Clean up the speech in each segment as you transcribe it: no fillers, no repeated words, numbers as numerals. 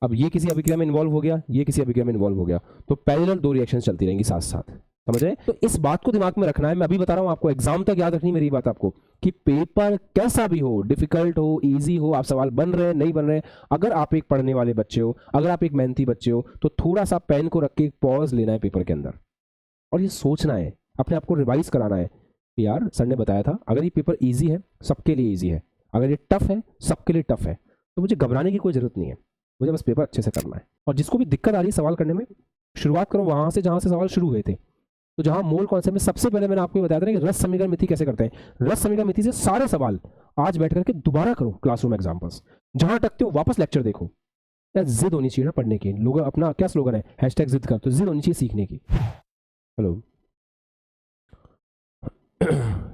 अब ये किसी अभिक्रिया में इन्वॉल्व हो गया, ये किसी अभिक्रिया में इन्वॉल्व हो गया, तो पैरेलल दो रिएक्शन चलती रहेंगी साथ साथ। समझ रहे? तो इस बात को दिमाग में रखना है। मैं अभी बता रहा हूं आपको, एग्जाम तक याद रखनी मेरी बात आपको, कि पेपर कैसा भी हो, डिफिकल्ट हो, इजी हो, आप सवाल बन रहे हैं नहीं बन रहे, अगर आप एक पढ़ने वाले बच्चे हो, अगर आप एक मेहनती बच्चे हो, तो थोड़ा सा पेन को रख के पॉज लेना है पेपर के अंदर और ये सोचना है, अपने आप को रिवाइज कराना है कि यार सर ने बताया था, अगर ये पेपर ईजी है सबके लिए ईजी है, अगर ये टफ है सबके लिए टफ है, तो मुझे घबराने की कोई जरूरत नहीं है, मुझे बस पेपर अच्छे से करना है। और जिसको भी दिक्कत आ रही है सवाल करने में, शुरुआत करो वहां से जहां से सवाल शुरू हुए थे। तो जहां मूल कॉन्सेप्ट में सबसे पहले मैंने आपको बताया था कि रस समीकरण मिति कैसे करते हैं। रस समीकरण मिति से सारे सवाल आज बैठ करके दोबारा करो क्लासरूम एग्जाम्पल्स, जहां अटकते हो वापस लेक्चर देखो। यार जिद होनी चाहिए ना पढ़ने की। लोग अपना क्या स्लोगन है, हैशटैग जिद कर, तो जिद होनी चाहिए सीखने की। हेलो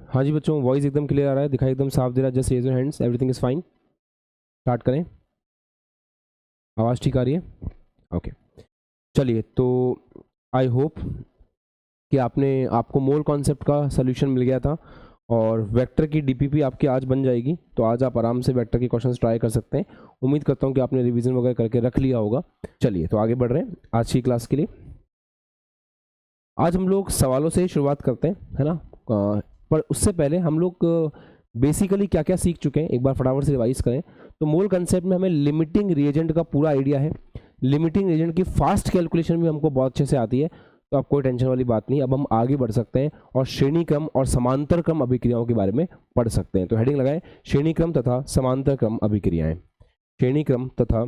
हाँ जी बच्चों, वॉइस एकदम क्लियर आ रहा है, दिखाई एकदम साफ दे रहा है। Just raise your hands, everything is fine. Start करें, आवाज़ ठीक आ रही है? ओके चलिए, तो आई होप कि आपको मोल कॉन्सेप्ट का सोल्यूशन मिल गया था और वेक्टर की डीपीपी आपकी आज बन जाएगी। तो आज आप आराम से वेक्टर के क्वेश्चंस ट्राई कर सकते हैं। उम्मीद करता हूं कि आपने रिवीजन वगैरह करके रख लिया होगा। चलिए तो आगे बढ़ रहे हैं आज की क्लास के लिए। आज हम लोग सवालों से शुरुआत करते हैं, है ना। पर उससे पहले हम लोग बेसिकली क्या क्या सीख चुके हैं एक बार फटाफट से रिवाइज करें। तो मोल कंसेप्ट में हमें लिमिटिंग रिएजेंट का पूरा आइडिया है। लिमिटिंग रिएजेंट की फास्ट कैलकुलेशन भी हमको बहुत अच्छे से आती है, तो आप कोई टेंशन वाली बात नहीं। अब हम आगे बढ़ सकते हैं और श्रेणी क्रम और समांतर क्रम अभिक्रियाओं के बारे में पढ़ सकते हैं। तो हेडिंग लगाएं, श्रेणी क्रम तथा समांतर क्रम अभिक्रियाएं। श्रेणी क्रम तथा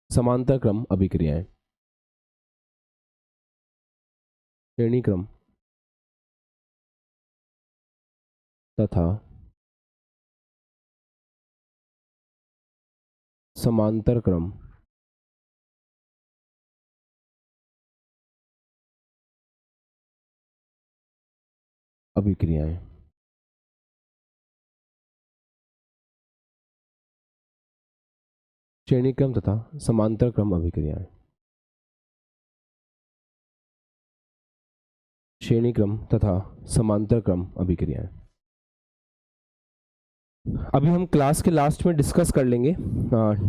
समांतर क्रम अभिक्रियाएं। श्रेणी क्रम तथा समांतर क्रम अभिक्रियाएं। श्रेणी क्रम तथा समांतर क्रम अभिक्रियाएं। श्रेणी क्रम तथा समांतर क्रम अभिक्रियाएं। अभी हम क्लास के लास्ट में डिस्कस कर लेंगे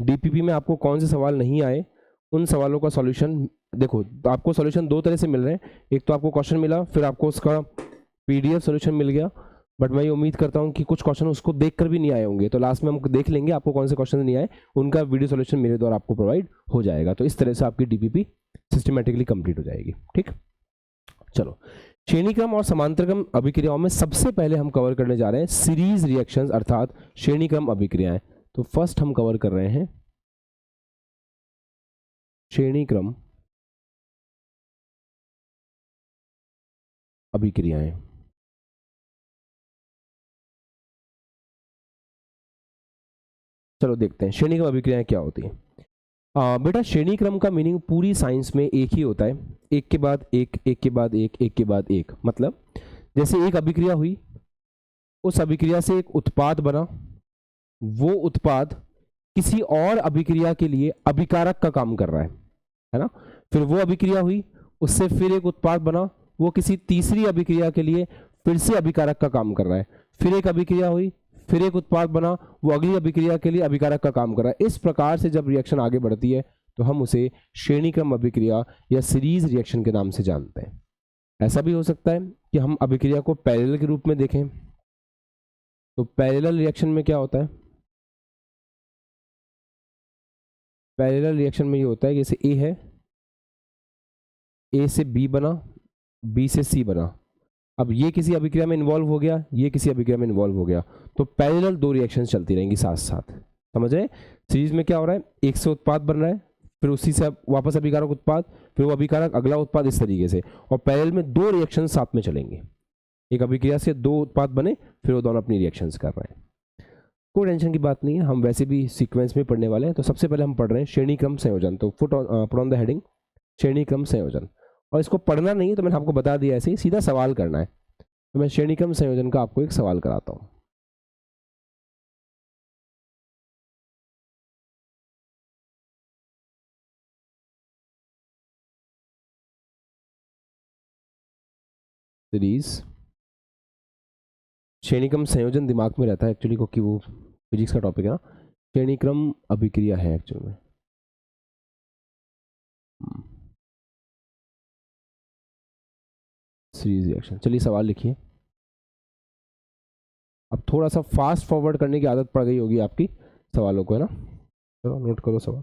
डीपीपी में आपको कौन से सवाल नहीं आए, उन सवालों का सॉल्यूशन। देखो आपको सॉल्यूशन दो तरह से मिल रहे हैं, एक तो आपको क्वेश्चन मिला, फिर आपको उसका पीडीएफ सॉल्यूशन मिल गया। बट मैं ये उम्मीद करता हूँ कि कुछ क्वेश्चन उसको देखकर भी नहीं आए होंगे, तो लास्ट में हम देख लेंगे आपको कौन से क्वेश्चन नहीं आए, उनका वीडियो सॉल्यूशन मेरे द्वारा आपको प्रोवाइड हो जाएगा। तो इस तरह से आपकी डीपीपी सिस्टमेटिकली कंप्लीट हो जाएगी। ठीक, चलो श्रेणी क्रम और समांतर क्रम अभिक्रियाओं में सबसे पहले हम कवर करने जा रहे हैं सीरीज रिएक्शंस अर्थात श्रेणी क्रम अभिक्रियाएं। तो फर्स्ट हम कवर कर रहे हैं श्रेणी क्रम अभिक्रियाएं। चलो देखते हैं श्रेणी क्रम अभिक्रियाएं क्या होती है। बेटा श्रेणी क्रम का मीनिंग पूरी साइंस में एक ही होता है, एक के बाद एक, एक के बाद एक, एक के बाद एक। मतलब जैसे एक अभिक्रिया हुई, उस अभिक्रिया से एक उत्पाद बना, वो उत्पाद किसी और अभिक्रिया के लिए अभिकारक का काम कर रहा है ना। फिर वो अभिक्रिया हुई, उससे फिर एक उत्पाद बना, वो किसी तीसरी अभिक्रिया के लिए फिर से अभिकारक का काम कर रहा है। फिर एक अभिक्रिया हुई, फिर एक उत्पाद बना, वो अगली अभिक्रिया के लिए अभिकारक का काम कर रहा है। इस प्रकार से जब रिएक्शन आगे बढ़ती है तो हम उसे श्रेणी क्रम अभिक्रिया या सीरीज रिएक्शन के नाम से जानते हैं। ऐसा भी हो सकता है कि हम अभिक्रिया को पैरेलल के रूप में देखें। तो पैरेलल रिएक्शन में क्या होता है? पैरेलल रिएक्शन में ये होता है जैसे ए है, ए से बी बना, बी से सी बना। अब ये किसी अभिक्रिया में इन्वॉल्व हो गया, ये किसी अभिक्रिया में इन्वॉल्व हो गया, तो पैरेलल दो रिएक्शंस चलती रहेंगी साथ साथ। समझ रहे? सीरीज में क्या हो रहा है, एक से उत्पाद बन रहा है, फिर उसी से वापस अभिकारक उत्पाद, फिर वो अभिकारक अगला उत्पाद, इस तरीके से। और पैरेलल में दो रिएक्शन साथ में चलेंगे, एक अभिक्रिया से दो उत्पाद बने, फिर वो दोनों अपनी रिएक्शंस कर रहे हैं। कोई टेंशन की बात नहीं है, हम वैसे भी सीक्वेंस में पढ़ने वाले हैं। तो सबसे पहले हम पढ़ रहे हैं श्रेणी क्रम संयोजन। तो पुट ऑन द हेडिंग श्रेणी क्रम संयोजन। और इसको पढ़ना नहीं है तो मैंने आपको बता दिया, ऐसे ही सीधा सवाल करना है। तो मैं श्रेणी क्रम संयोजन का आपको एक सवाल कराता हूं। सीरीज श्रेणी क्रम संयोजन दिमाग में रहता है एक्चुअली, क्योंकि वो फिजिक्स का टॉपिक है ना। श्रेणी क्रम अभिक्रिया है एक्चुअल में। Series reaction. चलिए सवाल लिखिए। अब थोड़ा सा फास्ट फॉरवर्ड करने की आदत पड़ गई होगी आपकी सवालों को, है ना। चलो नोट करो सवाल।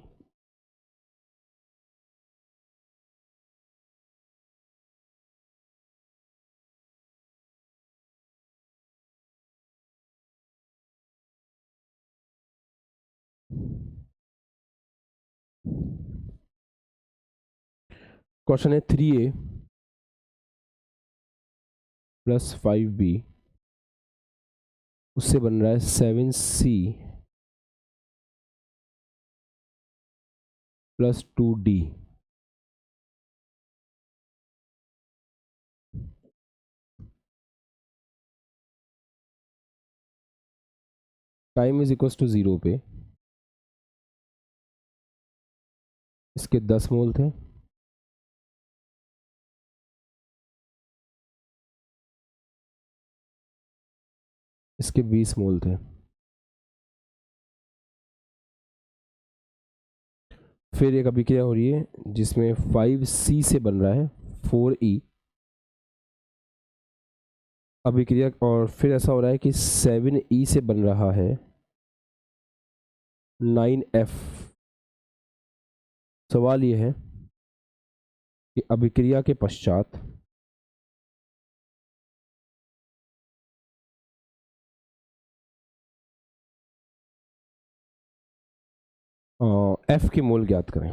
क्वेश्चन है 3A + 5B, उससे बन रहा है 7C + 2D। Time is equal to 0 पे इसके 10 मोल थे, इसके 20 मोल थे। फिर एक अभिक्रिया हो रही है जिसमें 5C से बन रहा है 4E अभिक्रिया, और फिर ऐसा हो रहा है कि 7E से बन रहा है 9F। सवाल यह है कि अभिक्रिया के पश्चात F की मोल ज्ञात करें।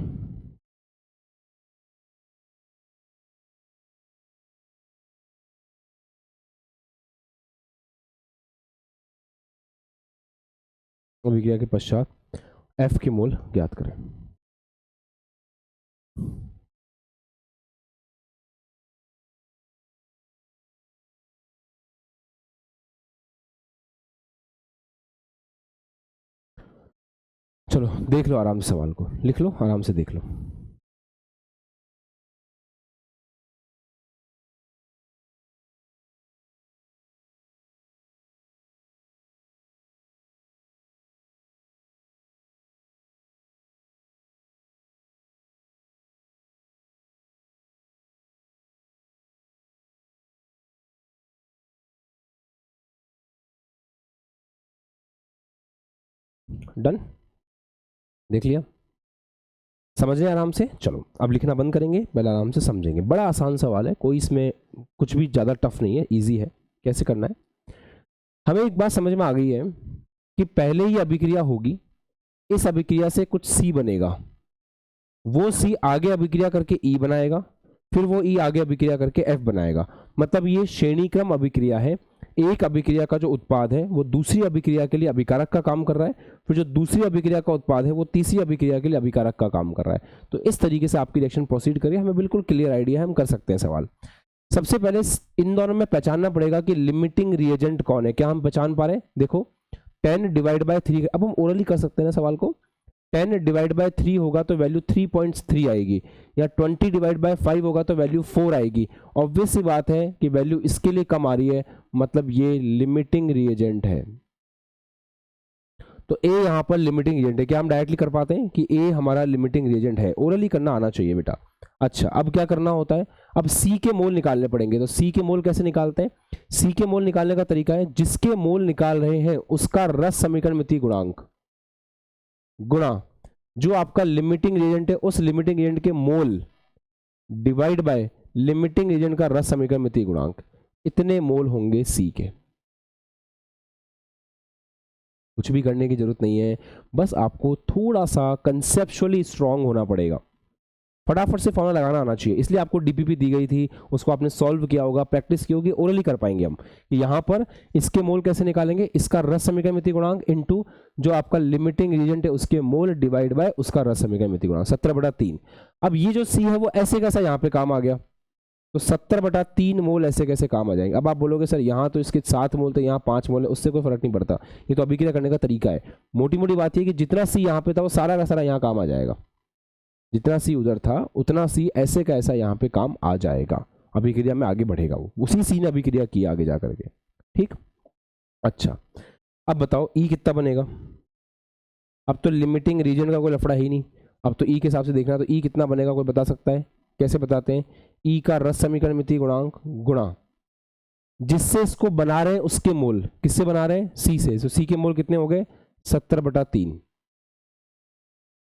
अभिक्रिया के पश्चात F की मोल ज्ञात करें। चलो देख लो आराम से, सवाल को लिख लो, आराम से देख लो। डन, देख लिया, समझ रहे आराम से। चलो अब लिखना बंद करेंगे, पहले आराम से समझेंगे। बड़ा आसान सवाल है, कोई इसमें कुछ भी ज़्यादा टफ नहीं है, इजी है। कैसे करना है, हमें एक बात समझ में आ गई है कि पहले ही अभिक्रिया होगी, इस अभिक्रिया से कुछ C बनेगा, वो C आगे अभिक्रिया करके E बनाएगा, फिर वो E आगे अभिक्रिया करके F बनाएगा। मतलब ये श्रेणी क्रम अभिक्रिया है। एक अभिक्रिया का जो उत्पाद है वो दूसरी अभिक्रिया के लिए अभिकारक का काम कर रहा है, फिर जो दूसरी अभिक्रिया का उत्पाद है वो तीसरी अभिक्रिया के लिए अभिकारक का काम कर रहा है। तो इस तरीके से आपकी रिएक्शन प्रोसीड करिए, हमें बिल्कुल क्लियर आइडिया है, हम कर सकते हैं सवाल। सबसे पहले इन दोनों में पहचानना पड़ेगा कि लिमिटिंग रिएजेंट कौन है। क्या हम पहचान पा रहे हैं? देखो 10/3, अब हम ओरली कर सकते हैं ना सवाल को। 10/3 होगा तो वैल्यू 3.3 आएगी, या 20/5 होगा तो वैल्यू 4 आएगी। ऑब्वियस सी बात है कि वैल्यू इसके लिए कम आ रही है, मतलब ये लिमिटिंग रिएजेंट है। तो ए यहां पर लिमिटिंग रिएजेंट है। क्या हम डायरेक्टली कर पाते हैं कि ए हमारा लिमिटिंग रिएजेंट है? ओरली करना आना चाहिए बेटा। अच्छा, अब क्या करना होता है, अब सी के मोल निकालने पड़ेंगे। तो सी के मोल कैसे निकालते हैं? सी के मोल निकालने का तरीका है, जिसके मोल निकाल रहे हैं उसका रस समीकरण मिति गुणांक गुणा जो आपका लिमिटिंग रिएजेंट है उस लिमिटिंग रिएजेंट के मोल डिवाइड बाय लिमिटिंग रिएजेंट का रस समीकरण मिति गुणांक। इतने मोल होंगे सी के। कुछ भी करने की जरूरत नहीं है, बस आपको थोड़ा सा कंसेप्चुअली स्ट्रांग होना पड़ेगा। फटाफट से फॉर्मूला लगाना आना चाहिए। इसलिए आपको डीपीपी दी गई थी, उसको आपने सॉल्व किया होगा, प्रैक्टिस की होगी, ओरली कर पाएंगे हम कि यहाँ पर इसके मोल कैसे निकालेंगे, इसका रस समीकरण मिति गुणांक इनटू जो आपका लिमिटिंग रिएजेंट है उसके मोल डिवाइड बाय उसका रस समीकरण मिति गुणांक 70/3। अब ये जो सी है वो ऐसे कैसा यहाँ पे काम आ गया, तो 70/3 मोल ऐसे कैसे काम आ जाएंगे। अब आप बोलोगे सर यहाँ तो इसके 7 मोल थे, यहाँ 5 मोल है, उससे कोई फर्क नहीं पड़ता, ये तो अभिक्रिया करने का तरीका है। मोटी मोटी बात है कि जितना सी यहाँ पे था वो सारा का सारा यहाँ काम आ जाएगा, जितना सी उधर था उतना सी ऐसे का ऐसा यहाँ पे काम आ जाएगा, अभिक्रिया में आगे बढ़ेगा, वो उसी सी ने अभिक्रिया की आगे जा करके। ठीक, अच्छा अब बताओ ई कितना बनेगा। अब तो लिमिटिंग रीजन का कोई लफड़ा ही नहीं, अब तो ई के हिसाब से देखना, तो ई कितना बनेगा कोई बता सकता है? कैसे बताते हैं? ई का रस समीकरण मिति गुणांक गुणा जिससे इसको बना रहे हैं उसके मोल, किससे बना रहे हैं, सी से, तो सी के मोल कितने हो गए 70/3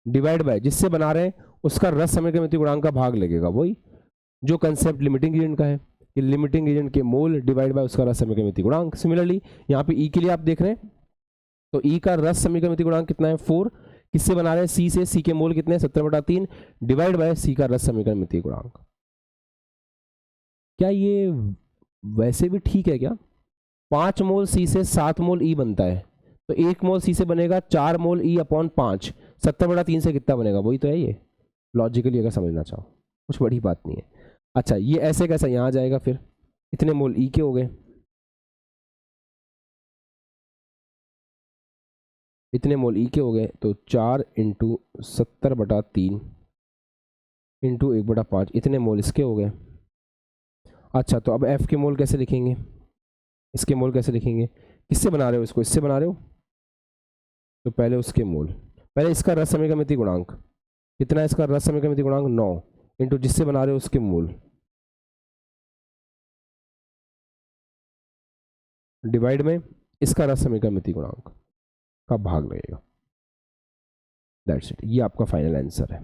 डिवाइड बाय जिससे बना रहे हैं उसका रस समीकरण मिति गुणांक का भाग लगेगा, वही जो कंसेप्ट लिमिटिंग एजेंट का है कि लिमिटिंग एजेंट के मोल डिवाइड बाय उसका रस समीकरण मिति गुणांक। सिमिलरली यहाँ पे ई के लिए आप देख रहे हैं तो ई का रस समीकरण मिति गुणांक कितना है 4, किससे बना रहे हैं सी से, सी के मोल कितने हैं 70/3 डिवाइड बाय सी का रस समीकरण मिति गुणांक। क्या ये वैसे भी ठीक है क्या, 5 मोल सी से 7 मोल ई बनता है तो 1 मोल सी से बनेगा 4 मोल ई अपॉन 5, 70/3 से कितना बनेगा, वही तो है ये लॉजिकली अगर समझना चाहो, कुछ बड़ी बात नहीं है। अच्छा ये ऐसे कैसा यहाँ आ जाएगा, फिर इतने मोल ई के हो गए, इतने मोल ई के हो गए तो 4 × 70/3 इंटू 1/5 इतने मोल इसके हो गए। अच्छा तो अब एफ के मोल कैसे लिखेंगे, इसके मोल कैसे लिखेंगे, किससे बना रहे हो इसको, इससे बना रहे हो तो पहले उसके मोल, पहले इसका रस समीकरण मिति गुणांक कितना है, इसका रस समीकरण मिति गुणांक 9 इंटू जिससे बना रहे हो उसके मोल डिवाइड में इसका रस समीकरण मिति गुणांक का भाग लगेगा। दैट्स इट, ये आपका फाइनल आंसर है।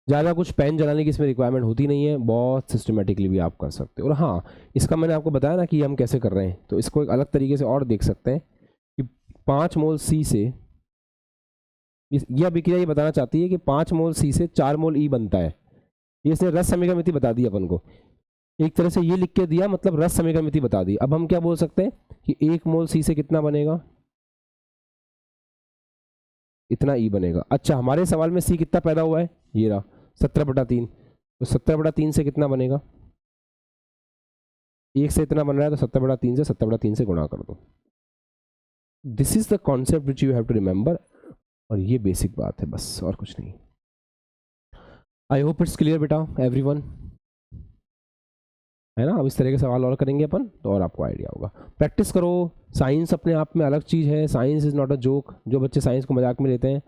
ज़्यादा कुछ पेन जलाने की इसमें रिक्वायरमेंट होती नहीं है, बहुत सिस्टमेटिकली भी आप कर सकते हो। और हाँ इसका मैंने आपको बताया ना कि हम कैसे कर रहे हैं, तो इसको एक अलग तरीके से और देख सकते हैं कि 5 मोल सी से, यह अभिक्रिया ये बताना चाहती है कि 5 मोल सी से 4 मोल ई बनता है, ये इसने रस समीकरण मिति बता दी अपन को, एक तरह से ये लिख के दिया मतलब रस समीकरण मिति बता दी। अब हम क्या बोल सकते हैं कि 1 मोल सी से कितना बनेगा, इतना ई बनेगा। अच्छा हमारे सवाल में सी कितना पैदा हुआ है, ये रहा 70/3, तो 70/3 से कितना बनेगा, 1 से इतना बन रहा है तो 70/3 से गुणा कर दो। This is the concept which you have to remember, और ये बेसिक बात है बस, और कुछ नहीं। आई होप इट्स क्लियर बेटा एवरीवन, है ना। अब इस तरह के सवाल और करेंगे अपन तो और आपको आइडिया होगा। प्रैक्टिस करो, साइंस अपने आप में अलग चीज़ है, science is not a joke. जो बच्चे साइंस को मजाक में लेते हैं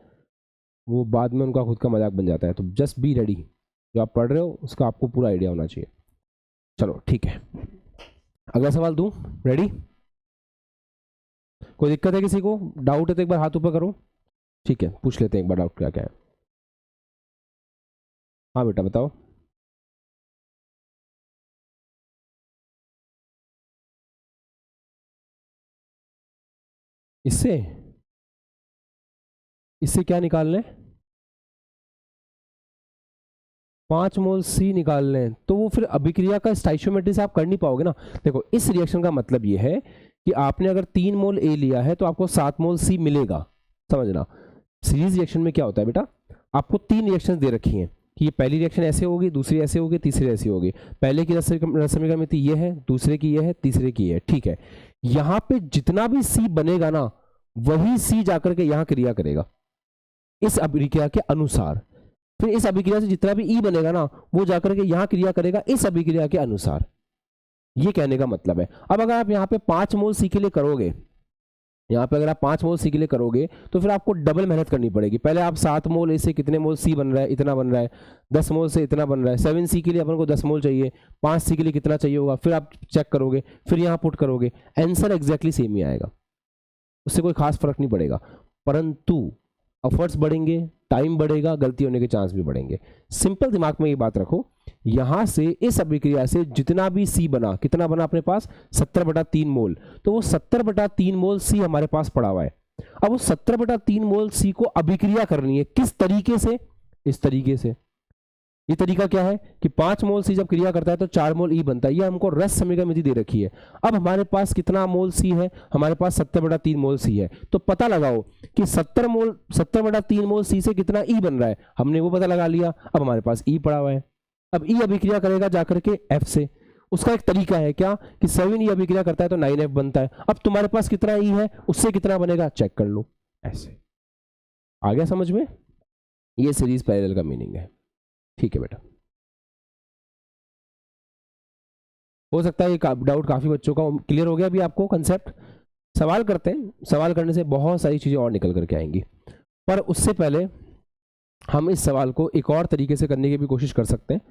वो बाद में उनका खुद का मजाक बन जाता है, तो जस्ट बी रेडी, जो आप पढ़ रहे हो उसका आपको पूरा आइडिया होना चाहिए। चलो ठीक है, अगला सवाल दूं, रेडी, कोई दिक्कत है किसी को, डाउट है तो एक बार हाथ ऊपर करो, ठीक है पूछ लेते हैं एक बार डाउट क्या क्या है। हाँ बेटा बताओ। इससे इससे क्या निकालना है, 5 मोल सी निकालने हैं, तो वो फिर अभिक्रिया का स्टाइशियोमेट्री से आप कर नहीं पाओगे ना। देखो इस रिएक्शन का मतलब ये है कि आपने अगर 3 मोल ए लिया है तो आपको 7 मोल सी मिलेगा, समझना। सीरीज रिएक्शन में क्या होता है बेटा, आपको 3 रिएक्शन दे रखी हैं कि ये पहली रिएक्शन ऐसे होगी, दूसरी ऐसे होगी, तीसरी ऐसी होगी। पहले की रस समीकरण मिति ये है, दूसरे की ये है, तीसरे की ये है, ठीक है। यहाँ पे जितना भी सी बनेगा ना वही सी जाकर के यहाँ क्रिया करेगा इस अभिक्रिया के अनुसार, फिर इस अभिक्रिया से जितना भी ई बनेगा ना वो जाकर के यहाँ क्रिया करेगा इस अभिक्रिया के अनुसार, ये कहने का मतलब है। अब अगर आप यहाँ पे 5 मोल सी के लिए करोगे, यहाँ पे अगर आप 5 मोल सी के लिए करोगे तो फिर आपको डबल मेहनत करनी पड़ेगी। पहले आप 7 मोल ए से कितने मोल सी बन रहा है, इतना बन रहा है, 10 मोल से इतना बन रहा है, 7 सी के लिए अपन को 10 मोल चाहिए, 5 सी के लिए कितना चाहिए होगा, फिर आप चेक करोगे, फिर यहाँ पुट करोगे, आंसर एग्जैक्टली सेम ही आएगा, उससे कोई खास फर्क नहीं पड़ेगा, परंतु एफर्ट्स बढ़ेंगे, टाइम बढ़ेगा, गलती होने के चांस भी बढ़ेंगे। सिंपल दिमाग में ये बात रखो, यहां से इस अभिक्रिया से जितना भी सी बना, कितना बना अपने पास 70/3 मोल, तो वो 70/3 मोल सी हमारे पास पड़ा हुआ है। अब वो 70/3 मोल सी को अभिक्रिया करनी है, किस तरीके से, इस तरीके से। ये तरीका क्या है कि 5 मोल सी जब क्रिया करता है तो 4 मोल ई बनता है, ये हमको रस समीकरण मिति दे रखी है। अब हमारे पास कितना मोल सी है, हमारे पास 70/3 मोल सी है, तो पता लगाओ कि 70/3 मोल सी से कितना ई बन रहा है, हमने वो पता लगा लिया। अब हमारे पास ई पड़ा हुआ है, अब ई अभिक्रिया करेगा जाकर के एफ से, उसका एक तरीका है क्या कि 7 ई अभिक्रिया करता है तो 9F बनता है। अब तुम्हारे पास कितना ई है उससे कितना बनेगा चेक कर लो, ऐसे। आ गया समझ में, ये सीरीज पैरेलल का मीनिंग है, ठीक है बेटा। हो सकता है ये डाउट काफी बच्चों का क्लियर हो गया अभी आपको कंसेप्ट। सवाल करते हैं, सवाल करने से बहुत सारी चीजें और निकल करके आएंगी, पर उससे पहले हम इस सवाल को एक और तरीके से करने की भी कोशिश कर सकते हैं,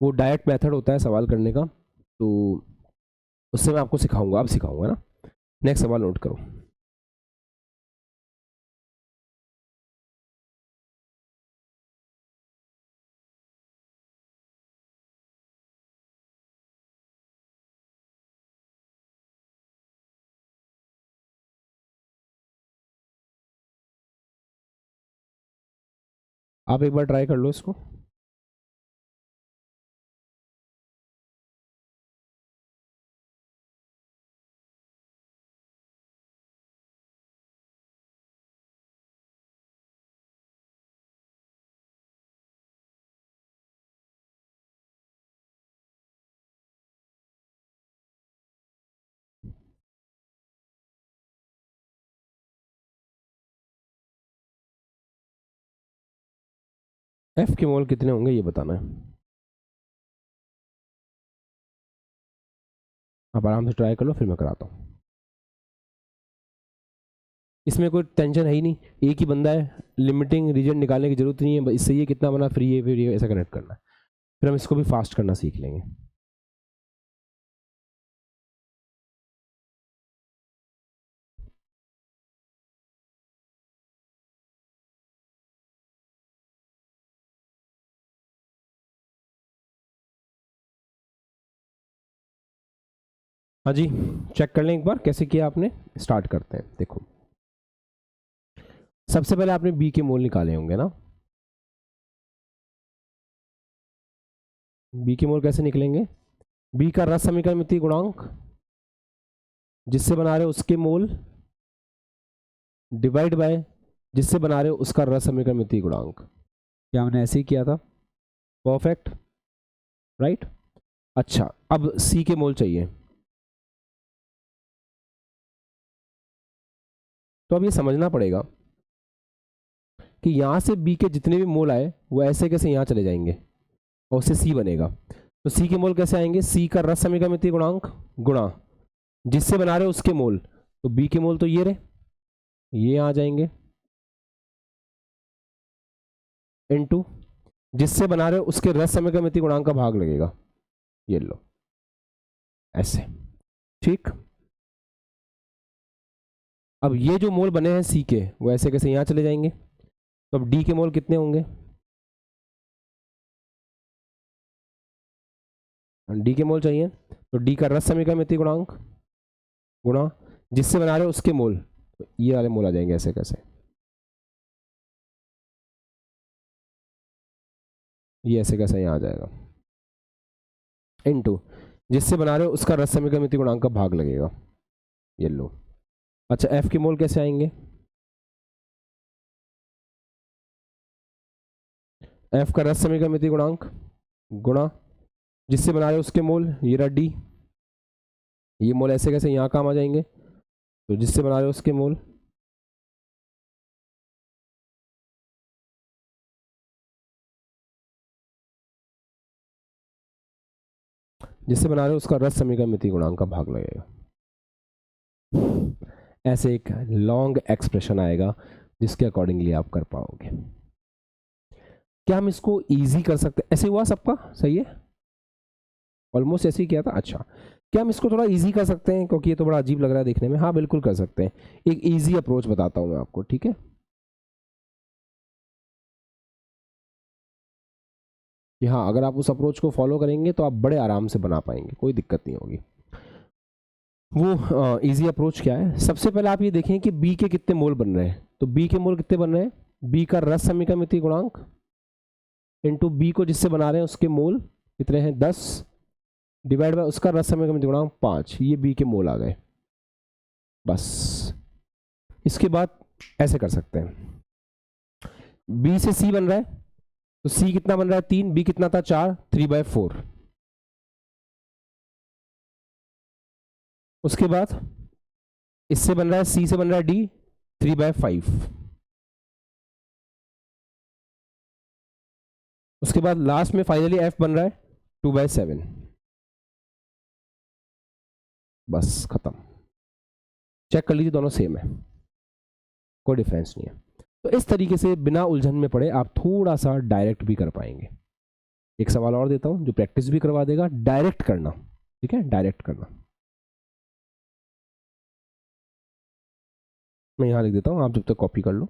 वो डायरेक्ट मेथड होता है सवाल करने का, तो उससे मैं आपको सिखाऊंगा, अब सिखाऊंगा ना। नेक्स्ट सवाल नोट करो। आप एक बार ट्राई कर लो इसको। एफ के मोल कितने होंगे ये बताना है। आप आराम से ट्राई कर लो, फिर मैं कराता हूँ। इसमें कोई टेंशन है ही नहीं, एक ही बंदा है, लिमिटिंग रीजन निकालने की जरूरत नहीं है, इससे ये कितना बना फ्री है, फिर ये ऐसा कनेक्ट करना है, फिर हम इसको भी फास्ट करना सीख लेंगे। हाँ जी, चेक कर लें एक बार कैसे किया आपने। स्टार्ट करते हैं। देखो, सबसे पहले आपने बी के मोल निकाले होंगे ना। बी के मोल कैसे निकलेंगे? बी का रस समीकरण मिति गुणांक जिससे बना रहे हो उसके मोल डिवाइड बाय जिससे बना रहे हो उसका रस समीकरण मिति गुणांक। क्या हमने ऐसे ही किया था? Perfect, right. अच्छा, अब सी के मोल चाहिए, तो अब ये समझना पड़ेगा कि यहां से बी के जितने भी मोल आए वो ऐसे कैसे यहां चले जाएंगे और उससे सी बनेगा। तो सी के मोल कैसे आएंगे? सी का रस समीकरण मिति गुणांक गुणा जिससे बना रहे हो उसके मोल, तो बी के मोल तो ये रहे, ये आ जाएंगे, इनटू जिससे बना रहे हो उसके रस समीकरण मिति गुणांक का भाग लगेगा, ये लो ऐसे, ठीक। अब ये जो मोल बने हैं सी के वो ऐसे कैसे यहां चले जाएंगे, तो अब डी के मोल कितने होंगे? डी के मोल चाहिए, तो डी का रस समीकरण मिति गुणांक गुणा जिससे बना रहे हो उसके मोल, तो ये वाले मोल आ जाएंगे ऐसे कैसे, ये ऐसे कैसे यहाँ आ जाएगा, इनटू जिससे बना रहे हो उसका रस समीकरण मिति गुणांक का भाग लगेगा, ये लो। अच्छा, एफ के मोल कैसे आएंगे? एफ का रस समीकरण मिति गुणांक गुणा जिससे बना रहे हो उसके मोल, ये रहा डी, ये मोल ऐसे कैसे यहाँ काम आ जाएंगे, तो जिससे बना रहे हो उसके मोल, जिससे बना रहे हो उसका रस समीकरण मिति गुणांक का भाग लगेगा। ऐसे एक लॉन्ग एक्सप्रेशन आएगा जिसके अकॉर्डिंगली आप कर पाओगे। क्या हम इसको इजी कर सकते हैं? ऐसे हुआ सबका सही है, ऑलमोस्ट ऐसे ही किया था। अच्छा, क्या हम इसको थोड़ा इजी कर सकते हैं, क्योंकि ये तो बड़ा अजीब लग रहा है देखने में। हाँ बिल्कुल कर सकते हैं, एक इजी अप्रोच बताता हूं मैं आपको, ठीक है। कि हाँ, अगर आप उस अप्रोच को फॉलो करेंगे तो आप बड़े आराम से बना पाएंगे, कोई दिक्कत नहीं होगी। वो इजी अप्रोच क्या है? सबसे पहले आप ये देखें कि बी के कितने मोल बन रहे हैं, तो बी के मोल कितने बन रहे हैं? बी का रस समीकरण मिति गुणांक इंटू बी को जिससे बना रहे हैं उसके मोल कितने हैं 10 डिवाइड बाय उसका रस समीकरण मिति गुणांक 5, ये बी के मोल आ गए। बस इसके बाद ऐसे कर सकते हैं, बी से सी बन रहा है, तो सी कितना बन रहा है 3, बी कितना था 4, 3/4। उसके बाद इससे बन रहा है सी से बन रहा है डी 3/5। उसके बाद लास्ट में फाइनली एफ बन रहा है 2/7। बस खत्म। चेक कर लीजिए दोनों सेम है, कोई डिफरेंस नहीं है। तो इस तरीके से बिना उलझन में पड़े आप थोड़ा सा डायरेक्ट भी कर पाएंगे। एक सवाल और देता हूं जो प्रैक्टिस भी करवा देगा, डायरेक्ट करना, ठीक है, डायरेक्ट करना। मैं यहां लिख देता हूं, आप जब तक कॉपी कर लो।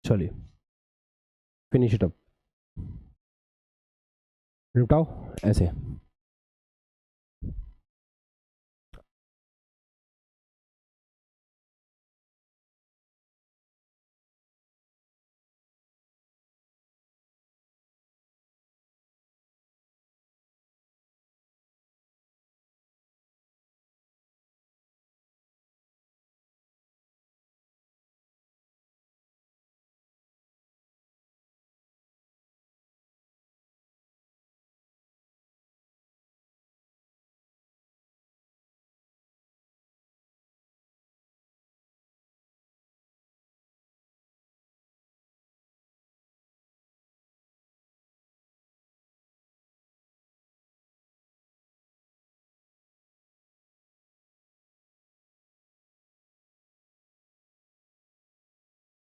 चलिए फिनिश इट अप, निपटाओ ऐसे।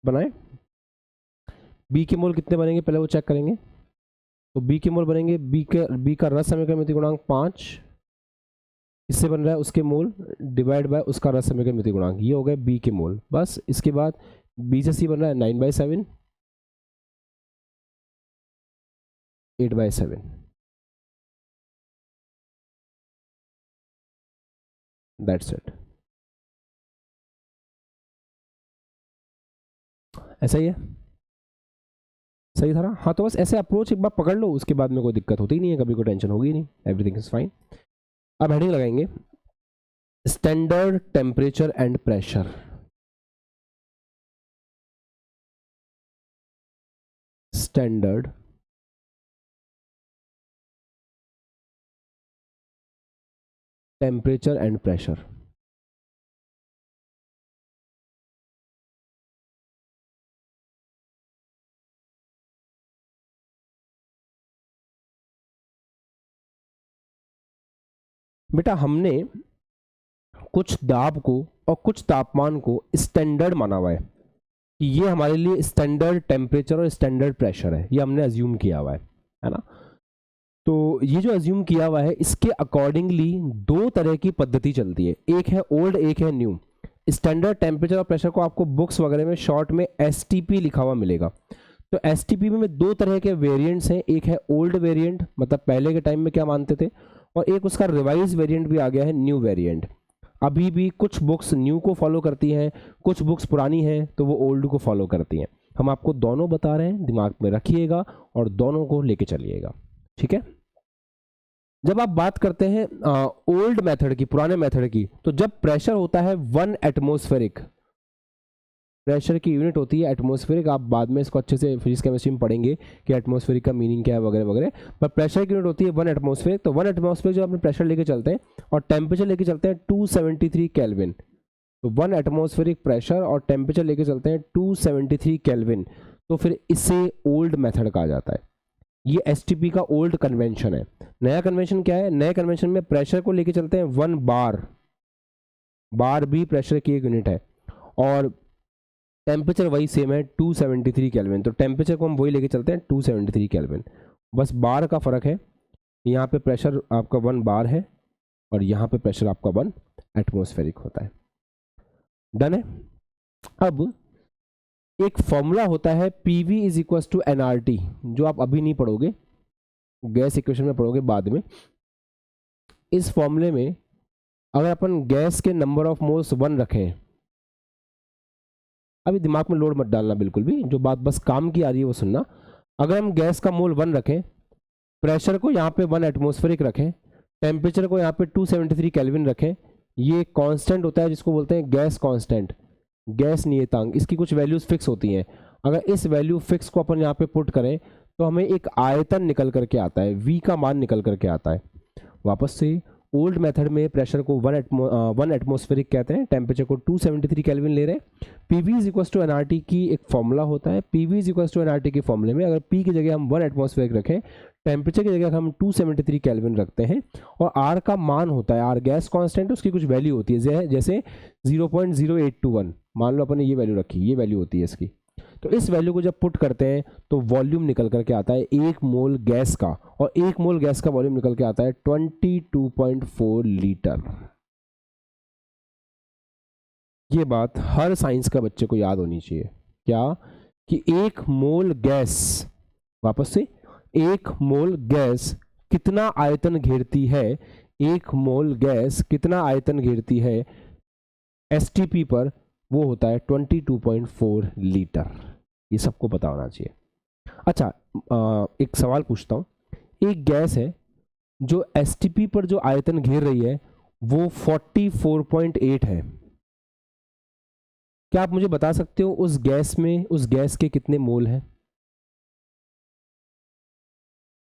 बनाए, बी के मोल कितने बनेंगे पहले वो चेक करेंगे। तो बी के मोल बनेंगे, बी का रस समीकरण मिति गुणांक 5, इससे बन रहा है उसके मोल डिवाइड बाय उसका रस समीकरण मिति गुणांक, ये हो गए बी के मोल। बस इसके बाद बी से सी बन रहा है 9/7, 8/7, दैट्स इट। ऐसा ही है, सही था ना? हाँ, तो बस ऐसे अप्रोच एक बार पकड़ लो, उसके बाद में कोई दिक्कत होती नहीं है, कभी कोई टेंशन होगी नहीं, एवरीथिंग इज फाइन। अब हेडिंग लगाएंगे standard temperature and pressure. Standard temperature and pressure. बेटा हमने कुछ दाब को और कुछ तापमान को स्टैंडर्ड माना हुआ है कि ये हमारे लिए स्टैंडर्ड टेम्परेचर और स्टैंडर्ड प्रेशर है, ये हमने अज्यूम किया हुआ है ना? तो ये जो अज्यूम किया हुआ है इसके अकॉर्डिंगली दो तरह की पद्धति चलती है, एक है ओल्ड, एक है न्यू। स्टैंडर्ड टेम्परेचर और प्रेशर को आपको बुक्स वगैरह में शॉर्ट में एसटीपी लिखा हुआ मिलेगा। तो एसटीपी में दो तरह के वेरिएंट्स हैं, एक है ओल्ड वेरिएंट, मतलब पहले के टाइम में क्या मानते थे, और एक उसका रिवाइज वेरिएंट भी आ गया है, न्यू वेरिएंट। अभी भी कुछ बुक्स न्यू को फॉलो करती हैं, कुछ बुक्स पुरानी हैं तो वो ओल्ड को फॉलो करती हैं। हम आपको दोनों बता रहे हैं, दिमाग में रखिएगा और दोनों को लेके चलिएगा, ठीक है? जब आप बात करते हैं ओल्ड मेथड की, पुराने मेथड की, तो जब प्रेशर होता है 1 एटमॉस्फेरिक, प्रेशर की यूनिट होती है एटमॉस्फेरिक, आप बाद में इसको अच्छे से फिजिक्स केमिस्ट्री में पढ़ेंगे कि एटमॉस्फेरिक का मीनिंग क्या है वगैरह वगैरह, पर प्रेशर की यूनिट होती है 1 एटमॉस्फेरिक। तो 1 एटमॉस्फेरिक जो अपने प्रेशर लेके चलते हैं और टेम्परेचर लेके चलते हैं 273 केल्विन। तो 1 एटमॉस्फेरिक प्रेशर और टेम्परेचर लेके चलते हैं 273 केल्विन, तो फिर इसे ओल्ड मेथड कहा जाता है। ये एसटीपी का ओल्ड कन्वेंशन है। नया कन्वेंशन क्या है? नए कन्वेंशन में प्रेशर को लेके चलते हैं 1 बार, बार भी प्रेशर की एक यूनिट है, और टेम्परेचर वही सेम है 273 केल्विन। तो टेम्परेचर को हम वही लेके चलते हैं 273 केल्विन, बस बार का फर्क है। यहाँ पे प्रेशर आपका 1 बार है और यहाँ पे प्रेशर आपका 1 एटमॉस्फेरिक होता है। डन है? अब एक फॉर्मूला होता है PV is equal to NRT, जो आप अभी नहीं पढ़ोगे, गैस इक्वेशन में पढ़ोगे बाद में। इस फॉर्मूले में अगर अपन गैस के नंबर ऑफ मोल्स 1 रखें अभी दिमाग में लोड मत डालना बिल्कुल भी, जो बात बस काम की आ रही है वो सुनना। अगर हम गैस का मोल 1 रखें, प्रेशर को यहाँ पे 1 एटमॉस्फेरिक रखें, टेम्परेचर को यहाँ पे 273 केल्विन रखें, ये कांस्टेंट होता है जिसको बोलते हैं गैस कांस्टेंट, गैस नियतांक। इसकी कुछ वैल्यूज फिक्स होती हैं। अगर इस वैल्यू फिक्स को अपन यहाँ पे पुट करें तो हमें एक आयतन निकल करके आता है, V का मान निकल करके आता है। वापस से ओल्ड मेथड में प्रेशर को 1 एटमॉस्फेरिक कहते हैं, टेम्परेचर को 273 केल्विन ले रहे हैं। PV is equal to NRT की एक फॉर्मूला होता है। PV is equal to NRT के फॉर्मूले में अगर P की जगह हम 1 एटमॉस्फेरिक रखें, टेम्परेचर की जगह हम 273 केल्विन रखते हैं, और R का मान होता है, R गैस कांस्टेंट, उसकी कुछ वैल्यू होती है, जैसे 0.0821 मान लो अपन ने ये वैल्यू रखी, ये वैल्यू होती है इसकी। तो इस वैल्यू को जब पुट करते हैं तो वॉल्यूम निकल करके आता है 1 मोल गैस का, और 1 मोल गैस का वॉल्यूम निकल के आता है 22.4 लीटर। ये बात हर साइंस का बच्चे को याद होनी चाहिए, क्या कि 1 मोल गैस, वापस से 1 मोल गैस कितना आयतन घेरती है, 1 मोल गैस कितना आयतन घेरती है एसटीपी पर, वो होता है 22.4 लीटर। ये सबको पता होना चाहिए। अच्छा, एक सवाल पूछता हूँ, एक गैस है जो एसटीपी पर जो आयतन घेर रही है वो 44.8 है। क्या आप मुझे बता सकते हो उस गैस के कितने मोल हैं?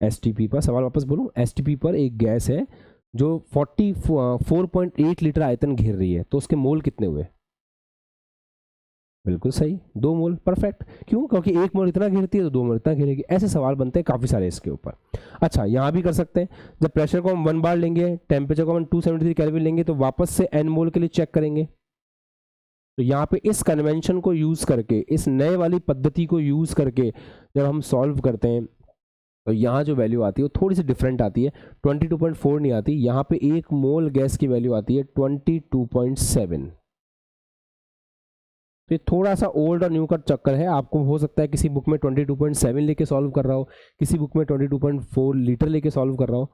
एसटीपी पर, सवाल वापस बोलूं, एसटीपी पर एक गैस है जो 44.8 लीटर आयतन घेर रही है, तो उसके मोल कितने हुए? बिल्कुल सही, 2 मोल। परफेक्ट। क्यों? क्योंकि 1 मोल इतना घेरती है तो 2 मोल इतना घेरेगी। ऐसे सवाल बनते हैं काफ़ी सारे इसके ऊपर। अच्छा, यहाँ भी कर सकते हैं, जब प्रेशर को हम 1 बार लेंगे, टेम्परेचर को हम 273 केल्विन लेंगे, तो वापस से n मोल के लिए चेक करेंगे। तो यहाँ पे इस कन्वेंशन को यूज़ करके, इस नए वाली पद्धति को यूज़ करके जब हम सॉल्व करते हैं तो यहाँ जो वैल्यू आती है वो थोड़ी सी डिफरेंट आती है, 22.4 नहीं आती। यहाँ पे 1 मोल गैस की वैल्यू आती है 22.7। तो ये थोड़ा सा ओल्ड और न्यू का चक्कर है। आपको हो सकता है किसी बुक में 22.7 लेके सॉल्व कर रहा हो, किसी बुक में 22.4 लीटर लेके सॉल्व कर रहा हो,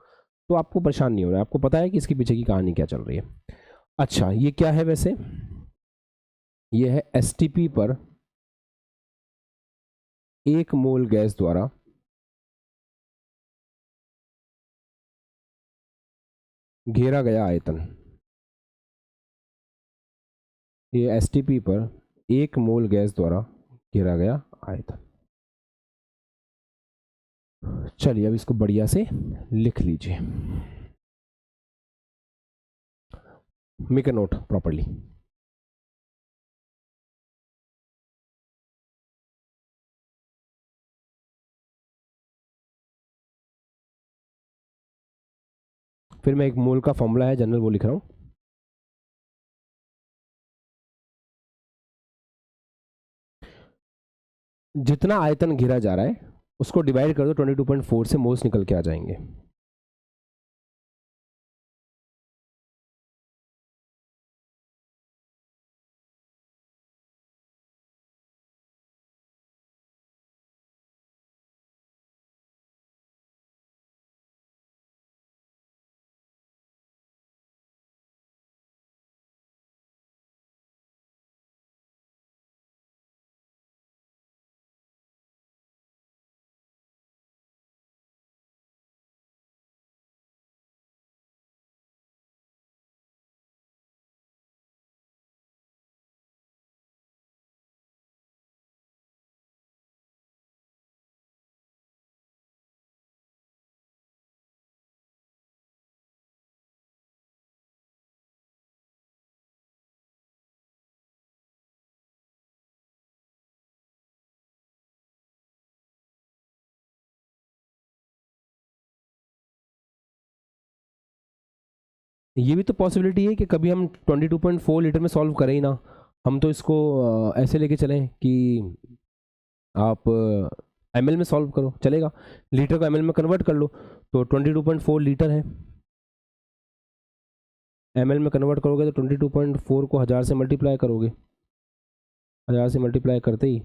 तो आपको परेशान नहीं होना है, आपको पता है कि इसके पीछे की कहानी क्या चल रही है। अच्छा, ये क्या है वैसे? ये है एसटीपी पर 1 मोल गैस द्वारा घेरा गया आयतन। ये एसटीपी पर 1 मोल गैस द्वारा घेरा गया आयतन। चलिए अब इसको बढ़िया से लिख लीजिए, मेक अ नोट प्रॉपर्ली। फिर मैं एक मोल का फॉर्मूला है जनरल वो लिख रहा हूं। जितना आयतन घेरा जा रहा है उसको डिवाइड कर दो 22.4 से, मोल्स निकल के आ जाएंगे। ये भी तो पॉसिबिलिटी है कि कभी हम 22.4 लीटर में सॉल्व करें ही ना, हम तो इसको ऐसे लेके चलें कि आप एमएल में सॉल्व करो, चलेगा। लीटर को एमएल में कन्वर्ट कर लो तो 22.4 लीटर है। एमएल में कन्वर्ट करोगे तो 22.4 को 1000 से मल्टीप्लाई करोगे, 1000 से मल्टीप्लाई करते ही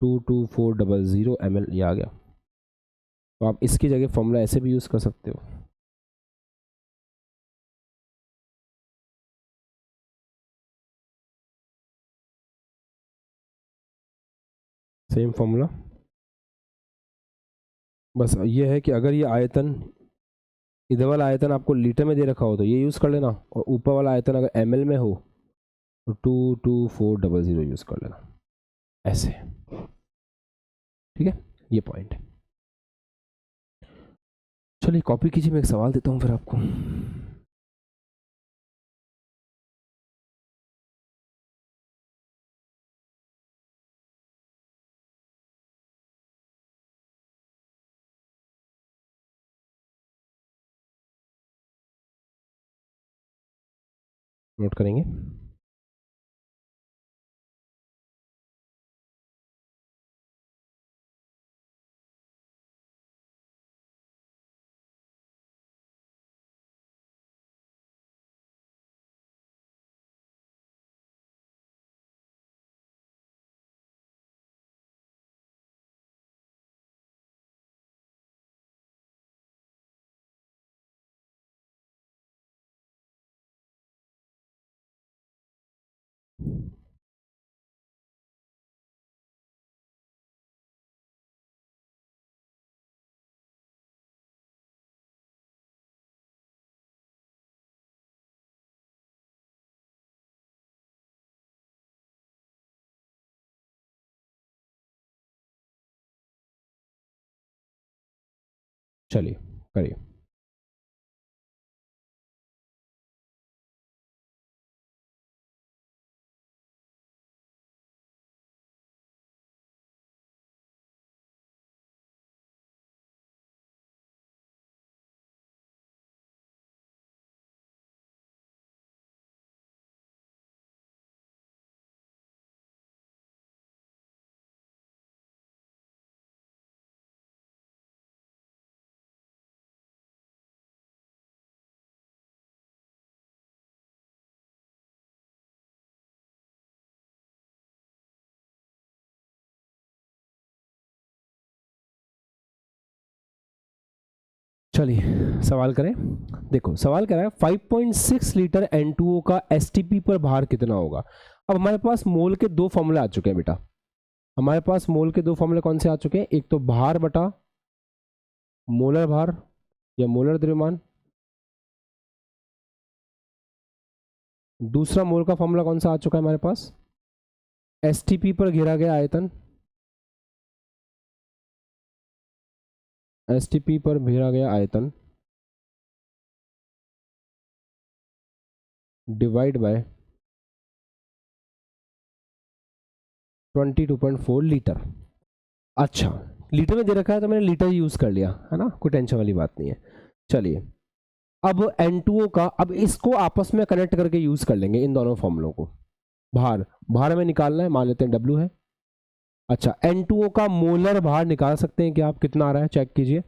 22400 ml ये आ गया। तो आप इसकी जगह फॉर्मूला ऐसे भी यूज़ कर सकते हो। सेम फॉर्मूला, बस ये है कि अगर ये आयतन, इधर वाला आयतन आपको लीटर में दे रखा हो तो ये यूज़ कर लेना, और ऊपर वाला आयतन अगर ml में हो तो 22400 यूज़ कर लेना, ऐसे। ठीक है, ये पॉइंट है। चलिए कॉपी कीजिए, मैं एक सवाल देता हूँ फिर आपको। नोट करेंगे। चलिए करिए। चलिए सवाल करें। देखो सवाल कह रहा है 5.6 लीटर N2O का STP पर भार कितना होगा। अब हमारे पास मोल के दो फॉर्मूले आ चुके हैं बेटा, हमारे पास मोल के दो फॉर्मूले कौन से आ चुके हैं, एक तो भार बटा मोलर भार या मोलर द्रव्यमान, दूसरा मोल का फॉर्मूला कौन सा आ चुका है हमारे पास, STP पर घेरा गया आयतन, STP पर घेरा गया आयतन डिवाइड बाय 22.4 लीटर। अच्छा लीटर में दे रखा है तो मैंने लीटर यूज कर लिया है ना, कोई टेंशन वाली बात नहीं है। चलिए अब N2O का, अब इसको आपस में कनेक्ट करके यूज कर लेंगे इन दोनों फॉर्मूलों को। भार, भार में निकालना है, मान लेते हैं W है। अच्छा N2O का मोलर भार निकाल सकते हैं कि आप कितना आ रहा है, चेक कीजिए।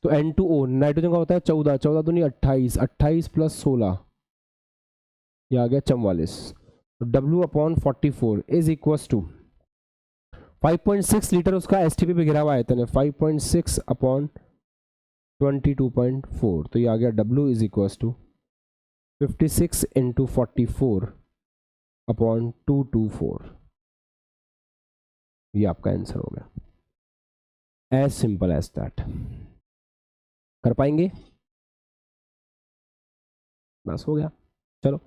तो N2O नाइट्रोजन का होता है 14, 14 दूनी 28, 28 प्लस 16 ये आ गया 44। W/44 is equal to 5.6 litre उसका STP पे गिरा हुआ आयतन है, 5.6/22.4, तो ये आ गया W is equal to 56 into 44/224। ये आपका आंसर हो गया, एज सिंपल एज दैट। कर पाएंगे, बस हो गया। चलो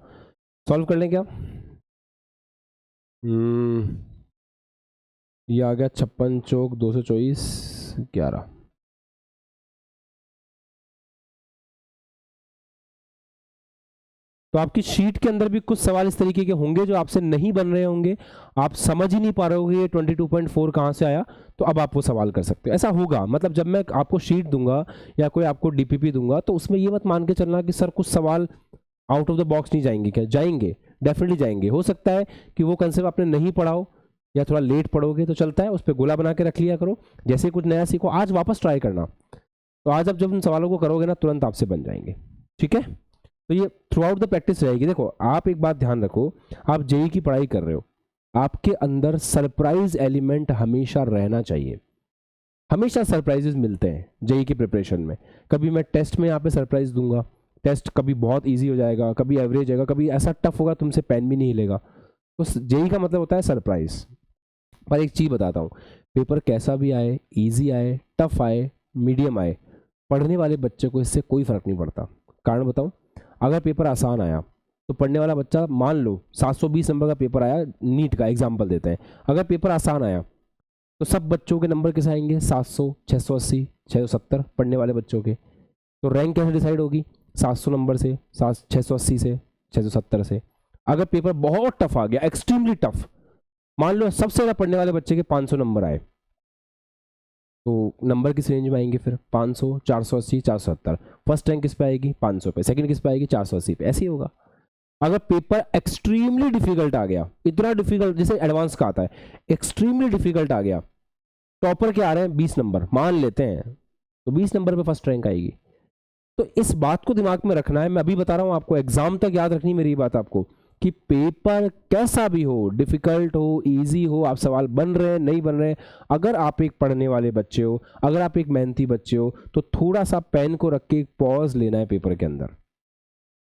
सॉल्व कर लें क्या। ये आ गया 56 चौक 224 11। तो आपकी शीट के अंदर भी कुछ सवाल इस तरीके के होंगे जो आपसे नहीं बन रहे होंगे, आप समझ ही नहीं पा रहे होगे ये 22.4 कहाँ से आया, तो अब आप वो सवाल कर सकते हो। ऐसा होगा, मतलब जब मैं आपको शीट दूंगा या कोई आपको DPP दूंगा तो उसमें ये मत मान के चलना कि सर कुछ सवाल आउट ऑफ द बॉक्स नहीं जाएंगे। क्या जाएंगे, डेफिनेटली जाएंगे। हो सकता है कि वो कंसेप्ट आपने नहीं पढ़ा हो या थोड़ा लेट पढ़ोगे तो चलता है, उस पर गोला बना के रख लिया करो। जैसे कुछ नया सीखो, आज वापस ट्राई करना, तो आज आप जब उन सवालों को करोगे ना तुरंत आपसे बन जाएंगे। ठीक है, तो ये थ्रू आउट द प्रैक्टिस रहेगी। देखो आप एक बात ध्यान रखो, आप जेई की पढ़ाई कर रहे हो, आपके अंदर सरप्राइज एलिमेंट हमेशा रहना चाहिए। हमेशा सरप्राइजेस मिलते हैं जेई की प्रिपरेशन में। कभी मैं टेस्ट में यहाँ पे सरप्राइज दूंगा, टेस्ट कभी बहुत इजी हो जाएगा, कभी एवरेज होगा, कभी ऐसा टफ होगा तुमसे पेन भी नहीं हिलेगा। तो जेई का मतलब होता है सरप्राइज। पर एक चीज बताता हूँ, पेपर कैसा भी आए, इजी आए, टफ आए, मीडियम आए, पढ़ने वाले बच्चे को इससे कोई फर्क नहीं पड़ता। कारण बताऊं, अगर पेपर आसान आया तो पढ़ने वाला बच्चा, मान लो 720 नंबर का पेपर आया, नीट का एग्जाम्पल देते हैं, अगर पेपर आसान आया तो सब बच्चों के नंबर किस आएंगे, 700, 680, 670 पढ़ने वाले बच्चों के। तो रैंक कैसे डिसाइड होगी, 700 नंबर से, 680 से, 670 से। अगर पेपर बहुत टफ आ गया, एक्सट्रीमली टफ, मान लो सबसे ज़्यादा पढ़ने वाले बच्चे के 500 नंबर आए, तो नंबर किस रेंज में आएंगे फिर, 500, 480, 470। फर्स्ट रैंक किस पे आएगी, 500 पे, सेकंड किस पे आएगी, 480 पे। ऐसे ही होगा। अगर पेपर एक्सट्रीमली डिफिकल्ट आ गया, इतना डिफिकल्ट जैसे एडवांस का आता है, एक्सट्रीमली डिफिकल्ट आ गया, टॉपर के आ रहे हैं 20 नंबर मान लेते हैं, तो 20 नंबर पे फर्स्ट रैंक आएगी। तो इस बात को दिमाग में रखना है, मैं अभी बता रहा हूं आपको, एग्जाम तक याद रखनी मेरी बात आपको, कि पेपर कैसा भी हो, डिफिकल्ट हो, इजी हो, आप सवाल बन रहे हैं नहीं बन रहे हैं, अगर आप एक पढ़ने वाले बच्चे हो, अगर आप एक मेहनती बच्चे हो, तो थोड़ा सा पेन को रख के एक पॉज लेना है पेपर के अंदर,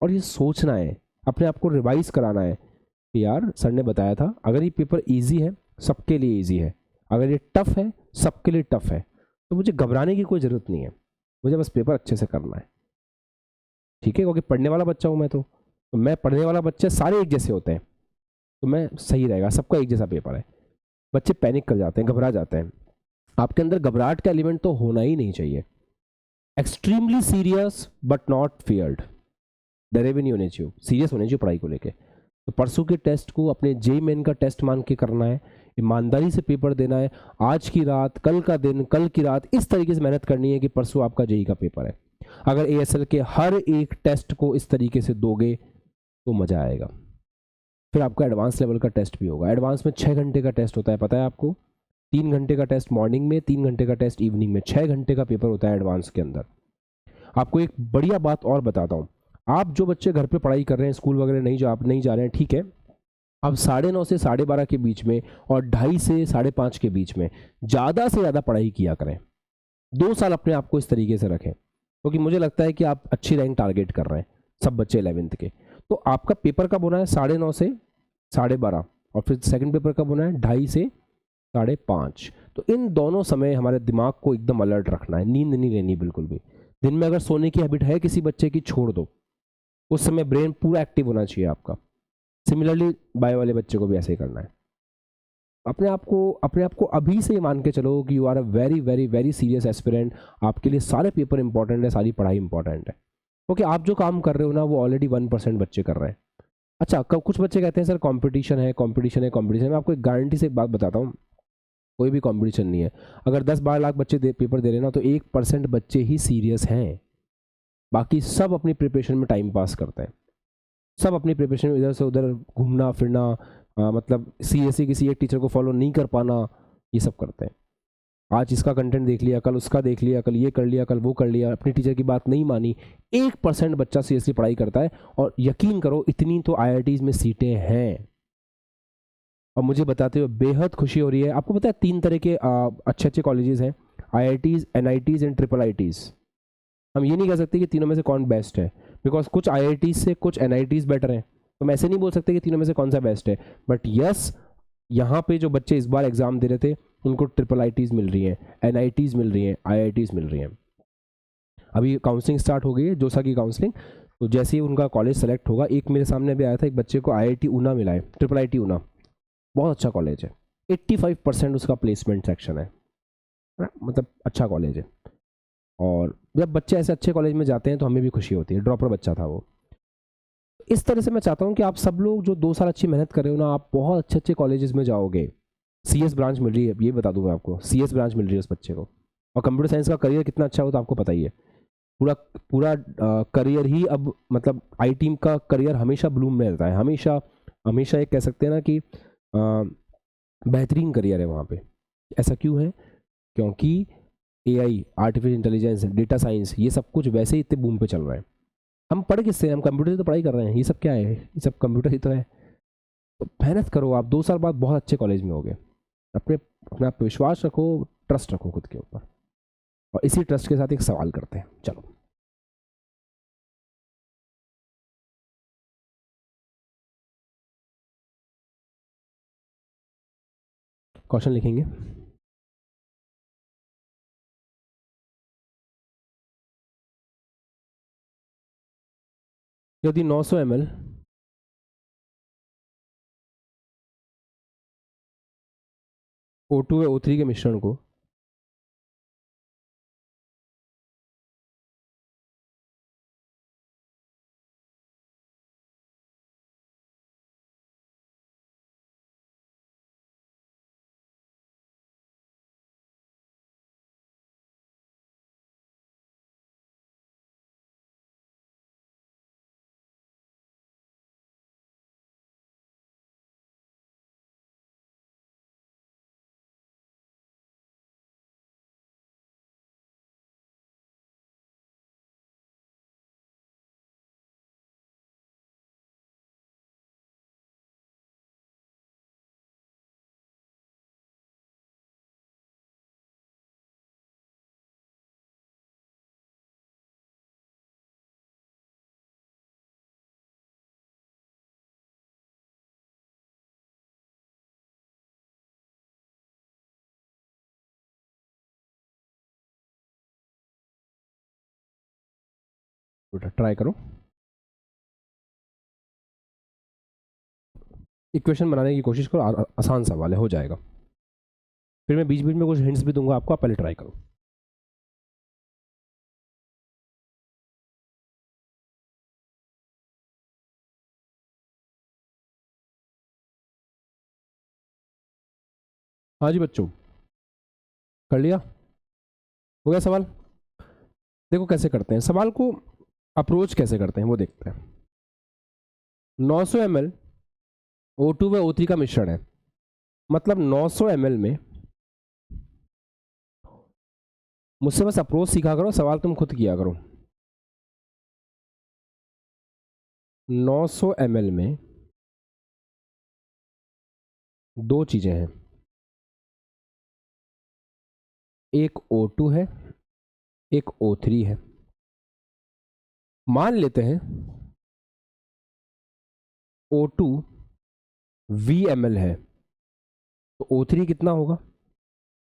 और ये सोचना है, अपने आप को रिवाइज कराना है कि यार सर ने बताया था, अगर ये पेपर ईजी है सबके लिए ईजी है, अगर ये टफ है सबके लिए टफ है, तो मुझे घबराने की कोई ज़रूरत नहीं है, मुझे बस पेपर अच्छे से करना है। ठीक है, क्योंकि पढ़ने वाला बच्चा हूँ मैं, तो मैं पढ़ने वाला बच्चे सारे एक जैसे होते हैं, तो मैं सही रहेगा, सबका एक जैसा पेपर है। बच्चे पैनिक कर जाते हैं, घबरा जाते हैं, आपके अंदर घबराहट का एलिमेंट तो होना ही नहीं चाहिए। Extremely serious but not feared, डरे भी नहीं होने चाहिए, सीरियस होने चाहिए पढ़ाई को लेके। तो परसों के टेस्ट को अपने जे मेन का टेस्ट मान के करना है, ईमानदारी से पेपर देना है, आज की रात, कल का दिन, कल की रात, इस तरीके से मेहनत करनी है कि परसों आपका जेई का पेपर है। अगर एएसएल के हर एक टेस्ट को इस तरीके से दोगे तो मज़ा आएगा। फिर आपका एडवांस लेवल का टेस्ट भी होगा। एडवांस में 6 घंटे का टेस्ट होता है, पता है आपको, 3 घंटे का टेस्ट मॉर्निंग में, 3 घंटे का टेस्ट इवनिंग में, 6 घंटे का पेपर होता है एडवांस के अंदर। आपको एक बढ़िया बात और बताता हूँ, आप जो बच्चे घर पे पढ़ाई कर रहे हैं, स्कूल वगैरह नहीं, जो आप नहीं जा रहे हैं, ठीक है, अब 9:30 से 12:30 के बीच में और 2:30 से 5:30 के बीच में ज़्यादा से ज़्यादा पढ़ाई किया करें। 2 साल अपने आप को इस तरीके से रखें, क्योंकि मुझे लगता है कि आप अच्छी रैंक टारगेट कर रहे हैं, सब बच्चे 11th के। तो आपका पेपर कब होना है, 9:30 से 12:30, और फिर सेकंड पेपर कब होना है, 2:30 से 5:30। तो इन दोनों समय हमारे दिमाग को एकदम अलर्ट रखना है, नींद नहीं लेनी बिल्कुल भी। दिन में अगर सोने की हैबिट है किसी बच्चे की, छोड़ दो, उस समय ब्रेन पूरा एक्टिव होना चाहिए आपका। सिमिलरली बायो वाले बच्चे को भी ऐसे ही करना है। अपने आप को अभी से मान के चलो कि you are a very very very serious aspirant, आपके लिए सारे पेपर इंपॉर्टेंट है, सारी पढ़ाई इंपॉर्टेंट है, क्योंकि आप जो काम कर रहे हो ना वो ऑलरेडी 1% बच्चे कर रहे हैं। अच्छा, कुछ बच्चे कहते हैं सर कंपटीशन है, कंपटीशन है, कंपटीशन है। मैं आपको एक गारंटी से एक बात बताता हूँ, कोई भी कंपटीशन नहीं है। अगर 10-12 लाख बच्चे पेपर दे रहे हैं ना, तो 1% बच्चे ही सीरियस हैं, बाकी सब अपनी प्रिपरेशन में टाइम पास करते हैं, सब अपनी प्रिपरेशन में इधर से उधर घूमना फिरना, मतलब सीरियसली किसी एक टीचर को फॉलो नहीं कर पाना, ये सब करते हैं। आज इसका कंटेंट देख लिया, कल उसका देख लिया, कल ये कर लिया, कल वो कर लिया, अपनी टीचर की बात नहीं मानी। 1% बच्चा सीरियसली पढ़ाई करता है, और यकीन करो इतनी तो IITs में सीटें हैं। और मुझे बताते हुए बेहद खुशी हो रही है। आपको पता है 3 तरह के अच्छे अच्छे कॉलेजेस हैं, IITs, NITs एंड IIITs। हम ये नहीं कह सकते कि तीनों में से कौन बेस्ट है, बिकॉज कुछ IITs से कुछ NITs बेटर हैं, तो हम ऐसे नहीं बोल सकते कि तीनों में से कौन सा बेस्ट है। बट यस, यहाँ पे जो बच्चे इस बार एग्जाम दे रहे थे उनको IIITs मिल रही हैं, NITs मिल रही हैं, IITs मिल रही हैं। अभी काउंसलिंग स्टार्ट हो गई है, जोसा की काउंसलिंग, तो जैसे ही उनका कॉलेज सेलेक्ट होगा, एक मेरे सामने भी आया था, एक बच्चे को IIT ऊना मिला है, IIIT ऊना, बहुत अच्छा कॉलेज है, 85% उसका प्लेसमेंट सेक्शन है ना? मतलब अच्छा कॉलेज है। और जब बच्चे ऐसे अच्छे कॉलेज में जाते हैं तो हमें भी खुशी होती है। ड्रॉपर बच्चा था वो। इस तरह से मैं चाहता हूँ कि आप सब लोग जो 2 साल अच्छी मेहनत कर रहे हो ना, आप बहुत अच्छे अच्छे कॉलेजेस में जाओगे। CS ब्रांच मिल रही है, ये बता दूँ मैं आपको, CS ब्रांच मिल रही है उस बच्चे को। और कंप्यूटर साइंस का करियर कितना अच्छा हो तो आपको पता ही है। पूरा पूरा करियर ही, अब मतलब आई टीम का करियर हमेशा ब्लूम में रहता है, हमेशा हमेशा एक कह सकते हैं ना कि बेहतरीन करियर है वहाँ पे। ऐसा क्यों है? क्योंकि AI, artificial intelligence, data science, ये सब कुछ वैसे ही इतने बूम पे चल रहा है। हम पढ़ किससे, हम कंप्यूटर से तो पढ़ाई कर रहे हैं, ये सब क्या है, ये सब कंप्यूटर ही तो है। तो मेहनत करो, आप 2 साल बाद बहुत अच्छे कॉलेज में होगे। अपने आप पे विश्वास रखो, ट्रस्ट रखो खुद के ऊपर। और इसी ट्रस्ट के साथ एक सवाल करते हैं, चलो। क्वेश्चन लिखेंगे। यदि 900 ml O2 व O3 के मिश्रण को ट्राई करो, इक्वेशन बनाने की कोशिश करो, आसान सवाल है, हो जाएगा। फिर मैं बीच बीच में कुछ हिंट्स भी दूंगा आपको, आप पहले ट्राई करो। हाँ जी बच्चों, कर लिया, हो गया सवाल। देखो कैसे करते हैं सवाल को, अप्रोच कैसे करते हैं वो देखते हैं। 900 ml O2 व O3 का मिश्रण है, मतलब 900 ml में, मुझसे बस अप्रोच सीखा करो, सवाल तुम खुद किया करो। 900 ml में दो चीजें हैं, एक O2 है, एक O3 है। मान लेते हैं O2 VML है, तो O3 कितना होगा?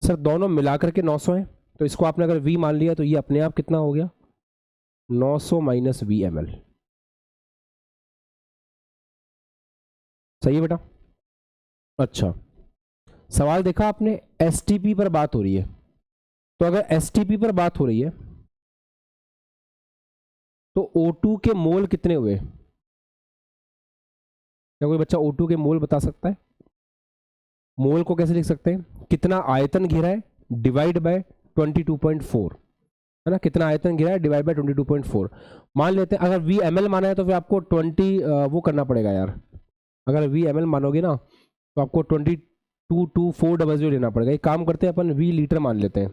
सर दोनों मिलाकर के 900 है, तो इसको आपने अगर V मान लिया तो ये अपने आप कितना हो गया? 900 माइनस VML। सही है बेटा? अच्छा, सवाल देखा आपने, STP पर बात हो रही है, तो अगर STP पर बात हो रही है तो O2 के मोल कितने हुए? क्या कोई बच्चा O2 के मोल बता सकता है? मोल को कैसे लिख सकते हैं? कितना आयतन घेरा है डिवाइड बाय 22.4, है ना, कितना आयतन घेरा है डिवाइड बाय 22.4। मान लेते हैं अगर VML माना है तो फिर आपको 20 वो करना पड़ेगा यार, अगर VML मानोगे ना तो आपको 22.400 लेना पड़ेगा। एक काम करते हैं अपन V लीटर मान लेते हैं,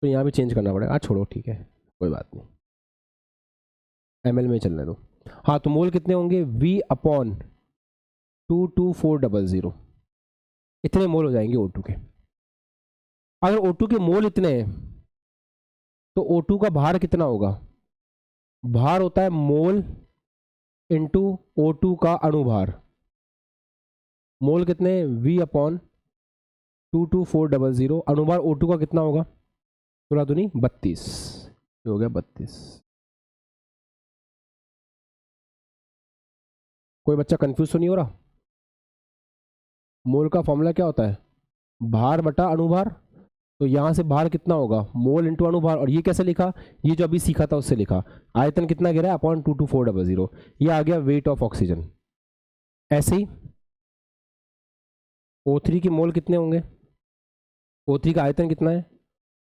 तो यहाँ भी चेंज करना पड़ेगा। छोड़ो ठीक है, कोई बात नहीं, ML में चलने दो। हाँ तो मोल कितने होंगे? V/22400, इतने मोल हो जाएंगे O2 के। अगर O2 के मोल इतने हैं तो O2 का भार कितना होगा? भार होता है मोल इंटू O2 का अणुभार। मोल कितने? V/22400, अणुभार O2 का कितना होगा? थोड़ा तो नहीं, 32, हो गया 32। कोई बच्चा कंफ्यूज तो नहीं हो रहा? मोल का फॉर्मूला क्या होता है? भार बटा अणुभार, तो यहां से भार कितना होगा? मोल इंटू अणुभार। और ये कैसे लिखा? ये जो अभी सीखा था उससे लिखा, आयतन कितना गिरा है अपॉन 22400, ये आ गया वेट ऑफ ऑक्सीजन। ऐसे ही O3 के मोल कितने होंगे? O3 का आयतन कितना है?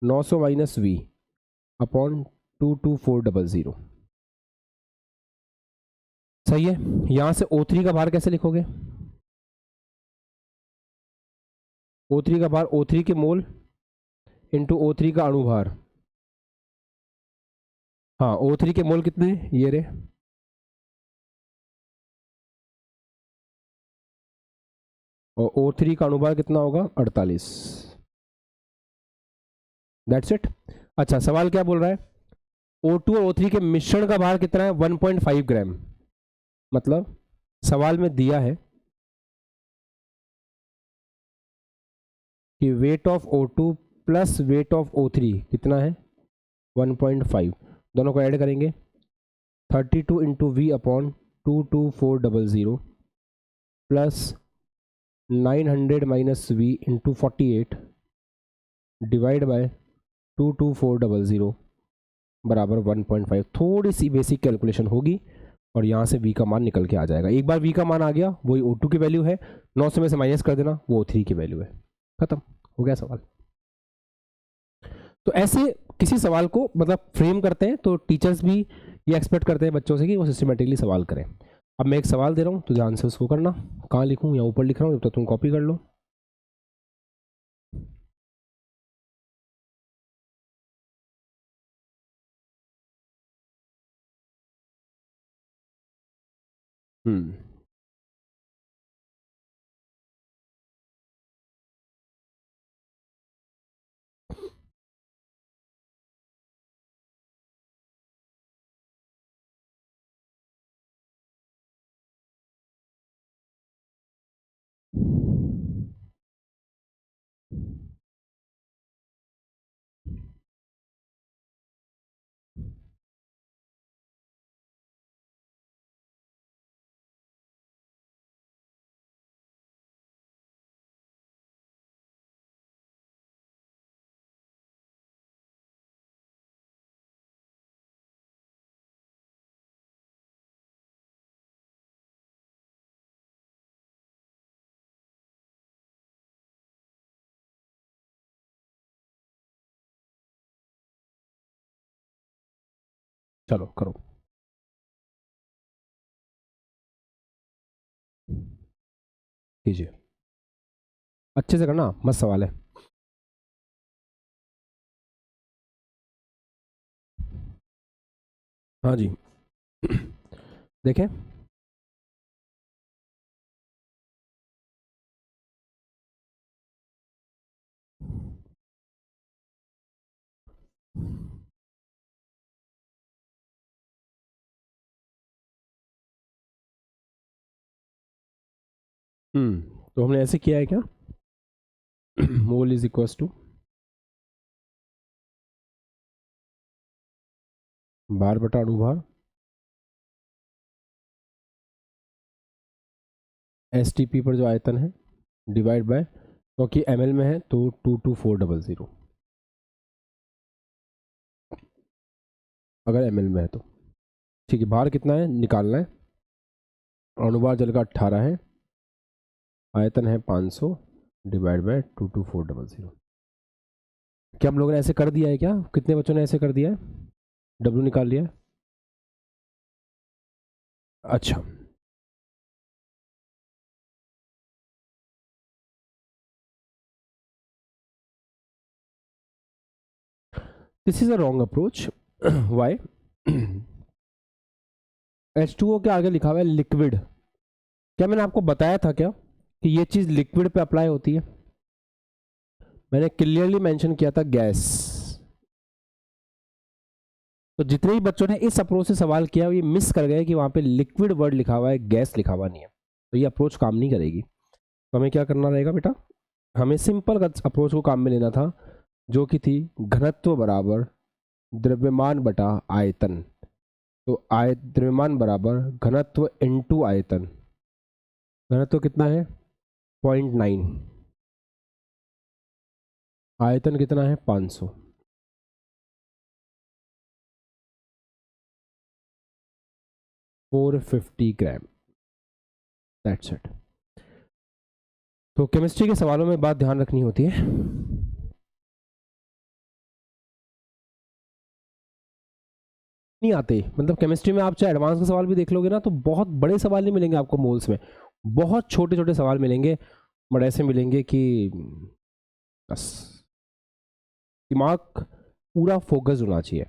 900 माइनस V अपॉन 22400। सही है। यहां से O3 का भार कैसे लिखोगे? O3 का भार, O3 के मोल इंटू O3 का अणुभार। हाँ O3 के मोल कितने? ये रे, और O3 का अणुभार कितना होगा? 48। That's it. अच्छा सवाल क्या बोल रहा है? O2 और O3 के मिश्रण का भार कितना है? 1.5 ग्राम। मतलब सवाल में दिया है कि weight of O2 plus weight of O3 कितना है? 1.5। दोनों को ऐड करेंगे 32 into V upon 22400 plus 900 minus V into 48 divide by 22400 बराबर 1.5। थोड़ी सी बेसिक कैलकुलेशन होगी और यहाँ से v का मान निकल के आ जाएगा। एक बार v का मान आ गया, वही O2 की वैल्यू है, 900 में से माइनस कर देना, वो O3 की वैल्यू है। खत्म हो गया सवाल। तो ऐसे किसी सवाल को मतलब फ्रेम करते हैं तो टीचर्स भी ये एक्सपेक्ट करते हैं बच्चों से कि वो सिस्टमेटिकली सवाल करें। अब मैं एक सवाल दे रहा हूँ तो ध्यान से उसको करना। कहाँ लिखूँ, या ऊपर लिख रहा हूँ, जब तक तुम कॉपी कर लो। हम्म चलो करो, कीजिए, अच्छे से करना, मस्त सवाल है। हाँ जी देखें, तो हमने ऐसे किया है क्या, मोल इज इक्वल्स टू भार बटा अणुभार, एस टी पी पर जो आयतन है डिवाइड बाय, क्योंकि एम एल में है तो 22400, अगर एम एल में है तो। ठीक है, भार कितना है निकालना है, अणुभार जल का 18 है, आयतन है 500 डिवाइड बाय 22400। क्या हम लोगों ने ऐसे कर दिया है क्या, कितने बच्चों ने ऐसे कर दिया है, डब्ल्यू निकाल लिया है? अच्छा, this is a wrong approach. Why, H2O के आगे लिखा हुआ है लिक्विड। क्या मैंने आपको बताया था क्या कि ये चीज लिक्विड पे अप्लाई होती है? मैंने क्लियरली मेंशन किया था गैस। तो जितने भी बच्चों ने इस अप्रोच से सवाल किया ये मिस कर गए कि वहां पे लिक्विड वर्ड लिखा हुआ है, गैस लिखा हुआ नहीं है, तो ये अप्रोच काम नहीं करेगी। तो हमें क्या करना रहेगा बेटा, हमें सिंपल अप्रोच को काम में लेना था, जो कि थी घनत्व बराबर द्रव्यमान बटा आयतन। तो द्रव्यमान बराबर घनत्व इनटू आयतन। घनत्व कितना है 0.9, आयतन कितना है 500, 450 ग्राम, दैट्स इट। तो केमिस्ट्री के सवालों में बात ध्यान रखनी होती है, नहीं आते, मतलब केमिस्ट्री में आप चाहे एडवांस के सवाल भी देख लोगे ना तो बहुत बड़े सवाल नहीं मिलेंगे आपको मोल्स में, बहुत छोटे छोटे सवाल मिलेंगे, बट ऐसे मिलेंगे कि बस दिमाग पूरा फोकस होना चाहिए।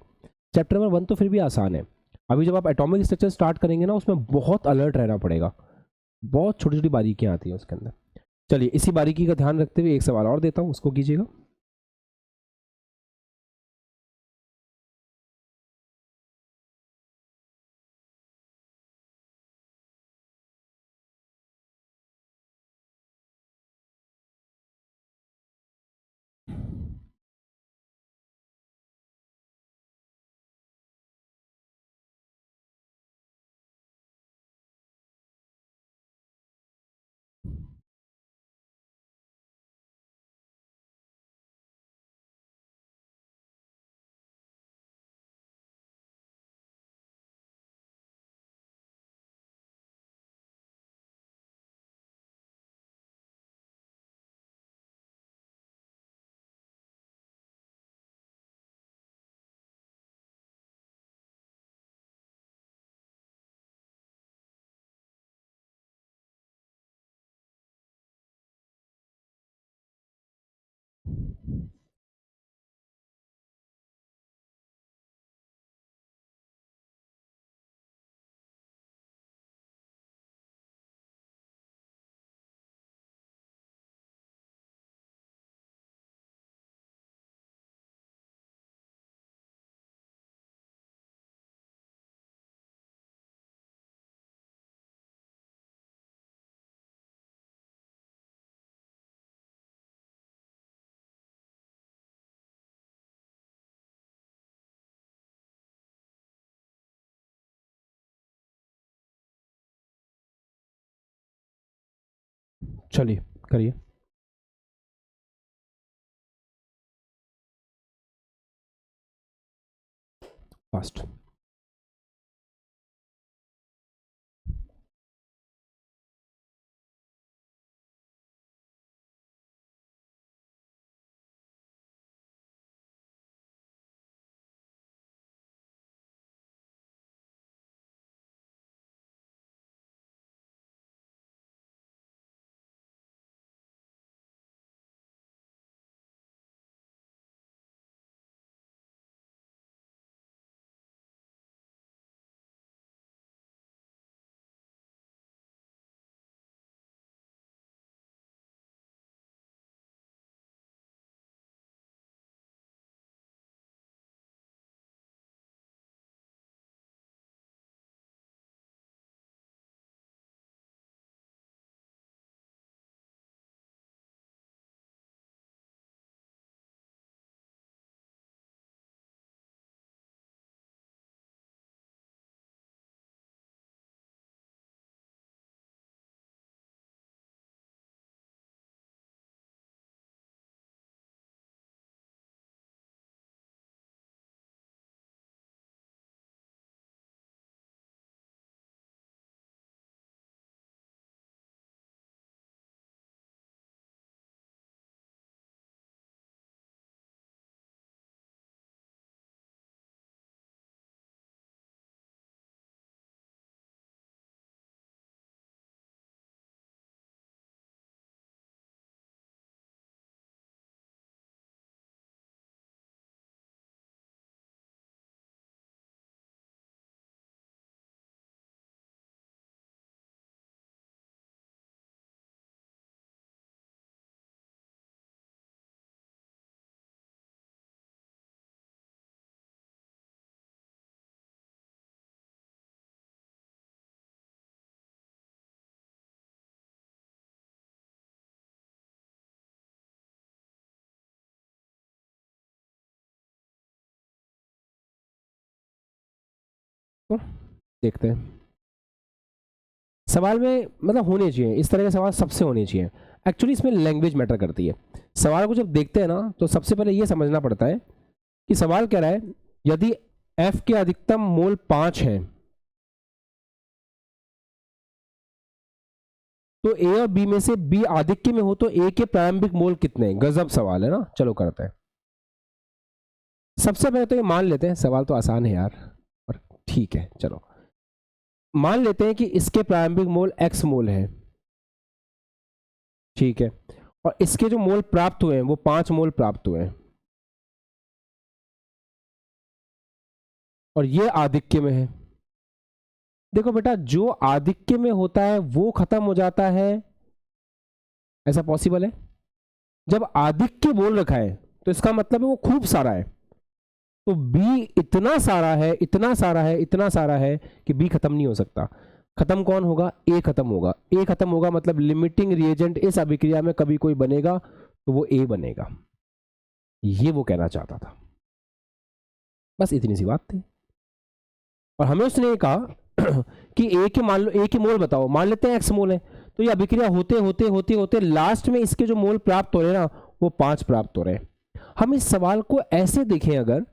चैप्टर नंबर 1 तो फिर भी आसान है, अभी जब आप एटॉमिक स्ट्रक्चर स्टार्ट करेंगे ना उसमें बहुत अलर्ट रहना पड़ेगा, बहुत छोटी छोटी बारीकियां आती हैं उसके अंदर। चलिए इसी बारीकी का ध्यान रखते हुए एक सवाल और देता हूँ, उसको कीजिएगा। चलिए करिए। फास्ट। तो देखते हैं सवाल में मतलब होने चाहिए इस तरह के सवाल, सबसे होने चाहिए। एक्चुअली इसमें लैंग्वेज मैटर करती है। सवाल को जब देखते हैं ना तो सबसे पहले ये समझना पड़ता है कि सवाल कह रहा है यदि F के अधिकतम मोल 5 है तो A और B में से B आधिक्य में हो तो A के प्रारंभिक मोल कितने। गजब सवाल है ना। चलो करते हैं। सबसे पहले तो ये मान लेते हैं, सवाल तो आसान है यार, पर ठीक है चलो मान लेते हैं कि इसके प्रारंभिक मोल X मोल है, ठीक है, और इसके जो मोल प्राप्त हुए हैं वो 5 मोल प्राप्त हुए हैं, और ये आधिक्य में है। देखो बेटा जो आधिक्य में होता है वो खत्म हो जाता है, ऐसा पॉसिबल है। जब आधिक्य बोल रखा है तो इसका मतलब है वो खूब सारा है, तो B इतना सारा है, इतना सारा है, इतना सारा है कि B खत्म नहीं हो सकता। खत्म कौन होगा? A खत्म होगा। A खत्म होगा मतलब लिमिटिंग रिएजेंट इस अभिक्रिया में कभी कोई बनेगा तो वो A बनेगा। ये वो कहना चाहता था, बस इतनी सी बात थी। और हमें उसने कहा कि A के मान लो, A के मोल बताओ, मान लेते हैं X मोल है, तो ये अभिक्रिया होते होते होते होते लास्ट में इसके जो मोल प्राप्त हो रहे हैं ना वो 5 प्राप्त हो रहे हैं। हम इस सवाल को ऐसे देखें अगर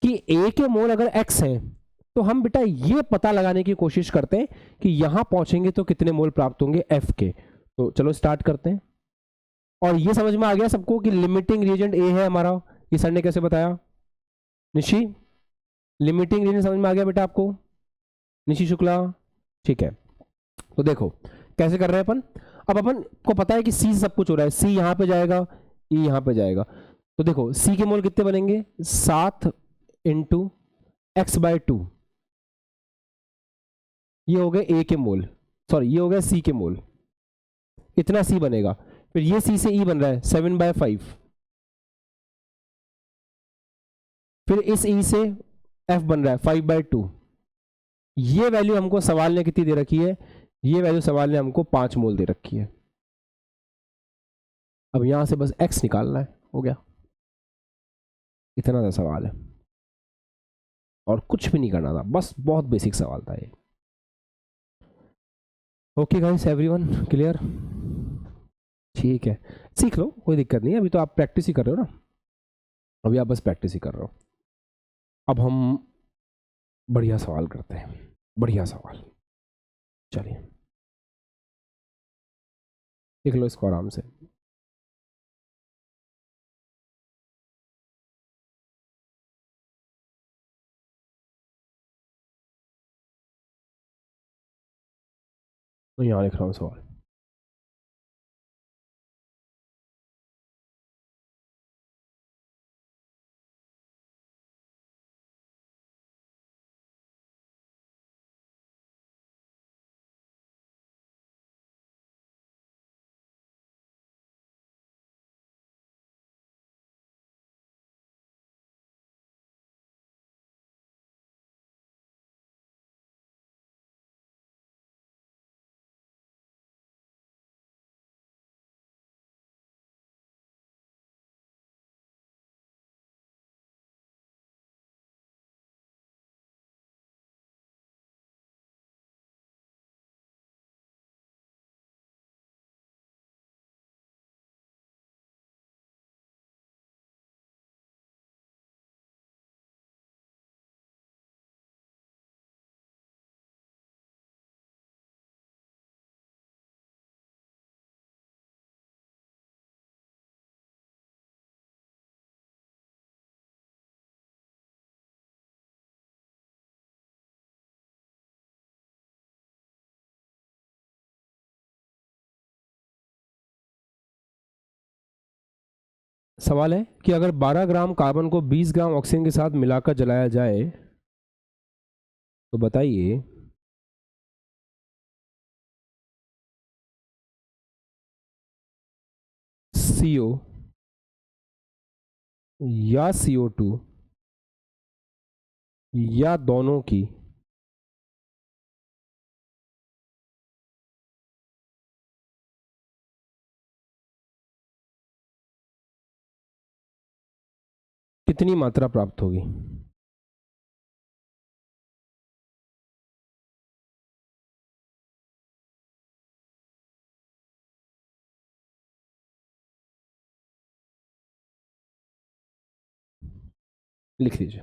कि A के मोल अगर X हैं तो हम बेटा ये पता लगाने की कोशिश करते हैं कि यहां पहुंचेंगे तो कितने मोल प्राप्त होंगे F के। तो चलो स्टार्ट करते हैं। और ये समझ में आ गया सबको कि लिमिटिंग रिएजेंट A है हमारा। ये सर ने कैसे बताया? निशी, लिमिटिंग रिएजेंट समझ में आ गया बेटा आपको? निशी शुक्ला, ठीक है। तो देखो कैसे कर रहे हैं अपन। अब अपन को पता है कि C से सब कुछ हो रहा है, C यहां पे जाएगा, ई यहाँ पे जाएगा। तो देखो सी के मोल कितने बनेंगे, 7 इंटू x/2, ये हो गए ए के मोल, सॉरी ये हो गया सी के मोल, इतना सी बनेगा। फिर ये सी से ई बन रहा है 7/5, फिर इस ई से एफ बन रहा है 5/2। ये वैल्यू हमको सवाल ने कितनी दे रखी है, ये वैल्यू सवाल ने हमको 5 मोल दे रखी है। अब यहां से बस x निकालना है, हो गया, इतना सा सवाल है और कुछ भी नहीं करना था, बस बहुत बेसिक सवाल था ये। Okay guys, everyone clear? ठीक है, सीख लो, कोई दिक्कत नहीं है, अभी तो आप प्रैक्टिस ही कर रहे हो ना, अभी आप बस प्रैक्टिस ही कर रहे हो। अब हम बढ़िया सवाल करते हैं, बढ़िया सवाल, चलिए लिख लो इसको आराम से। तो यहाँ लिख रहा हूँ सवाल। सवाल है कि अगर 12 ग्राम कार्बन को 20 ग्राम ऑक्सीजन के साथ मिलाकर जलाया जाए तो बताइए CO या CO2 या दोनों की कितनी मात्रा प्राप्त होगी? लिख लीजिए।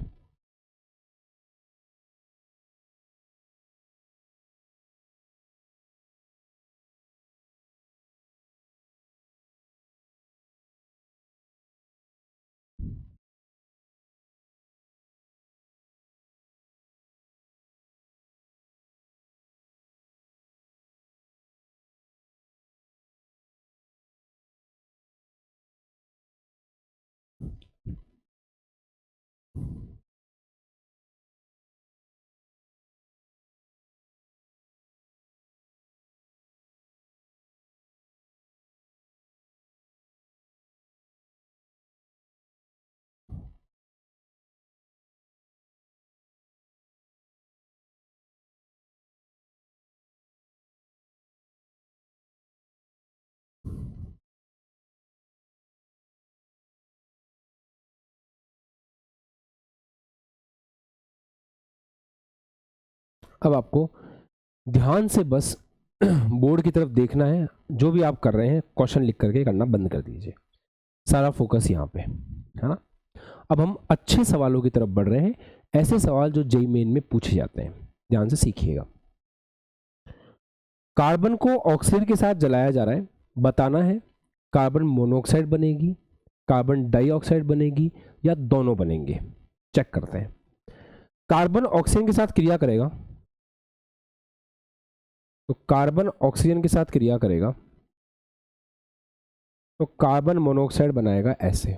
अब आपको ध्यान से बस बोर्ड की तरफ देखना है, जो भी आप कर रहे हैं क्वेश्चन लिख करके करना बंद कर दीजिए, सारा फोकस यहाँ पे है ना। अब हम अच्छे सवालों की तरफ बढ़ रहे हैं, ऐसे सवाल जो जेईई मेन में पूछे जाते हैं, ध्यान से सीखिएगा। कार्बन को ऑक्सीजन के साथ जलाया जा रहा है, बताना है कार्बन मोनोऑक्साइड बनेगी, कार्बन डाइऑक्साइड बनेगी या दोनों बनेंगे। चेक करते हैं। कार्बन ऑक्सीजन के साथ क्रिया करेगा, तो कार्बन ऑक्सीजन के साथ क्रिया करेगा तो कार्बन मोनोऑक्साइड बनाएगा ऐसे,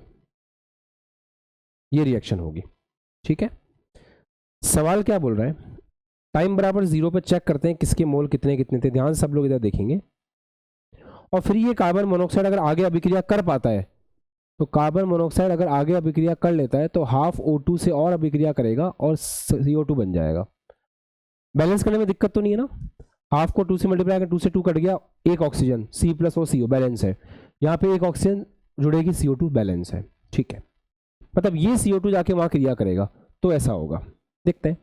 ये रिएक्शन होगी। ठीक है, सवाल क्या बोल रहा है, टाइम बराबर 0 पे चेक करते हैं किसके मोल कितने कितने थे। ध्यान सब लोग इधर देखेंगे। और फिर ये कार्बन मोनोऑक्साइड अगर आगे अभिक्रिया कर पाता है, तो कार्बन मोनोऑक्साइड अगर आगे अभिक्रिया कर लेता है तो हाफ O2 से और अभिक्रिया करेगा और CO2 बन जाएगा। बैलेंस करने में दिक्कत तो नहीं है ना, हाफ को 2 से मल्टीप्लाई कर, 2 से 2 कट गया, एक ऑक्सीजन C+O बैलेंस है, यहाँ पे एक ऑक्सीजन जुड़ेगी CO2 बैलेंस है। ठीक है, मतलब ये CO2 जाके वहां क्रिया करेगा तो ऐसा होगा, देखते हैं।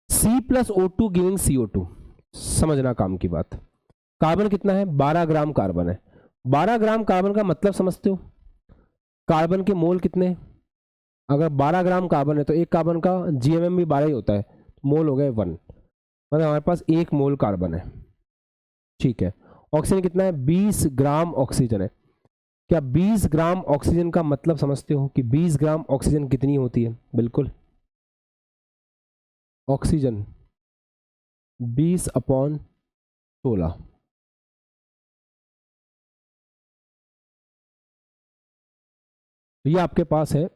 C+O2 गिविंग CO2, समझना काम की बात। कार्बन कितना है, 12 ग्राम कार्बन है। 12 ग्राम कार्बन का मतलब समझते हो, कार्बन के मोल कितने, अगर 12 ग्राम कार्बन है तो एक कार्बन का GMM भी 12 ही होता है, मोल हो गए 1, मतलब हमारे पास 1 मोल कार्बन है। ठीक है, ऑक्सीजन कितना है, 20 ग्राम ऑक्सीजन है। क्या 20 ग्राम ऑक्सीजन का मतलब समझते हो कि 20 ग्राम ऑक्सीजन कितनी होती है, बिल्कुल ऑक्सीजन 20/16। ये आपके पास है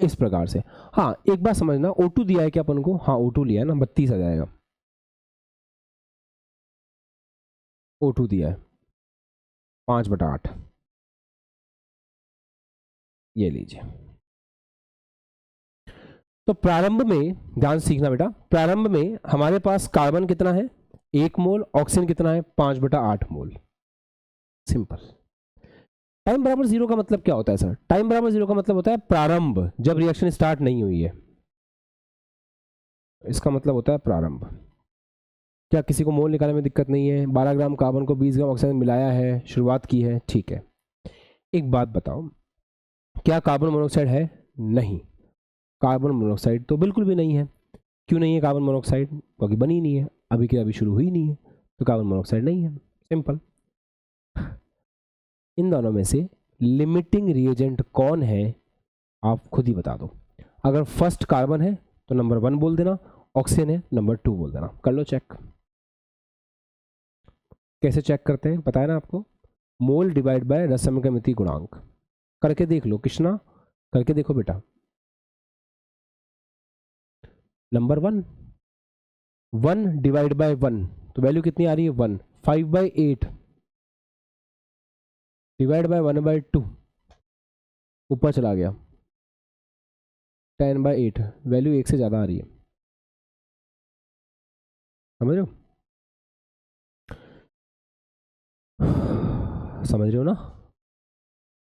इस प्रकार से। हाँ एक बात समझना, O2 दिया है क्या अपन को, हाँ O2 लिया है ना, 32 आ जाएगा। O2 दिया है 5/8, ये लीजिए। तो प्रारंभ में ध्यान सीखना बेटा, प्रारंभ में हमारे पास कार्बन कितना है 1 मोल, ऑक्सीजन कितना है 5/8 मोल, सिंपल। टाइम बराबर 0 का मतलब क्या होता है सर, टाइम बराबर 0 का मतलब होता है प्रारंभ, जब रिएक्शन स्टार्ट नहीं हुई है, इसका मतलब होता है प्रारंभ। क्या किसी को मोल निकालने में दिक्कत नहीं है, 12 ग्राम कार्बन को 20 ग्राम ऑक्सीजन मिलाया है, शुरुआत की है, ठीक है। एक बात बताओ, क्या कार्बन मोनोऑक्साइड है, नहीं, कार्बन मोनोऑक्साइड तो बिल्कुल भी नहीं है। क्यों नहीं है कार्बन मोनोऑक्साइड, क्योंकि बनी नहीं है, अभी की अभी शुरू हुई नहीं है, तो कार्बन मोनोऑक्साइड नहीं है, सिंपल। इन दोनों में से लिमिटिंग रिएजेंट कौन है, आप खुद ही बता दो। अगर फर्स्ट कार्बन है तो नंबर 1 बोल देना, ऑक्सीजन है नंबर 2 बोल देना, कर लो चेक। कैसे चेक करते हैं पता है ना आपको, मोल डिवाइड बाय रस समीकरण गुणांक, करके देख लो कृष्णा, करके देखो बेटा। नंबर 1 डिवाइड बाय 1, तो वैल्यू कितनी आ रही है 1, 5/8 डिवाइड बाय 1/2, ऊपर चला गया 10/8, वैल्यू 1 से ज़्यादा आ रही है, समझ रहे हो, समझ रहे हो ना,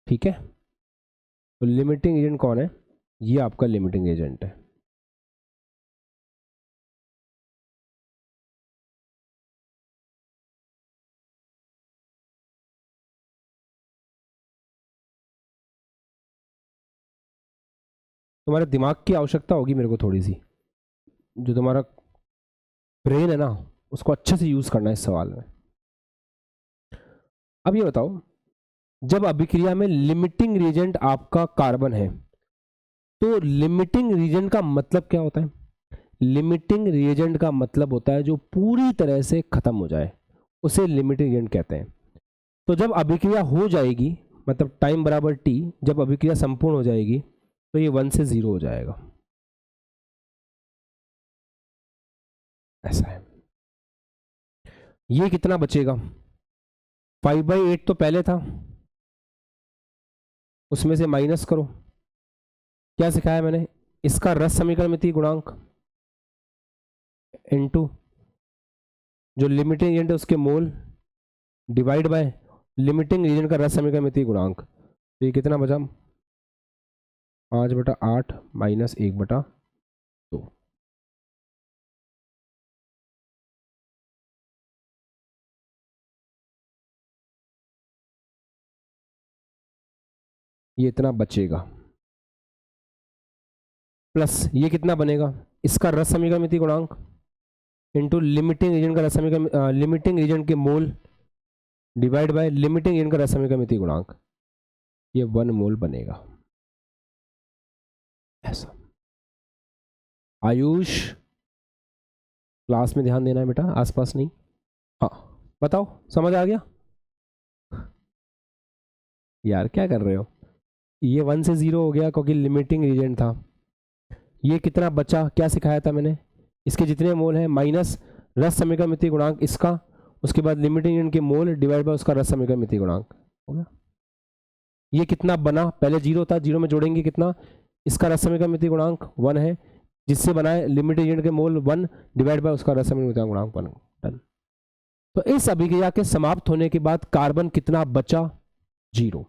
ठीक है। तो लिमिटिंग एजेंट कौन है, ये आपका लिमिटिंग एजेंट है। तुम्हारे दिमाग की आवश्यकता होगी मेरे को थोड़ी सी, जो तुम्हारा ब्रेन है ना उसको अच्छे से यूज करना है इस सवाल में। अब ये बताओ, जब अभिक्रिया में लिमिटिंग रिएजेंट आपका कार्बन है, तो लिमिटिंग रिएजेंट का मतलब क्या होता है, लिमिटिंग रिएजेंट का मतलब होता है जो पूरी तरह से खत्म हो जाए, उसे लिमिटिंग रिएजेंट कहते हैं। तो जब अभिक्रिया हो जाएगी, मतलब टाइम बराबर T, जब अभिक्रिया संपूर्ण हो जाएगी तो ये 1 से 0 हो जाएगा, ऐसा है। ये कितना बचेगा, 5/8 तो पहले था, उसमें से माइनस करो, क्या सिखाया मैंने, इसका रस समीकरण गुणांक इनटू जो लिमिटिंग एजेंट है उसके मोल डिवाइड बाय लिमिटिंग एजेंट का रस समीकरण गुणांक, तो ये कितना बचा 5/8 माइनस 1/2, ये इतना बचेगा, प्लस ये कितना बनेगा, इसका रस समीकरण गुणांक इनटू लिमिटिंग एजेंट का रस समीकरण, लिमिटिंग एजेंट के मोल डिवाइड बाय लिमिटिंग एजेंट का रस समीकरण गुणांक, ये 1 मोल बनेगा, ऐसा। आयुष क्लास में ध्यान देना है बेटा, आसपास नहीं। हाँ बताओ, समझ आ गया। यार क्या कर रहे हो, ये 1 से 0 हो गया क्योंकि लिमिटिंग रीजेंट था। ये कितना बचा, क्या सिखाया था मैंने, इसके जितने मोल हैं माइनस रस समीकरण मिति गुणांक इसका, उसके बाद लिमिटिंग रीजेंट के मोल डिवाइड बाय उसका रस समीकरण मिति गुणांक हो गया। ये कितना बना, पहले 0 था, 0 में जोड़ेंगे कितना, इसका रस समीकरण मिति गुणांक 1 है, जिससे बनाए लिमिटिंग रीजेंट के मोल 1 डिवाइड बाय उसका रस समीकरण मिति गुणांक 1। डन। तो इस अभिक्रिया के समाप्त होने के बाद कार्बन कितना बचा, 0।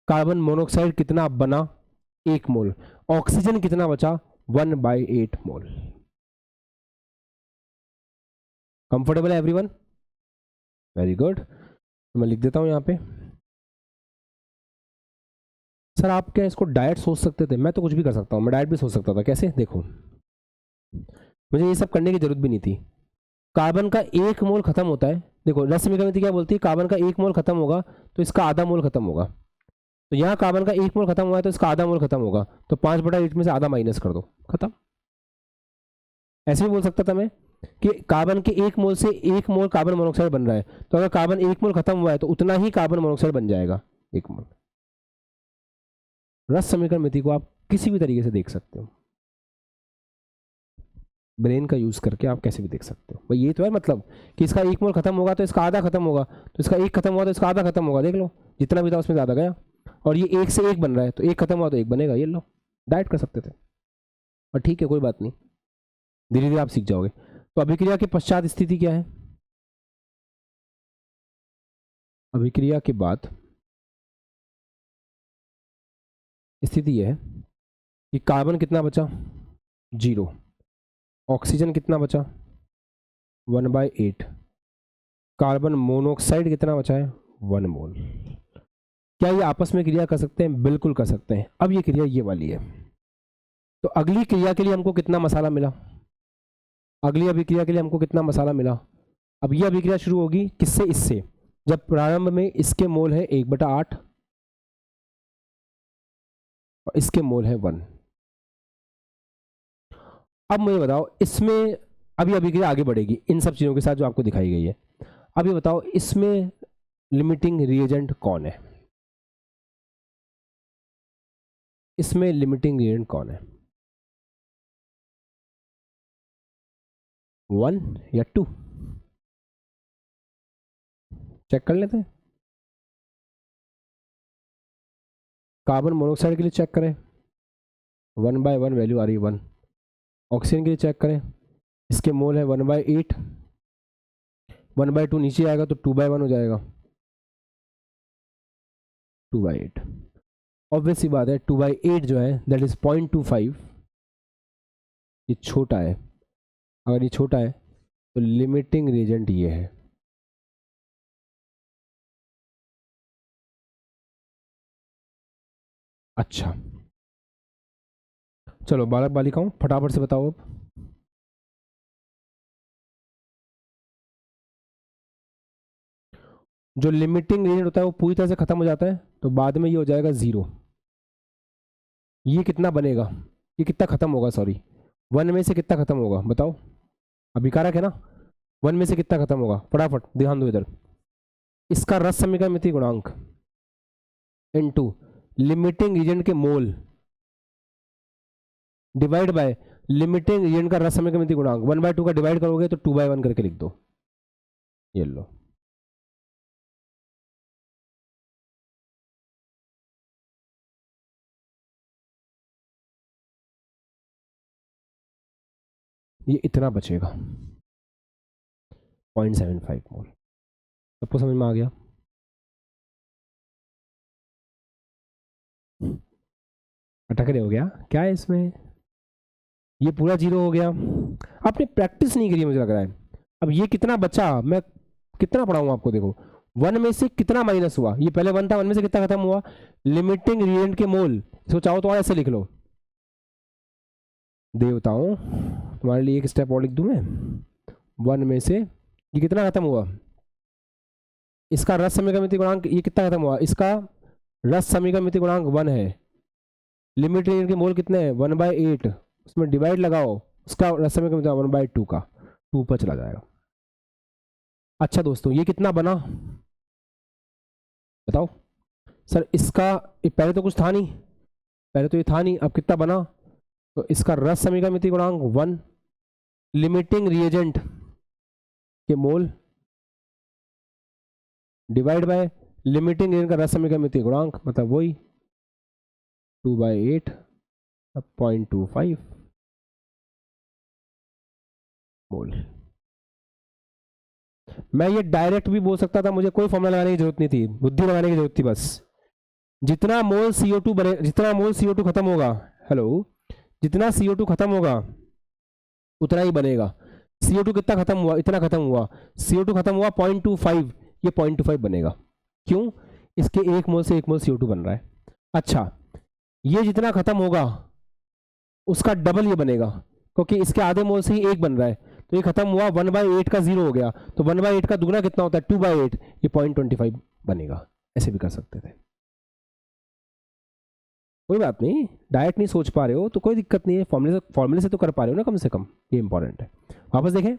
कार्बन मोनोऑक्साइड कितना बना, 1 मोल। ऑक्सीजन कितना बचा, 1/8 मोल। कंफर्टेबल है एवरीवन? Very good. मैं लिख देता हूं यहां पे। सर आप क्या इसको डायरेक्ट सोच सकते थे? मैं तो कुछ भी कर सकता हूं, मैं डायरेक्ट भी सोच सकता था। कैसे? देखो, मुझे ये सब करने की जरूरत भी नहीं थी। कार्बन का 1 मोल खत्म होता है, देखो रस समीकरण क्या बोलती है, कार्बन का 1 मोल खत्म होगा तो इसका आधा मोल खत्म होगा। तो यहाँ कार्बन का 1 मोल खत्म हुआ है तो इसका आधा मोल खत्म होगा, तो 5/8 में से आधा माइनस कर दो, खत्म। ऐसे भी बोल सकता था मैं कि कार्बन के 1 मोल से 1 मोल कार्बन मोनोऑक्साइड बन रहा है, तो अगर कार्बन 1 मोल खत्म हुआ है तो उतना ही कार्बन मोनोऑक्साइड बन जाएगा, 1 मोल। रस समीकरण मिति को आप किसी भी तरीके से देख सकते हो, ब्रेन का यूज करके आप कैसे भी देख सकते हो। भाई ये तो है मतलब कि इसका 1 मोल खत्म होगा तो इसका आधा खत्म होगा, तो इसका 1 खत्म हुआ तो इसका आधा खत्म होगा, देख लो जितना भी था उसमें ज़्यादा गया। और ये 1 से 1 बन रहा है तो 1 खत्म हुआ तो 1 बनेगा, ये लो डाइट कर सकते थे। और ठीक है, कोई बात नहीं, धीरे धीरे आप सीख जाओगे। तो अभिक्रिया के पश्चात स्थिति क्या है? अभिक्रिया के बाद स्थिति यह है कि कार्बन कितना बचा, 0। ऑक्सीजन कितना बचा, 1/8। कार्बन मोनोऑक्साइड कितना बचा है, 1 मोल। क्या ये आपस में क्रिया कर सकते हैं? बिल्कुल कर सकते हैं। अब ये क्रिया ये वाली है, तो अगली क्रिया के लिए हमको कितना मसाला मिला, अगली अभिक्रिया के लिए हमको कितना मसाला मिला। अब ये अभिक्रिया शुरू होगी किससे, इससे, जब प्रारंभ में इसके मोल है 1/8 और इसके मोल है 1। अब मुझे बताओ इसमें, अभी अभिक्रिया आगे बढ़ेगी इन सब चीजों के साथ जो आपको दिखाई गई है। अब ये बताओ इसमें लिमिटिंग रिएजेंट कौन है, इसमें लिमिटिंग रिएजेंट कौन है, 1 या 2? चेक कर लेते हैं। कार्बन मोनोऑक्साइड के लिए चेक करें, 1/1 वैल्यू आ रही है 1। ऑक्सीजन के लिए चेक करें, इसके मोल है 1/8, 1/2 नीचे आएगा तो 2/1 हो जाएगा, 2/8। ऑब्वियस सी बात है 2/8 जो है दैट इज 0.25, ये छोटा है। अगर ये छोटा है तो लिमिटिंग रिएजेंट ये है। अच्छा चलो बालक बालिकाओं फटाफट से बताओ अब। जो लिमिटिंग रिएजेंट होता है वो पूरी तरह से खत्म हो जाता है तो बाद में ये हो जाएगा 0। ये कितना बनेगा, ये कितना खत्म होगा, सॉरी 1 में से कितना खत्म होगा बताओ, अभिकारक है ना, 1 में से कितना खत्म होगा, फटाफट ध्यान दो इधर। इसका रस समीकरण मिति गुणांक इनटू लिमिटिंग रिएजेंट के मोल डिवाइड बाय लिमिटिंग रिएजेंट का रस समीकरण मिति गुणांक, 1/2 का डिवाइड करोगे तो 2/1 करके लिख दो, ये लो। ये इतना बचेगा 0.75 मोल। सबको समझ में आ गया? अटक रहे हो गया क्या है इसमें, ये पूरा 0 हो गया। आपने प्रैक्टिस नहीं करी मुझे लग रहा है। अब ये कितना बचा, मैं कितना पढ़ाऊँ आपको, देखो 1 में से कितना माइनस हुआ, ये पहले 1 था, 1 में से कितना खत्म हुआ, लिमिटिंग रिएजेंट के मोल। इसको चाहो तो ऐसे लिख लो, देवताओं तुम्हारे लिए एक स्टेप और लिख दूं मैं, 1 में से ये कितना खत्म हुआ, इसका रस समीकरण मिति गुणांक ये कितना खत्म हुआ, इसका रस समीकरण मिति गुणांक 1 है, लिमिट रेंज के मोल कितने हैं 1/8, उसमें डिवाइड लगाओ, उसका रस समीकरण मिति 1/2 का 2 पर चला जाएगा। अच्छा दोस्तों ये कितना बना बताओ, सर इसका पहले तो कुछ था नहीं, पहले तो ये था नहीं, अब कितना बना, तो इसका रस समीकरण गुणांक 1, लिमिटिंग रिएजेंट के मोल डिवाइड बाय लिमिटिंग रिएजेंट का रस समीकरण गुणांक, मतलब वही 2/8 0.25 मोल। मैं ये डायरेक्ट भी बोल सकता था, मुझे कोई फॉर्मूला लगाने की जरूरत नहीं थी, बुद्धि लगाने की जरूरत थी बस। जितना मोल CO2 बने, जितना मोल CO2 खत्म होगा, हेलो, जितना CO2 खत्म होगा उतना ही बनेगा। CO2 कितना खत्म हुआ, इतना खत्म हुआ, CO2 खत्म हुआ 0.25, ये 0.25 बनेगा। क्यों? इसके एक मोल से एक मोल CO2 बन रहा है। अच्छा, ये जितना खत्म होगा उसका डबल ये बनेगा, क्योंकि इसके आधे मोल से ही एक बन रहा है, तो ये खत्म हुआ 1/8 का 0 हो गया, तो 1/8 का दुगना कितना होता है 2/8, ये 0.25 बनेगा। ऐसे भी कर सकते थे, कोई बात नहीं, डायरेक्ट नहीं सोच पा रहे हो तो कोई दिक्कत नहीं है, फॉर्मूले से तो कर पा रहे हो ना कम से कम, ये इंपॉर्टेंट है। वापस देखें,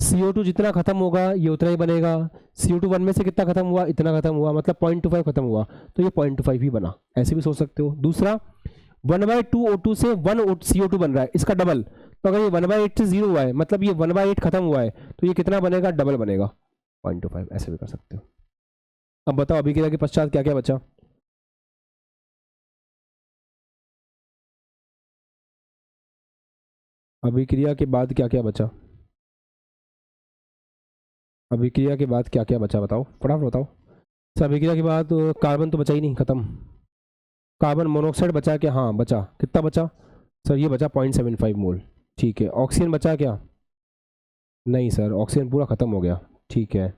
CO2 जितना खत्म होगा ये उतना ही बनेगा, CO2 1 में से कितना खत्म हुआ, इतना खत्म हुआ, मतलब 0.25 खत्म हुआ, तो ये 0.25 ही बना, ऐसे भी सोच सकते हो। दूसरा, 1/2 O2 से 1 CO2 बन रहा है, इसका डबल, तो अगर ये 1/8 से 0 हुआ है, मतलब ये 1/8 खत्म हुआ है, तो ये कितना बनेगा, डबल बनेगा 0.25, ऐसे भी कर सकते हो। अब बताओ अभिक्रिया के पश्चात क्या क्या बचा। अभिक्रिया के बाद क्या क्या बचा, अभिक्रिया के बाद क्या क्या बचा, बताओ फटाफट बताओ। सर अभिक्रिया के बाद कार्बन तो बचा ही नहीं, खत्म। कार्बन मोनोऑक्साइड बचा क्या, हाँ बचा, कितना बचा सर, ये बचा 0.75 मोल, ठीक है। ऑक्सीजन बचा क्या, नहीं सर ऑक्सीजन पूरा खत्म हो गया, ठीक है।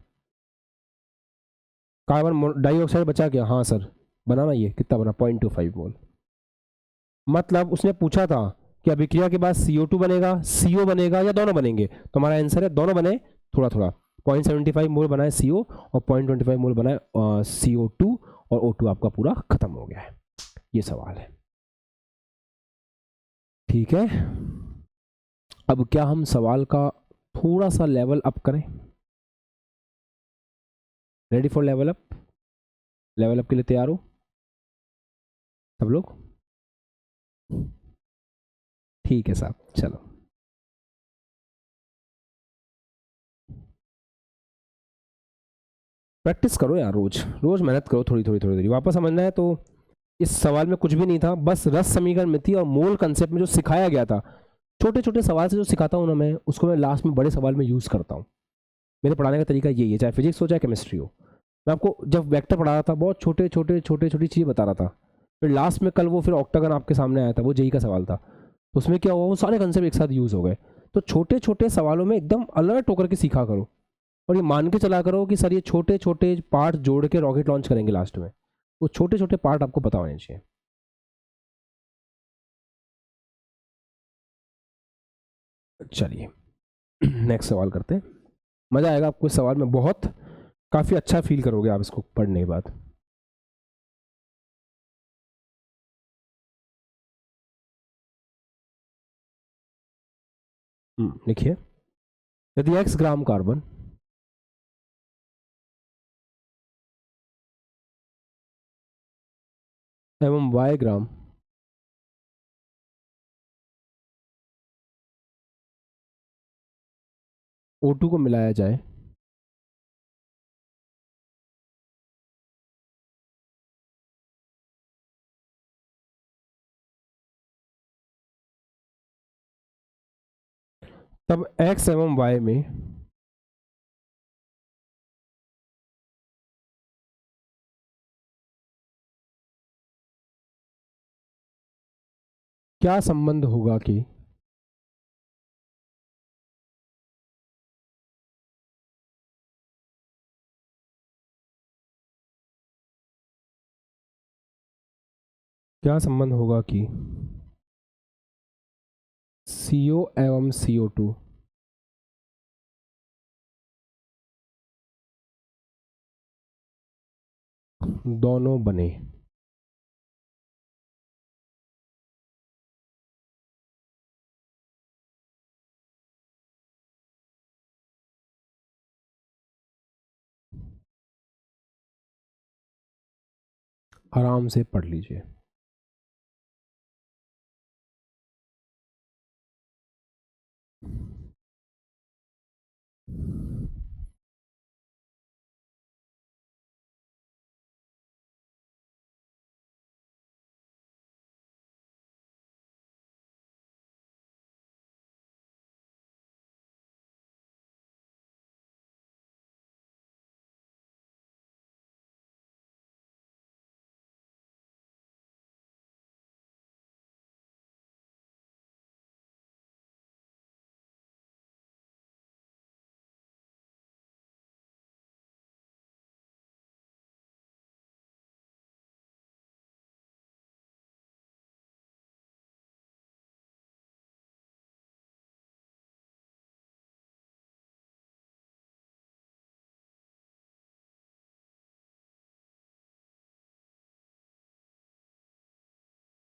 कार्बन डाइऑक्साइड बचा क्या, हाँ सर बना ना, ये कितना बना 0.25 मोल। मतलब उसने पूछा था कि अभिक्रिया के बाद CO2 बनेगा, CO बनेगा या दोनों बनेंगे, तो हमारा आंसर है दोनों बने, थोड़ा थोड़ा। 0.75 मोल बनाए CO और 0.25 मोल बनाए CO2, और O2 आपका पूरा खत्म हो गया है। ये सवाल है, ठीक है। अब क्या हम सवाल का थोड़ा सा लेवल अप करें, ready for level up, level up के लिए तैयार हो सब लोग, ठीक है साहब, चलो। प्रैक्टिस करो यार, रोज रोज मेहनत करो, थोड़ी थोड़ी थोड़ी थोड़ी, वापस समझना है तो। इस सवाल में कुछ भी नहीं था, बस रस समीकरण मिति और मोल कंसेप्ट में जो सिखाया गया था, छोटे छोटे सवाल से जो सिखाता हूँ ना मैं, उसको मैं लास्ट में बड़े सवाल में यूज करता हूँ। मेरे पढ़ाने का तरीका यही है, चाहे फिजिक्स हो चाहे केमिस्ट्री हो। मैं आपको जब वेक्टर पढ़ा रहा था, बहुत छोटे छोटे छोटे छोटी चीज़ें बता रहा था, फिर लास्ट में कल वो फिर ऑक्टागन आपके सामने आया था, वो जेई का सवाल था, तो उसमें क्या हुआ, वो सारे कंसेप्ट एक साथ यूज हो गए। तो छोटे छोटे सवालों में एकदम अलर्ट होकर के सीखा करो, और ये मान के चला करो कि सर ये छोटे छोटे पार्ट जोड़ के रॉकेट लॉन्च करेंगे लास्ट में, वो छोटे छोटे पार्ट आपको पता होने चाहिए। चलिए नेक्स्ट सवाल करते हैं, मजा आएगा आपको इस सवाल में बहुत, काफी अच्छा फील करोगे आप इसको पढ़ने के बाद। लिखिए, यदि x ग्राम कार्बन एवं y ग्राम O2 को मिलाया जाए, तब x एवं y में क्या संबंध होगा कि क्या संबंध होगा कि CO एवं CO2 दोनों बने। आराम से पढ़ लीजिए।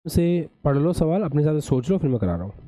से पढ़ लो सवाल, अपने साथ सोच लो, फिर मैं करा रहा हूँ।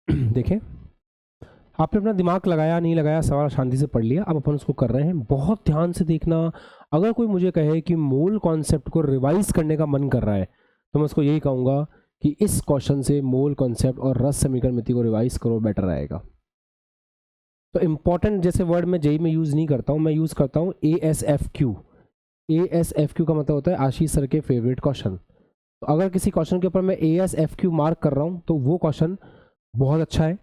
देखें, आपने अपना दिमाग लगाया नहीं लगाया, सवाल शांति से पढ़ लिया, अब अपन उसको कर रहे हैं। बहुत ध्यान से देखना। अगर कोई मुझे कहे कि मोल कॉन्सेप्ट को रिवाइज करने का मन कर रहा है, तो मैं उसको यही कहूँगा कि इस क्वेश्चन से मोल कॉन्सेप्ट और रस समीकरण मिति को रिवाइज करो, बेटर रहेगा। तो इंपॉर्टेंट जैसे वर्ड मैं जेई में यूज़ नहीं करता हूँ, मैं यूज़ करता हूँ ASFQ। ASFQ का मतलब होता है आशीष सर के फेवरेट क्वेश्चन। तो अगर किसी क्वेश्चन के ऊपर मैं ASFQ मार्क कर रहा हूँ तो वो क्वेश्चन बहुत अच्छा है।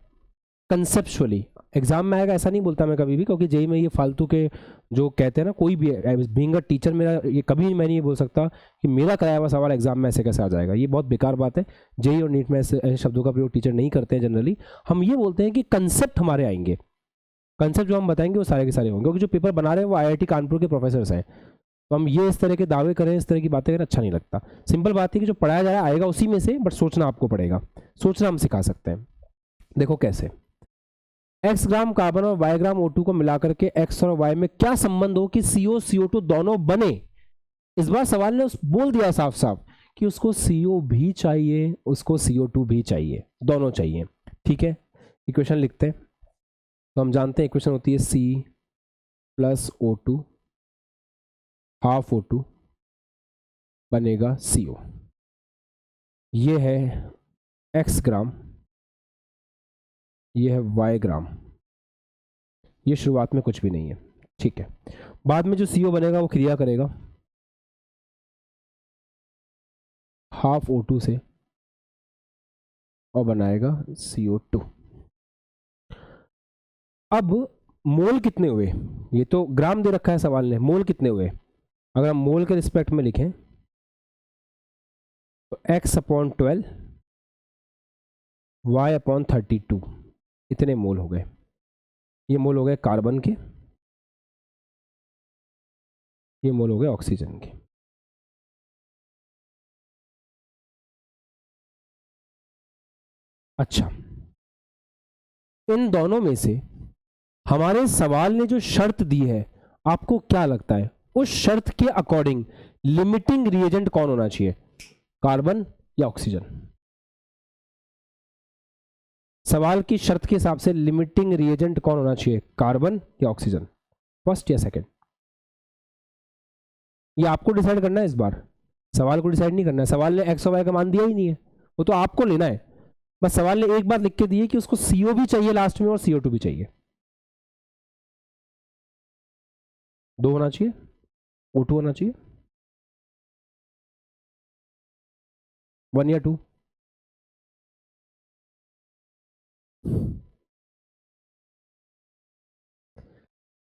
कंसेप्चुअली एग्जाम में आएगा ऐसा नहीं बोलता मैं कभी भी, क्योंकि जेई में ये फालतू के जो कहते हैं ना, कोई भी बीइंग अ टीचर मेरा ये कभी मैं नहीं बोल सकता कि मेरा कराया हुआ सवाल एग्जाम में ऐसे कैसे आ जाएगा। ये बहुत बेकार बात है। जेई और नीट में ऐसे शब्दों का प्रयोग टीचर नहीं करते हैं जनरली। हम ये बोलते हैं कि कंसेप्ट हमारे आएंगे, कंसेप्ट जो हम बताएंगे वो सारे के सारे होंगे, क्योंकि जो पेपर बना रहे हैं वो IIT कानपुर के प्रोफेसर्स हैं। तो हम ये इस तरह के दावे करें, इस तरह की बातें करें, अच्छा नहीं लगता। सिंपल बात है कि जो पढ़ाया जा रहा है आएगा उसी में से, बट सोचना आपको पड़ेगा। सोचना हम सिखा सकते हैं। देखो कैसे, x ग्राम कार्बन और y ग्राम O2 को मिलाकर के x और y में क्या संबंध हो कि CO CO2 दोनों बने। इस बार सवाल ने बोल दिया साफ साफ कि उसको CO भी चाहिए, उसको CO2 भी चाहिए, दोनों चाहिए। ठीक है, इक्वेशन लिखते हैं। तो हम जानते हैं इक्वेशन होती है C plus O2 half O2 बनेगा CO। ये है x ग्राम, ये है y ग्राम, ये शुरुआत में कुछ भी नहीं है। ठीक है, बाद में जो CO बनेगा वो क्रिया करेगा हाफ O2 से और बनाएगा CO2। अब मोल कितने हुए, ये तो ग्राम दे रखा है सवाल ने, मोल कितने हुए। अगर हम मोल के रिस्पेक्ट में लिखें तो x/12 y/32 इतने मोल हो गए। ये मोल हो गए कार्बन के, ये मोल हो गए ऑक्सीजन के। अच्छा, इन दोनों में से हमारे सवाल ने जो शर्त दी है, आपको क्या लगता है उस शर्त के अकॉर्डिंग लिमिटिंग रिएजेंट कौन होना चाहिए, कार्बन या ऑक्सीजन? सवाल की शर्त के हिसाब से लिमिटिंग रिएजेंट कौन होना चाहिए, कार्बन या ऑक्सीजन, फर्स्ट या सेकंड? ये आपको डिसाइड करना है इस बार, सवाल को डिसाइड नहीं करना है। सवाल ने एक्स और वाई का मान दिया ही नहीं है, वो तो आपको लेना है। बस सवाल ने एक बात लिख के दी है कि उसको CO भी चाहिए लास्ट में और CO2 भी चाहिए, दो होना चाहिए, O2 होना चाहिए, 1 या 2?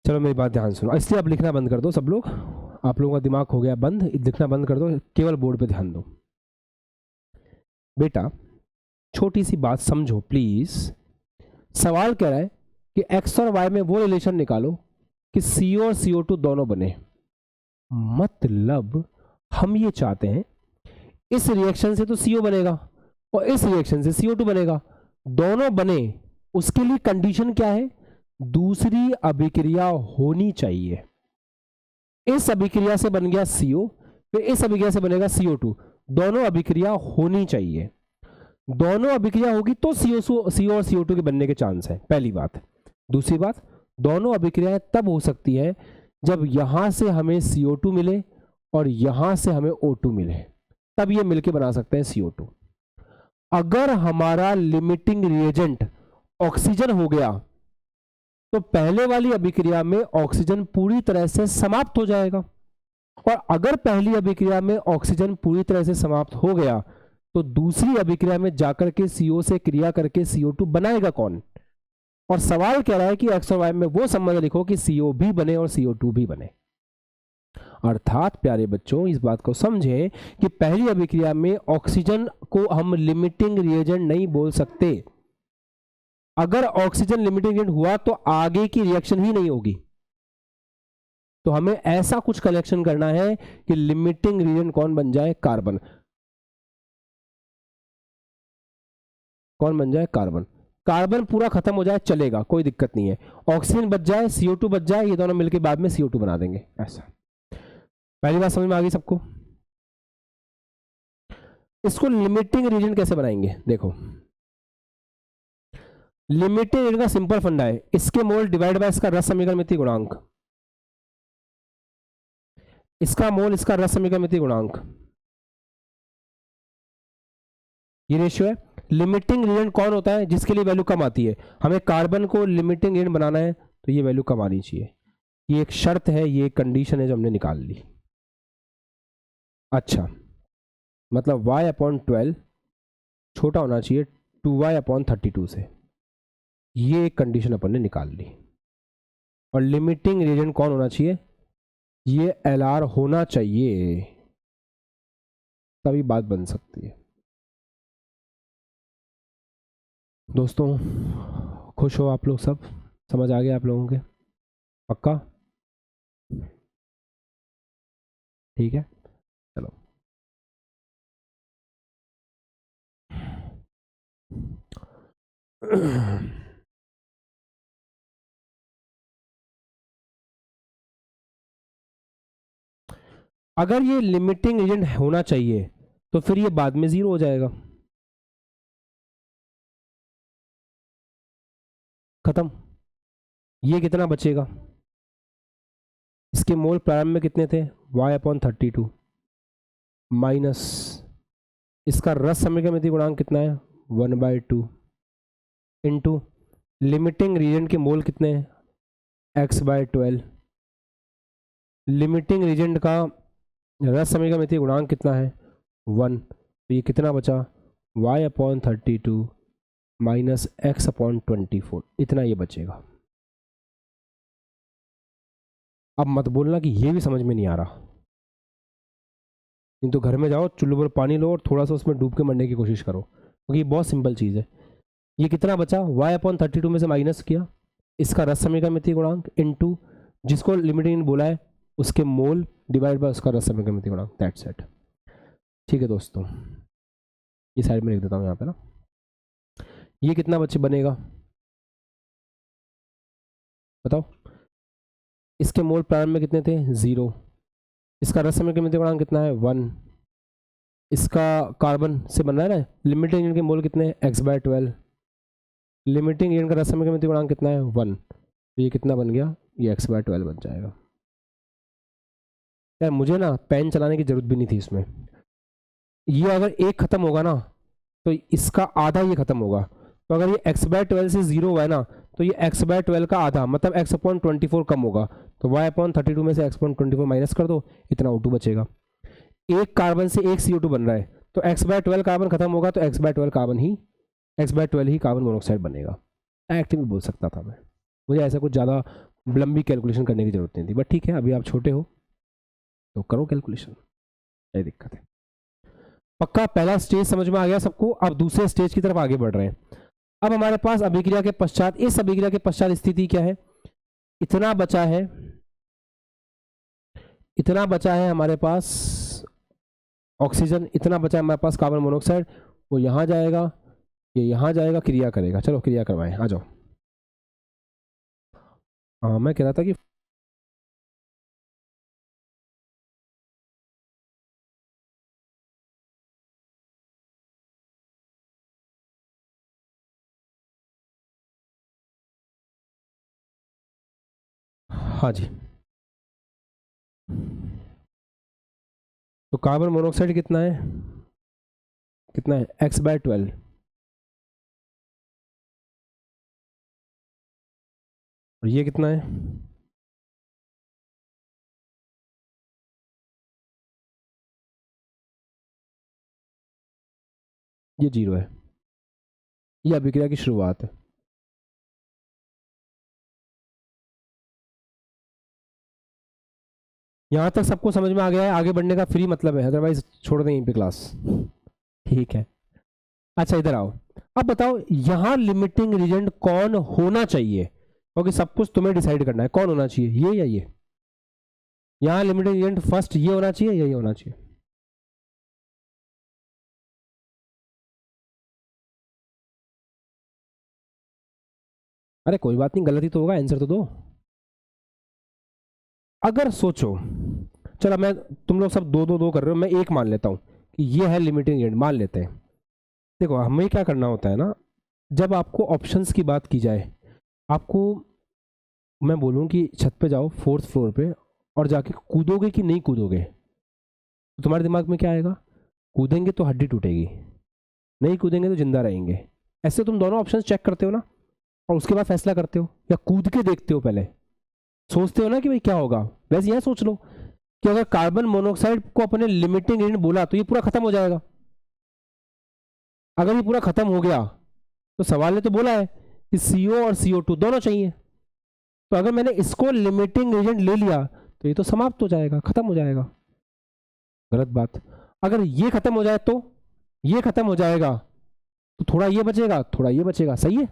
चलो मेरी बात ध्यान सुनो, इसलिए अब लिखना बंद कर दो सब लोग, आप लोगों का दिमाग हो गया बंद, लिखना बंद कर दो, केवल बोर्ड पे ध्यान दो। बेटा छोटी सी बात समझो प्लीज, सवाल कह रहा है कि एक्स और वाई में वो रिलेशन निकालो कि CO और CO2 दोनों बने। मतलब हम ये चाहते हैं इस रिएक्शन से तो CO बनेगा और इस रिएक्शन से CO2 बनेगा, दोनों बने, उसके लिए कंडीशन क्या है, दूसरी अभिक्रिया होनी चाहिए। इस अभिक्रिया से बन गया CO, फिर इस अभिक्रिया से बनेगा CO2, दोनों अभिक्रिया होनी चाहिए। दोनों अभिक्रिया होगी तो CO और CO2 के बनने के चांस है, पहली बात। दूसरी बात, दोनों अभिक्रियाएं तब हो सकती है जब यहां से हमें CO2 मिले और यहां से हमें O2 मिले, तब ये मिलके बना सकते हैं CO2। अगर हमारा लिमिटिंग रिएजेंट ऑक्सीजन हो गया तो पहले वाली अभिक्रिया में ऑक्सीजन पूरी तरह से समाप्त हो जाएगा, और अगर पहली अभिक्रिया में ऑक्सीजन पूरी तरह से समाप्त हो गया तो दूसरी अभिक्रिया में जाकर के CO से क्रिया करके CO2 बनाएगा कौन? और सवाल कह रहा है कि एक्स और वाई में वो संबंध लिखो कि CO भी बने और CO2 भी बने। अर्थात प्यारे बच्चों इस बात को समझें कि पहली अभिक्रिया में ऑक्सीजन को हम लिमिटिंग रिएजेंट नहीं बोल सकते। अगर ऑक्सीजन लिमिटिंग रिएजेंट हुआ तो आगे की रिएक्शन ही नहीं होगी। तो हमें ऐसा कुछ कलेक्शन करना है कि लिमिटिंग रिएजेंट कौन बन जाए, कार्बन। कौन बन जाए, कार्बन। कार्बन पूरा खत्म हो जाए चलेगा, कोई दिक्कत नहीं है, ऑक्सीजन बच जाए, CO2 बच जाए, ये दोनों मिलकर बाद में CO2 बना देंगे, ऐसा। पहली बात समझ में आ गई सबको? इसको लिमिटिंग रीजन कैसे बनाएंगे, देखो लिमिटिंग रीजन का सिंपल फंडा है, इसके मोल डिवाइड बाय इसका रस समीकरण मिति गुणांक, इसका मोल इसका रस समीकरण मिति गुणांक, ये रेशियो है। लिमिटिंग रिएजेंट कौन होता है, जिसके लिए वैल्यू कम आती है। हमें कार्बन को लिमिटिंग रिएजेंट बनाना है तो ये वैल्यू कम आनी चाहिए, ये एक शर्त है, ये एक कंडीशन है जो हमने निकाल ली। अच्छा, मतलब y/12 छोटा होना चाहिए 2y/32 से, ये एक कंडीशन अपन ने निकाल ली। और लिमिटिंग रिएजेंट कौन होना चाहिए, ये LR होना चाहिए, तभी बात बन सकती है। दोस्तों खुश हो आप लोग, सब समझ आ गया आप लोगों के, पक्का? ठीक है, चलो अगर ये लिमिटिंग एजेंट होना चाहिए तो फिर ये बाद में 0 हो जाएगा, खत्म। ये कितना बचेगा, इसके मोल प्रारंभ में कितने थे, y/32 माइनस इसका रस समीकरण मिति गुणांक कितना है 1/2 इंटू लिमिटिंग रीजेंट के मोल कितने हैं x/12, लिमिटिंग रीजेंट का रस समीकरण मिति गुणांक कितना है 1, तो ये कितना बचा y/32 माइनस x/24, इतना ये बचेगा। अब मत बोलना कि ये भी समझ में नहीं आ रहा, नहीं तो घर में जाओ चुल्लू पर पानी लो और थोड़ा सा उसमें डूब के मरने की कोशिश करो, क्योंकि ये बहुत सिंपल चीज़ है। ये कितना बचा y/32 में से माइनस किया इसका रस समीकरण मिति गुणांक इनटू जिसको लिमिटिंग बोला है उसके मोल डिवाइड बाय उसका रस समीकरण मिति गुणांक, दैट्स इट। ठीक है दोस्तों, ये साइड में लिख देता हूँ यहाँ पे ना। ये कितना बच्चे बनेगा बताओ, इसके मोल प्रारंभ में कितने थे 0, इसका रस समीकरण गुणांक कितना है 1, इसका कार्बन से बन रहा है ना, लिमिटिंग एजेंट के मोल कितने हैं x/12, लिमिटिंग एजेंट का रस समीकरण गुणांक कितना है 1, तो ये कितना बन गया, ये x/12 बन जाएगा। यार मुझे ना पेन चलाने की जरूरत भी नहीं थी इसमें, ये अगर एक खत्म होगा ना तो इसका आधा ये खत्म होगा, तो अगर ये x/12 से 0 हुआ है ना तो ये x/12 का आधा मतलब x/24 कम होगा, तो y/32 में से x/24 माइनस कर दो, इतना O2 बचेगा। एक कार्बन से एक CO2 बन रहा है, तो x/12 कार्बन खत्म होगा तो x/12 ही कार्बन मोनोऑक्साइड बनेगा। एक्टिव बोल सकता था मैं, मुझे ऐसा कुछ ज़्यादा लंबी कैलकुलेशन करने की जरूरत नहीं थी, बट ठीक है अभी आप छोटे हो तो करो कैलकुलेशन, क्या दिक्कत है। पक्का पहला स्टेज समझ में आ गया सबको, अब दूसरे स्टेज की तरफ आगे बढ़ रहे हैं। अब हमारे पास अभिक्रिया के पश्चात, इस अभिक्रिया के पश्चात स्थिति क्या है, इतना बचा है हमारे पास ऑक्सीजन, इतना बचा है हमारे पास कार्बन मोनोऑक्साइड, वो यहां जाएगा, ये यहां जाएगा, क्रिया करेगा। चलो क्रिया करवाएं, आ जाओ। हाँ मैं कह रहा था कि हाँ जी, तो कार्बन मोनोऑक्साइड कितना है x/12, और ये कितना है, ये 0 है। ये अभिक्रिया की शुरुआत है। यहां तक सबको समझ में आ गया है, आगे बढ़ने का फ्री मतलब है, अदरवाइज छोड़ दें यहीं पे क्लास, ठीक है। अच्छा इधर आओ, अब बताओ यहां लिमिटिंग रीजेंट कौन होना चाहिए, क्योंकि सब कुछ तुम्हें डिसाइड करना है कौन होना चाहिए, ये या ये। यहां लिमिटिंग रीजेंट फर्स्ट ये होना चाहिए या ये होना चाहिए, अरे कोई बात नहीं, गलती तो होगा, आंसर तो दो। अगर सोचो, चलो मैं, तुम लोग सब दो कर रहे हो, मैं एक मान लेता हूं कि ये है लिमिटिंग एजेंट, मान लेते हैं। देखो हमें क्या करना होता है ना, जब आपको ऑप्शंस की बात की जाए, आपको मैं बोलूं कि छत पे जाओ 4th फ्लोर पे और जाके कूदोगे कि नहीं कूदोगे, तो तुम्हारे दिमाग में क्या आएगा, कूदेंगे तो हड्डी टूटेगी, नहीं कूदेंगे तो जिंदा रहेंगे। ऐसे तुम दोनों ऑप्शन चेक करते हो ना, और उसके बाद फैसला करते हो, या कूद के देखते हो, पहले सोचते हो ना कि भाई क्या होगा। वैसे यह सोच लो कि अगर कार्बन मोनोऑक्साइड को अपने लिमिटिंग एजेंट बोला तो ये पूरा खत्म हो जाएगा। अगर ये पूरा खत्म हो गया तो सवाल ने तो बोला है कि CO और CO2 दोनों चाहिए, तो अगर मैंने इसको लिमिटिंग एजेंट ले लिया तो ये तो समाप्त हो जाएगा, खत्म हो जाएगा। गलत बात। अगर ये खत्म हो जाए तो ये खत्म हो जाएगा, तो थोड़ा ये बचेगा, थोड़ा ये बचेगा, सही है।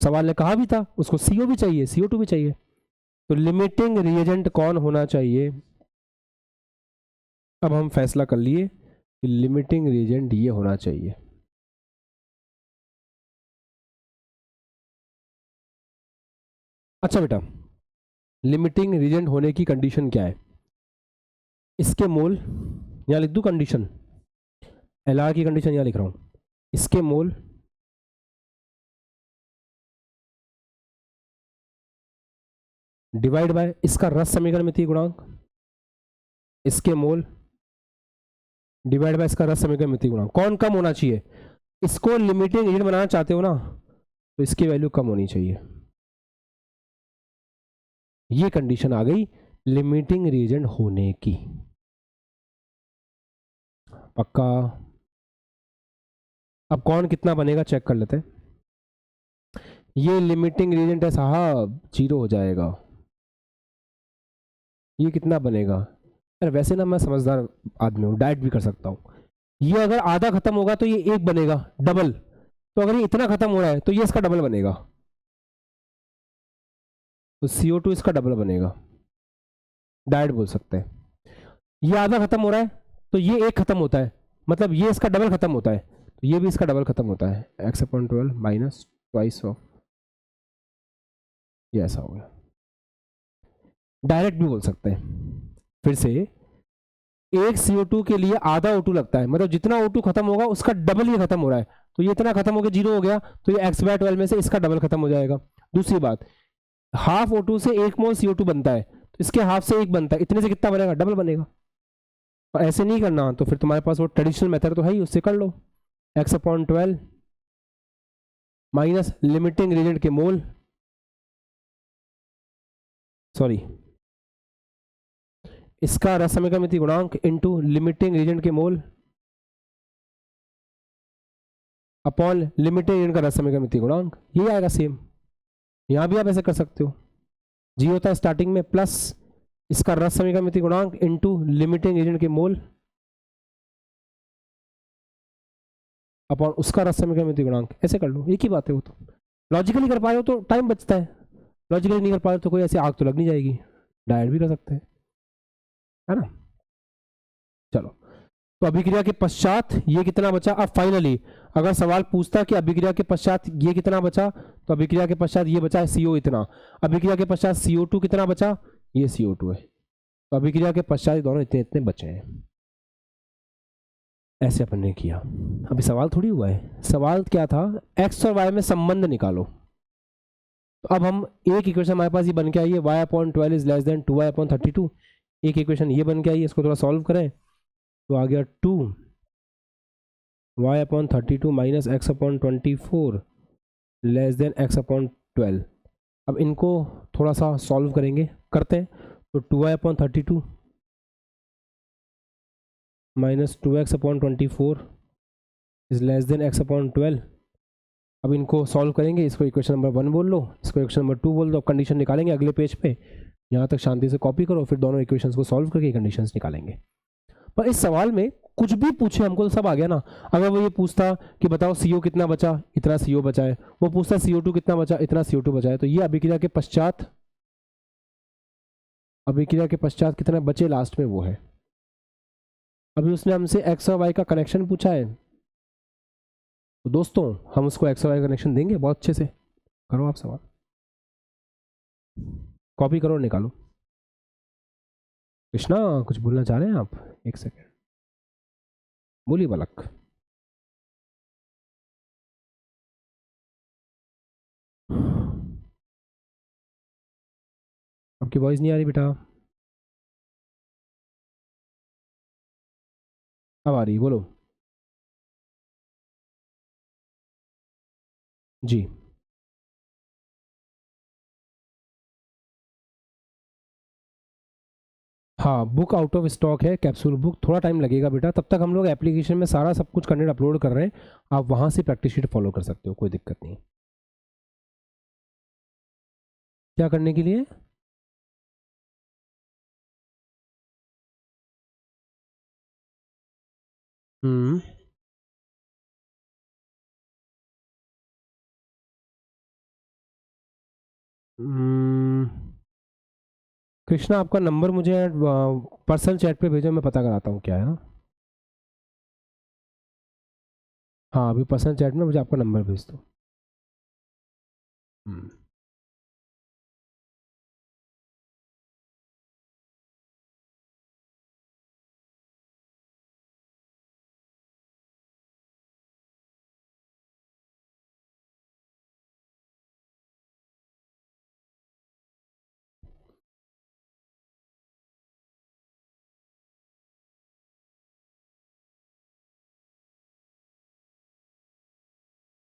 सवाल ने कहा भी था उसको CO भी चाहिए, CO2 भी चाहिए, तो लिमिटिंग रिएजेंट कौन होना चाहिए। अब हम फैसला कर लिए कि लिमिटिंग रिएजेंट ये होना चाहिए। अच्छा बेटा, लिमिटिंग रिएजेंट होने की कंडीशन क्या है, इसके मोल, यहां लिख दूं कंडीशन, LR की कंडीशन यहां लिख रहा हूं, इसके मोल डिवाइड बाय इसका रस समीकरण मिति गुणांक, इसके मोल डिवाइड बाय इसका रस समीकरण मिति गुणांक। कौन कम होना चाहिए, इसको लिमिटिंग एजेंट बनाना चाहते हो ना, तो इसकी वैल्यू कम होनी चाहिए। ये कंडीशन आ गई लिमिटिंग रीजेंट होने की। पक्का। अब कौन कितना बनेगा चेक कर लेते हैं। ये लिमिटिंग रीजेंट है साहब, 0 हो जाएगा। ये कितना बनेगा, अरे वैसे ना मैं समझदार आदमी हूँ, डाइट भी कर सकता हूँ। ये अगर आधा खत्म होगा तो ये एक बनेगा डबल, तो अगर ये इतना खत्म हो रहा है तो ये इसका डबल बनेगा, तो CO2 इसका डबल बनेगा, डाइट बोल सकते हैं। ये आधा खत्म हो रहा है तो ये एक खत्म होता है, मतलब ये इसका डबल खत्म होता है, तो ये भी इसका डबल खत्म होता है, x/12 माइनस ट्वाइस ऑफ, ये ऐसा हो गया। डायरेक्ट भी बोल सकते हैं, फिर से एक CO2 के लिए आधा O2 लगता है, मतलब जितना O2 खत्म होगा उसका डबल ये खत्म हो रहा है, तो ये इतना खत्म हो गया, 0 हो गया, तो ये x/12 में से इसका डबल खत्म हो जाएगा। दूसरी बात, हाफ O2 से 1 मोल CO2 बनता है, तो इसके हाफ से 1 बनता है, इतने से कितना बनेगा, डबल बनेगा। और ऐसे नहीं करना तो फिर तुम्हारे पास वो ट्रेडिशनल मेथड तो है ही, उससे कर लो, x/12 माइनस लिमिटिंग रिएजेंट के मोल, सॉरी इसका रस समीकरण गुणांक इंटू लिमिटिंग रिएजेंट के मोल अपॉन लिमिटिंग रिएजेंट का रस समीकरण गुणांक, ये आएगा सेम। यहां भी आप ऐसे कर सकते हो, जी होता है स्टार्टिंग में प्लस इसका रस समीकरण गुणांक इंटू लिमिटिंग एजेंट के मोल अपॉन उसका रस समीकरण गुणांक, ऐसे कर लो, एक ही बात है। वो तो लॉजिकली कर पाए हो तो टाइम बचता है, लॉजिकली नहीं कर पाए तो कोई ऐसे आग तो लग नहीं जाएगी, डायरेक्ट भी कर सकते हैं, है ना। चलो, तो अभिक्रिया के पश्चात ये कितना बचा। अब फाइनली अगर सवाल पूछता कि अभिक्रिया के पश्चात ये कितना बचा, तो अभिक्रिया के पश्चात ये बचा है CO इतना, अभिक्रिया के पश्चात CO2 कितना बचा, ये CO2 है, तो अभिक्रिया के पश्चात दोनों इतने इतने बचे हैं। ऐसे अपन ने किया। अभी सवाल थोड़ी हुआ है, सवाल क्या था, x और y में संबंध निकालो। तो अब हम एक इक्वेशन हमारे पास ये बन के आई है, y/12 is less then 2y/32, एक इक्वेशन ये बन के आई है, इसको थोड़ा सॉल्व करें तो आ गया 2y/32 minus x/24 less than x/12। अब इनको थोड़ा सा सॉल्व करेंगे, करते हैं। तो 2y/32 minus 2x/24 is less then x/12। अब इनको सॉल्व करेंगे, इसको इक्वेशन नंबर 1 बोल लो, इसको इक्वेशन नंबर 2 बोल दो। अब कंडीशन निकालेंगे अगले पेज पे, यहाँ तक शांति से कॉपी करो, फिर दोनों इक्वेशंस को सॉल्व करके कंडीशंस निकालेंगे। पर इस सवाल में कुछ भी पूछे हमको तो सब आ गया ना। अगर वो ये पूछता कि बताओ CO कितना बचा, इतना CO बचा है, वो पूछता CO2 कितना बचा, इतना CO2 बचा है, तो ये अभिक्रिया के पश्चात कितना बचे लास्ट में वो है। अभी उसने हमसे x और y का कनेक्शन पूछा है, तो दोस्तों हम उसको x और y कनेक्शन देंगे बहुत अच्छे से। करो आप सवाल, कॉपी करो, निकालो। कृष्णा कुछ बोलना चाह रहे हैं आप, एक सेकेंड बोलिए बालक। आपकी वॉइस नहीं आ रही बेटा, अब आ रही, बोलो जी। हाँ, बुक आउट ऑफ स्टॉक है, कैप्सूल बुक, थोड़ा टाइम लगेगा बेटा, तब तक हम लोग एप्लीकेशन में सारा सब कुछ कंटेंट अपलोड कर रहे हैं, आप वहाँ से प्रैक्टिस शीट फॉलो कर सकते हो, कोई दिक्कत नहीं। क्या करने के लिए, हम्म हम्म, कृष्णा आपका नंबर मुझे पर्सनल चैट पे भेजो, मैं पता कराता हूँ क्या है। हाँ अभी पर्सनल चैट में मुझे आपका नंबर भेज दो। हम्म,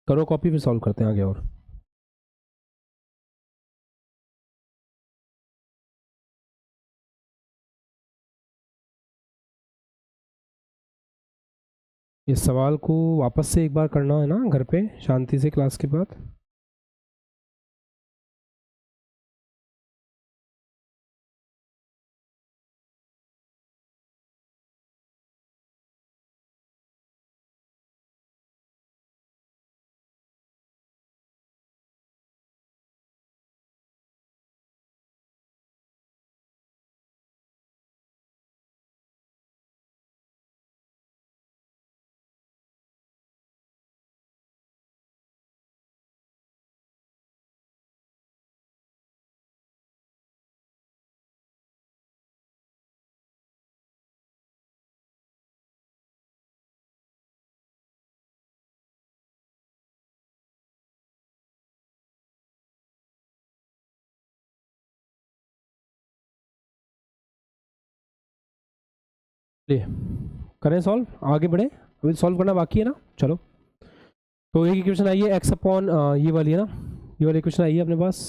करो कॉपी, फिर सॉल्व करते हैं आगे। और इस सवाल को वापस से एक बार करना है ना घर पे शांति से क्लास के बाद। ले करें सॉल्व, आगे बढ़े, अभी सॉल्व करना बाकी है ना। चलो तो एक इक्वेशन आई है एक्स अपॉन ये वाली है ना, ये वाली इक्वेशन आई है अपने पास।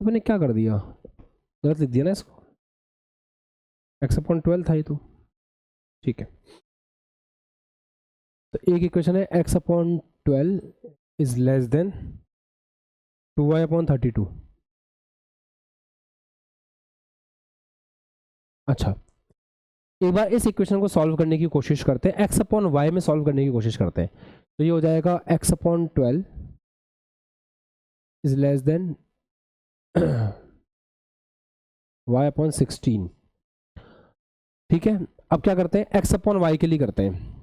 तो मैंने क्या कर दिया, गलत लिख दिया ना इसको, एक्स अपॉन 12 था ये तो, ठीक है। तो एक इक्वेशन है x upon 12 is less then 2y upon 32। अच्छा एक बार इस इक्वेशन को सॉल्व करने की कोशिश करते हैं, एक्स अपॉन वाई में सॉल्व करने की कोशिश करते हैं। तो ये हो जाएगा x upon 12 is less then y upon 16। ठीक है, अब क्या करते हैं, एक्स अपॉन वाई के लिए करते हैं।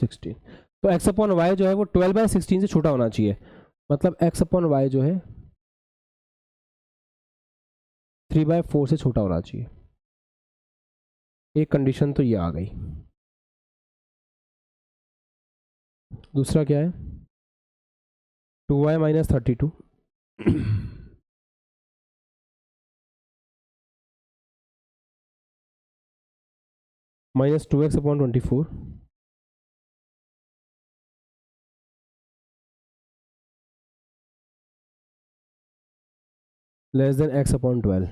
सिक्सटीन, तो एक्स अपॉन वाई जो है वो 12/16 से छोटा होना चाहिए, मतलब एक्स अपॉन वाई जो है 3/4 से छोटा होना चाहिए। एक कंडीशन तो ये आ गई। दूसरा क्या है, 2y minus 32 minus 2x upon 24 less than x upon 12।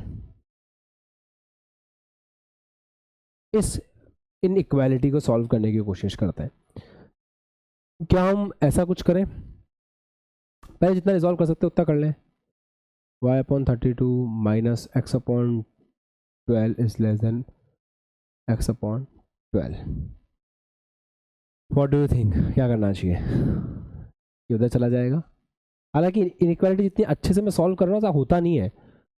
इस इनइक्वालिटी को सॉल्व करने की कोशिश करते हैं। क्या हम ऐसा कुछ करें, पहले जितना रिजॉल्व कर सकते हैं उतना कर लें। y upon 32 minus x upon 12 is less then x upon 12। What do you think, क्या करना चाहिए, ये उधर चला जाएगा। हालांकि इनइक्वालिटी जितनी अच्छे से मैं सॉल्व कर रहा हूँ ऐसा होता नहीं है,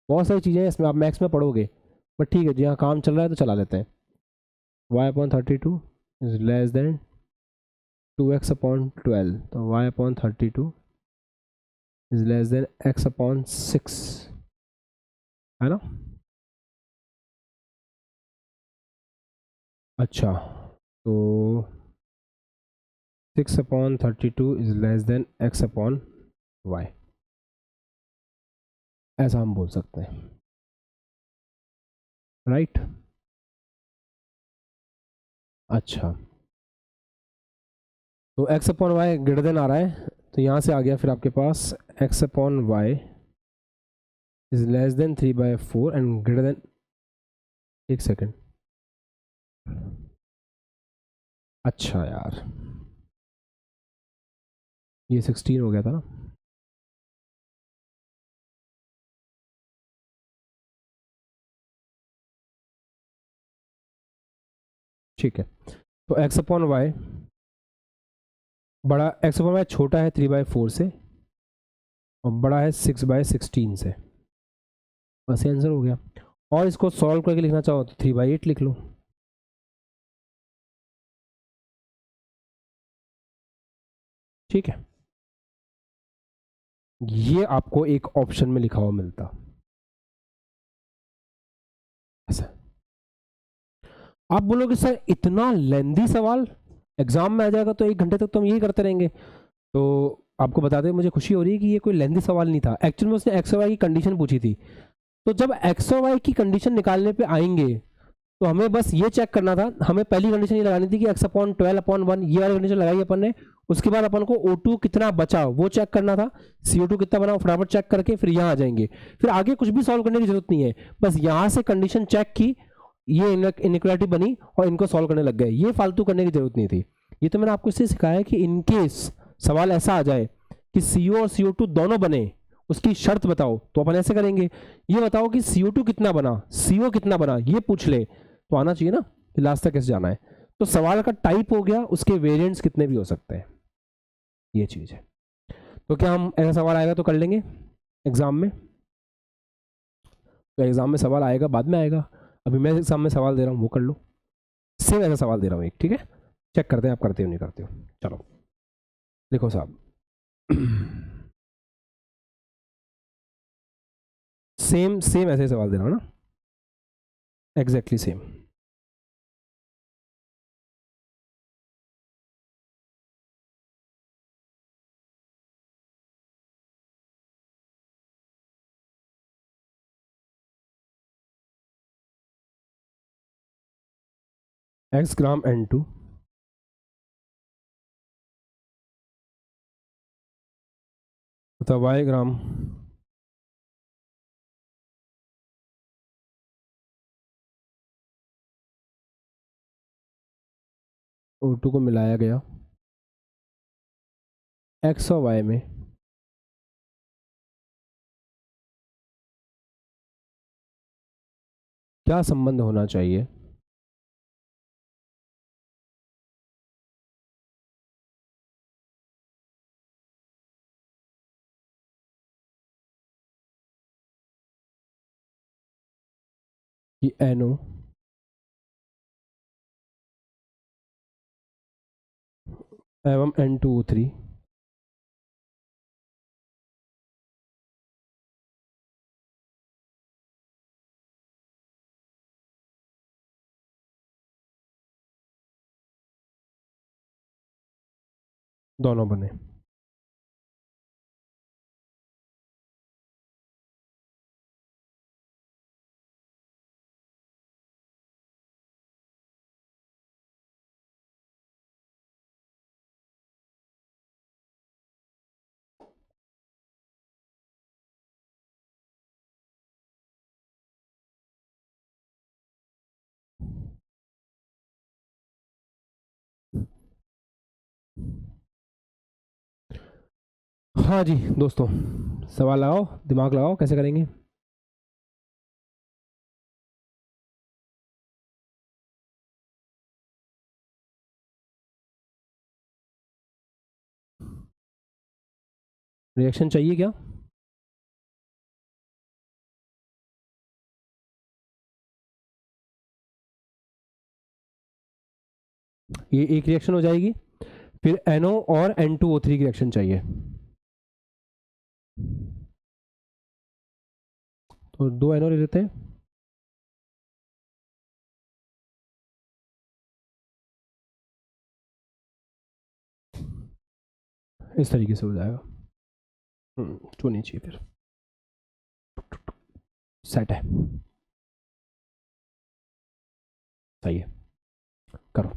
बहुत सारी चीज़ें इसमें आप मैथ्स में पढ़ोगे, बट ठीक है जहाँ काम चल रहा है तो चला लेते हैं। y upon 32 is less then 2x upon 12, तो y upon 32 is less then x upon 6, है ना। अच्छा तो 6 upon 32 is less then x upon y, ऐसा हम बोल सकते हैं, राइट। अच्छा तो x upon y greater than आ रहा है, तो यहाँ से आ गया फिर आपके पास x upon y is less than 3/4 and greater than, एक सेकेंड, अच्छा यार ये 16 हो गया था ना। ठीक है, तो x अपॉन वाई बड़ा, x अपॉन वाई छोटा है 3/4 से और बड़ा है 6/16 से, बस ये आंसर हो गया। और इसको सॉल्व करके लिखना चाहो तो 3/8 लिख लो। ठीक है, ये आपको एक ऑप्शन में लिखा हुआ मिलता ऐसा। आप बोलोगे सर इतना लेंदी सवाल एग्जाम में आ जाएगा तो 1 घंटे तक तो हम यही करते रहेंगे, तो आपको बताते हुए मुझे खुशी हो रही है कि ये कोई लेंदी सवाल नहीं था। एक्चुअल में उसने एक्स और वाई की कंडीशन पूछी थी, तो जब एक्स और वाई की कंडीशन निकालने पे आएंगे तो हमें बस ये चेक करना था, हमें पहली कंडीशन ये लगानी थी कि x अपॉन 12 अपॉन 1, ये वाली कंडीशन लगाई अपन ने। उसके बाद अपन को O2 कितना बचा वो चेक करना था, CO2 कितना बना फटाफट चेक करके फिर यहाँ आ जाएंगे, फिर आगे कुछ भी सॉल्व करने की जरूरत नहीं है, बस यहाँ से कंडीशन चेक की, ये इनइक्वालिटी बनी और इनको सॉल्व करने लग गए, ये फालतू करने की जरूरत नहीं थी। ये तो मैंने आपको इससे सिखाया कि इनकेस सवाल ऐसा आ जाए कि CO और CO2 दोनों बने, उसकी शर्त बताओ, तो अपन ऐसे करेंगे, ये बताओ कि CO2 कितना बना, CO कितना बना, ये पूछ ले तो आना चाहिए ना कि लास्ट तक कैसे जाना है। तो सवाल का टाइप हो गया, उसके वेरिएंट्स कितने भी हो सकते हैं, ये चीज है। तो क्या हम ऐसा सवाल आएगा तो कर लेंगे एग्जाम में, तो एग्जाम में सवाल आएगा बाद में आएगा, अभी मैं एग्जाम में सवाल दे रहा हूँ वो कर लो, सेम ऐसा सवाल दे रहा हूँ एक, ठीक है। चेक करते हैं आप करते हो नहीं करते हो। चलो देखो साहब सेम सेम ऐसे सवाल दे रहा हूँ ना, एग्जैक्टली सेम। x ग्राम N2 तथा y ग्राम O2 को मिलाया गया x और y में क्या संबंध होना चाहिए कि NO एवं N2O3 दोनों बने। हाँ जी दोस्तों, सवाल लगाओ, दिमाग लगाओ, कैसे करेंगे। रिएक्शन चाहिए क्या? ये एक रिएक्शन हो जाएगी, फिर NO और N2O3 की रिएक्शन चाहिए, तो 2 NO ले लेते हैं। इस तरीके से हो जाएगा। जो नहीं चाहिए फिर सेट है, सही है, करो।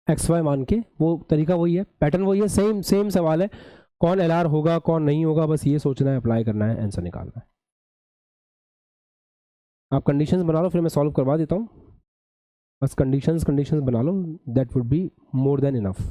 XY मान के वो तरीका वही है, पैटर्न वही है, सेम सेम सवाल है। कौन LR होगा कौन नहीं होगा, बस ये सोचना है, अप्लाई करना है, आंसर निकालना है। आप कंडीशंस बना लो, फिर मैं सॉल्व करवा देता हूँ। बस कंडीशंस कंडीशंस बना लो, that would be more than enough.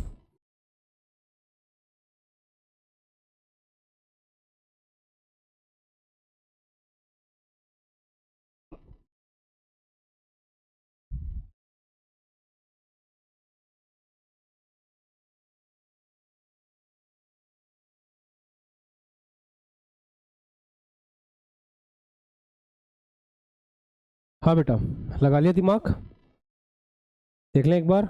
हाँ बेटा, लगा लिया दिमाग, देख लें एक बार।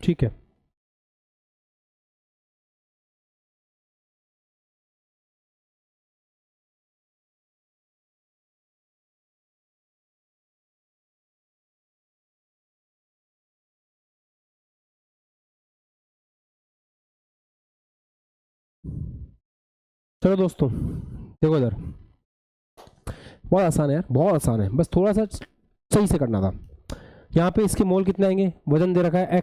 ठीक है। चलो दोस्तों, देखो इधर, बहुत आसान है यार, बहुत आसान है, बस थोड़ा सा सही से करना था। यहाँ पे इसके मोल कितने आएंगे, वजन दे रखा है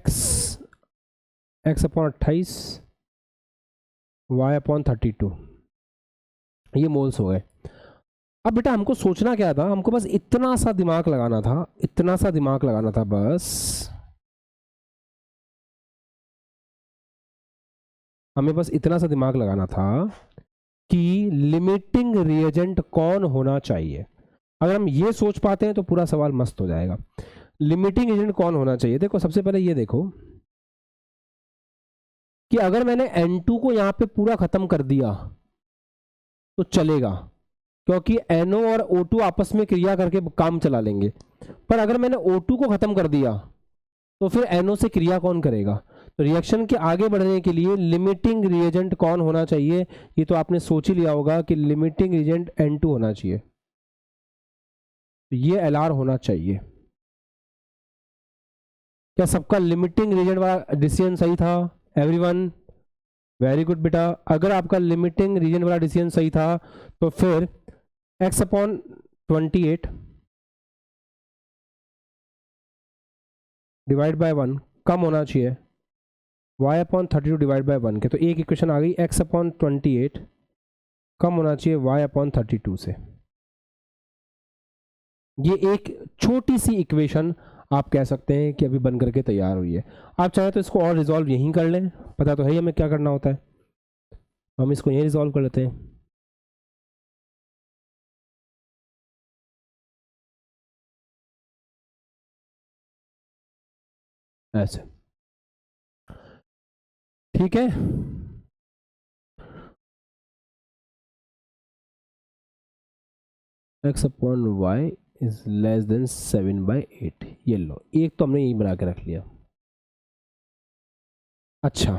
x अपॉन 28, y अपॉन 32, ये मोल्स हो गए। अब बेटा हमको सोचना क्या था, हमको बस इतना सा दिमाग लगाना था, इतना सा दिमाग लगाना था बस। हमें बस इतना सा दिमाग लगाना था कि लिमिटिंग रिएजेंट कौन होना चाहिए। अगर हम ये सोच पाते हैं तो पूरा सवाल मस्त हो जाएगा। लिमिटिंग एजेंट कौन होना चाहिए? देखो सबसे पहले ये देखो कि अगर मैंने N2 को यहां पे पूरा खत्म कर दिया तो चलेगा, क्योंकि NO और O2 आपस में क्रिया करके काम चला लेंगे। पर अगर मैंने O2 को खत्म कर दिया तो फिर NO से क्रिया कौन करेगा? तो रिएक्शन के आगे बढ़ने के लिए लिमिटिंग रिएजेंट कौन होना चाहिए? ये तो आपने सोच ही लिया होगा कि लिमिटिंग रिएजेंट N2 होना चाहिए। तो ये LR होना चाहिए। क्या सबका लिमिटिंग रिएजेंट वाला डिसीजन सही था? एवरीवन वेरी गुड बेटा। अगर आपका लिमिटिंग रीजन वाला डिसीजन सही था तो फिर x/28 डिवाइड बाय 1 कम होना चाहिए y/32 डिवाइड बाय 1 के। तो एक इक्वेशन आ गई, x/28 कम होना चाहिए y/32 से। ये एक छोटी सी इक्वेशन आप कह सकते हैं कि अभी बन करके तैयार हुई है। आप चाहे तो इसको और रिजॉल्व यहीं कर लें, पता तो है ही हमें क्या करना होता है। हम इसको यहीं रिजॉल्व कर लेते हैं। ऐसे ठीक है। x/y is less then 7/8। ये लो, एक तो हमने यही बना के रख लिया। अच्छा,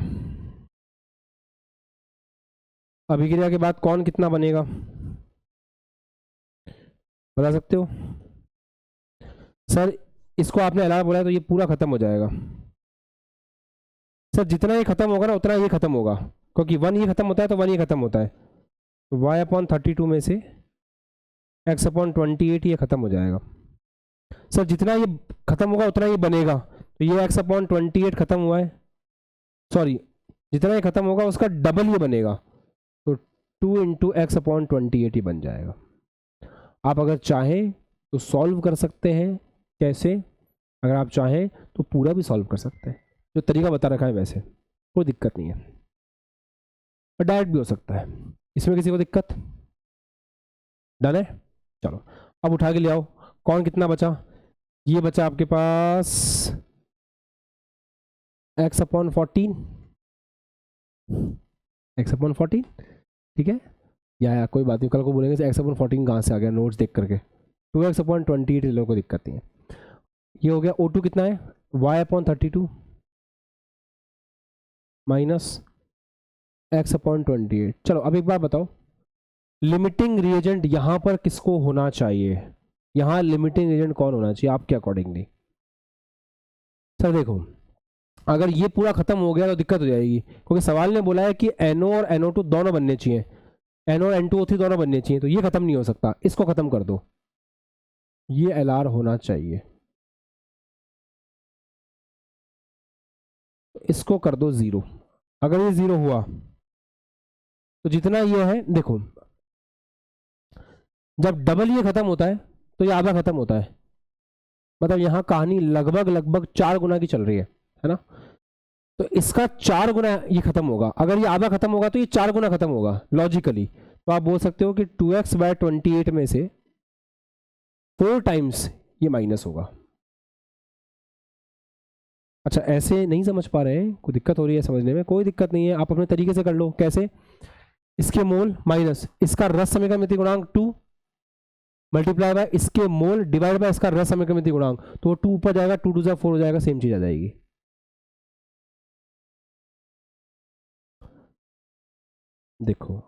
अभिक्रिया के बाद कौन कितना बनेगा बता सकते हो? सर इसको आपने LR बोला है तो ये पूरा खत्म हो जाएगा। सर जितना ये खत्म होगा ना उतना ये खत्म होगा, क्योंकि 1 ये खत्म होता है तो 1 ये खत्म होता है। तो y/32 में से x/28 ये खत्म हो जाएगा। सर जितना ये खत्म होगा उतना ये बनेगा, तो ये x/28 खत्म हुआ है, सॉरी जितना ये खत्म होगा उसका डबल ये बनेगा, तो 2 × x/28 ही बन जाएगा। आप अगर चाहें तो सॉल्व कर सकते हैं। कैसे? अगर आप चाहें तो पूरा भी सॉल्व कर सकते हैं, जो तरीका बता रखा है वैसे, कोई दिक्कत नहीं है। और डायरेक्ट भी हो सकता है, इसमें किसी को दिक्कत? डन है? चलो अब उठा के ले आओ। कौन कितना बचा? ये बचा आपके पास x/14, x/14 ठीक है। या कोई बात नहीं, कल को बोलेंगे x/14 कहाँ से आ गया नोट्स देख करके। 2x/28 लोगों को दिक्कत नहीं है। ये हो गया। O2 कितना है? y/32 minus x/28। चलो अब एक बार बताओ, लिमिटिंग रिएजेंट यहां पर किसको होना चाहिए? यहां लिमिटिंग रिएजेंट कौन होना चाहिए आपके अकॉर्डिंगली? सर देखो, अगर ये पूरा खत्म हो गया तो दिक्कत हो जाएगी, क्योंकि सवाल ने बोला है कि NO और NO2 दोनों बनने चाहिए, NO और N2O3 दोनों बनने चाहिए, तो ये खत्म नहीं हो सकता। इसको खत्म कर दो, ये LR होना चाहिए। इसको कर दो 0। अगर ये 0 हुआ तो जितना ये है, देखो जब डबल ये खत्म होता है तो ये आधा खत्म होता है, मतलब यहां कहानी लगभग 4 गुना की चल रही है ना। तो इसका 4 गुना ये खत्म होगा। अगर ये आधा खत्म होगा तो ये 4 गुना खत्म होगा लॉजिकली। तो आप बोल सकते हो कि 2x/28 में से 4 टाइम्स ये माइनस होगा। अच्छा ऐसे नहीं समझ पा रहे हैं, कोई दिक्कत हो रही है समझने में? कोई दिक्कत नहीं है, आप अपने तरीके से कर लो। कैसे? इसके मोल माइनस इसका रस समीकरण गुणांक 2 मल्टीप्लाई बाय इसके मोल डिवाइड बाय इसका रस समीकरण गुणांक, तो 2 ऊपर जाएगा, 2 2 4 हो जाएगा, सेम चीज आ जाएगी। देखो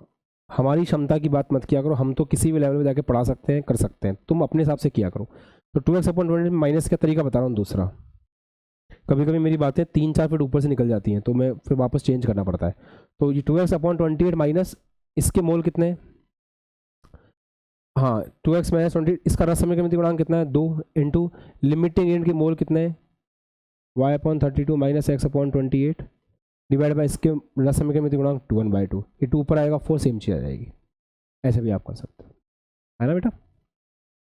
हमारी क्षमता की बात मत किया करो, हम तो किसी भी लेवल में जाके पढ़ा सकते हैं, कर सकते हैं, तुम अपने हिसाब से किया करो। तो 2x/20 माइनस का तरीका बता रहा हूँ दूसरा। कभी कभी मेरी बातें 3-4 फीट ऊपर से निकल जाती हैं, तो मैं फिर वापस चेंज करना पड़ता है। तो ये 2x/28 माइनस इसके मोल कितने हैं? हाँ 2x - 20, इसका रस समीकरण गुणांक कितना है? 2 इंटू लिमिटिंग एंड के मोल कितने हैं? y/32 minus x/28 divide by इसके रस समीकरण गुणांक 2/2। ये 2 ऊपर आएगा, 4 सेम चीज आ जाएगी। ऐसे भी आप कर सकते हो, है ना बेटा?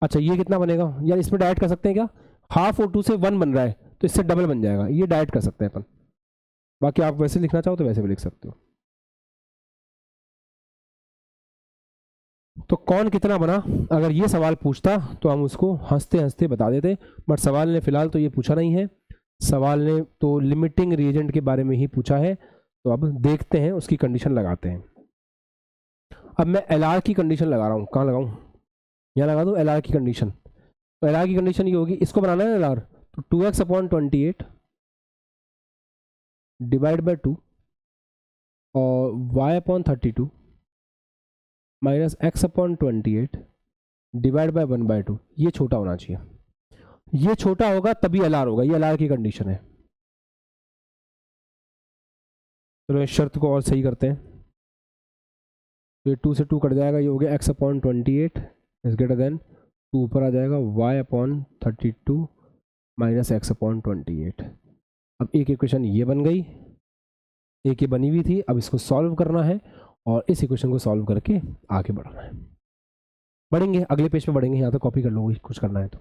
अच्छा ये कितना बनेगा यार? इसमें डायरेक्ट कर सकते हैं क्या? हाफ O2 से 1 बन रहा है तो इससे डबल बन जाएगा, ये डायरेक्ट कर सकते हैं अपन। बाकी आप वैसे लिखना चाहो तो वैसे भी लिख सकते हो। तो कौन कितना बना, अगर ये सवाल पूछता तो हम उसको हंसते हंसते बता देते, बट सवाल ने फिलहाल तो ये पूछा नहीं है। सवाल ने तो लिमिटिंग रिएजेंट के बारे में ही पूछा है। तो अब देखते हैं, उसकी कंडीशन लगाते हैं। अब मैं एल आर की कंडीशन लगा रहा हूँ, कहाँ लगाऊँ, यहाँ लगा दूँ एल आर की कंडीशन। तो एल आर की कंडीशन ये होगी, इसको बनाना है एल आर, तो 2x/28 डिवाइड बाई 2 और y/32 minus x/28 divide by 1/2, ये छोटा होना चाहिए। ये छोटा होगा तभी एल आर होगा, ये एल आर की कंडीशन है। चलो इस शर्त को और सही करते हैं। तो ये 2 से 2 कट जाएगा, ये हो गया x/28 इज ग्रेटर देन 2 ऊपर आ जाएगा y/32 माइनस x/28। अब एक इक्वेशन ये बन गई, एक ये बनी हुई थी, अब इसको सॉल्व करना है और इस इक्वेशन को सॉल्व करके आगे बढ़ना है। बढ़ेंगे अगले पेज पे बढ़ेंगे, यहाँ तो कॉपी कर लूँगी कुछ करना है तो।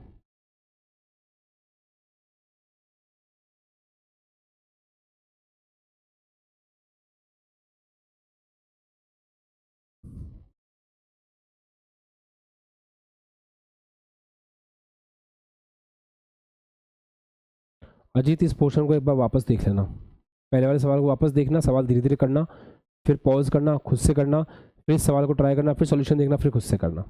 अजीत इस पोर्शन को एक बार वापस देख लेना, पहले वाले सवाल को वापस देखना, सवाल धीरे धीरे करना, फिर पॉज करना, खुद से करना, फिर इस सवाल को ट्राई करना, फिर सॉल्यूशन देखना, फिर खुद से करना।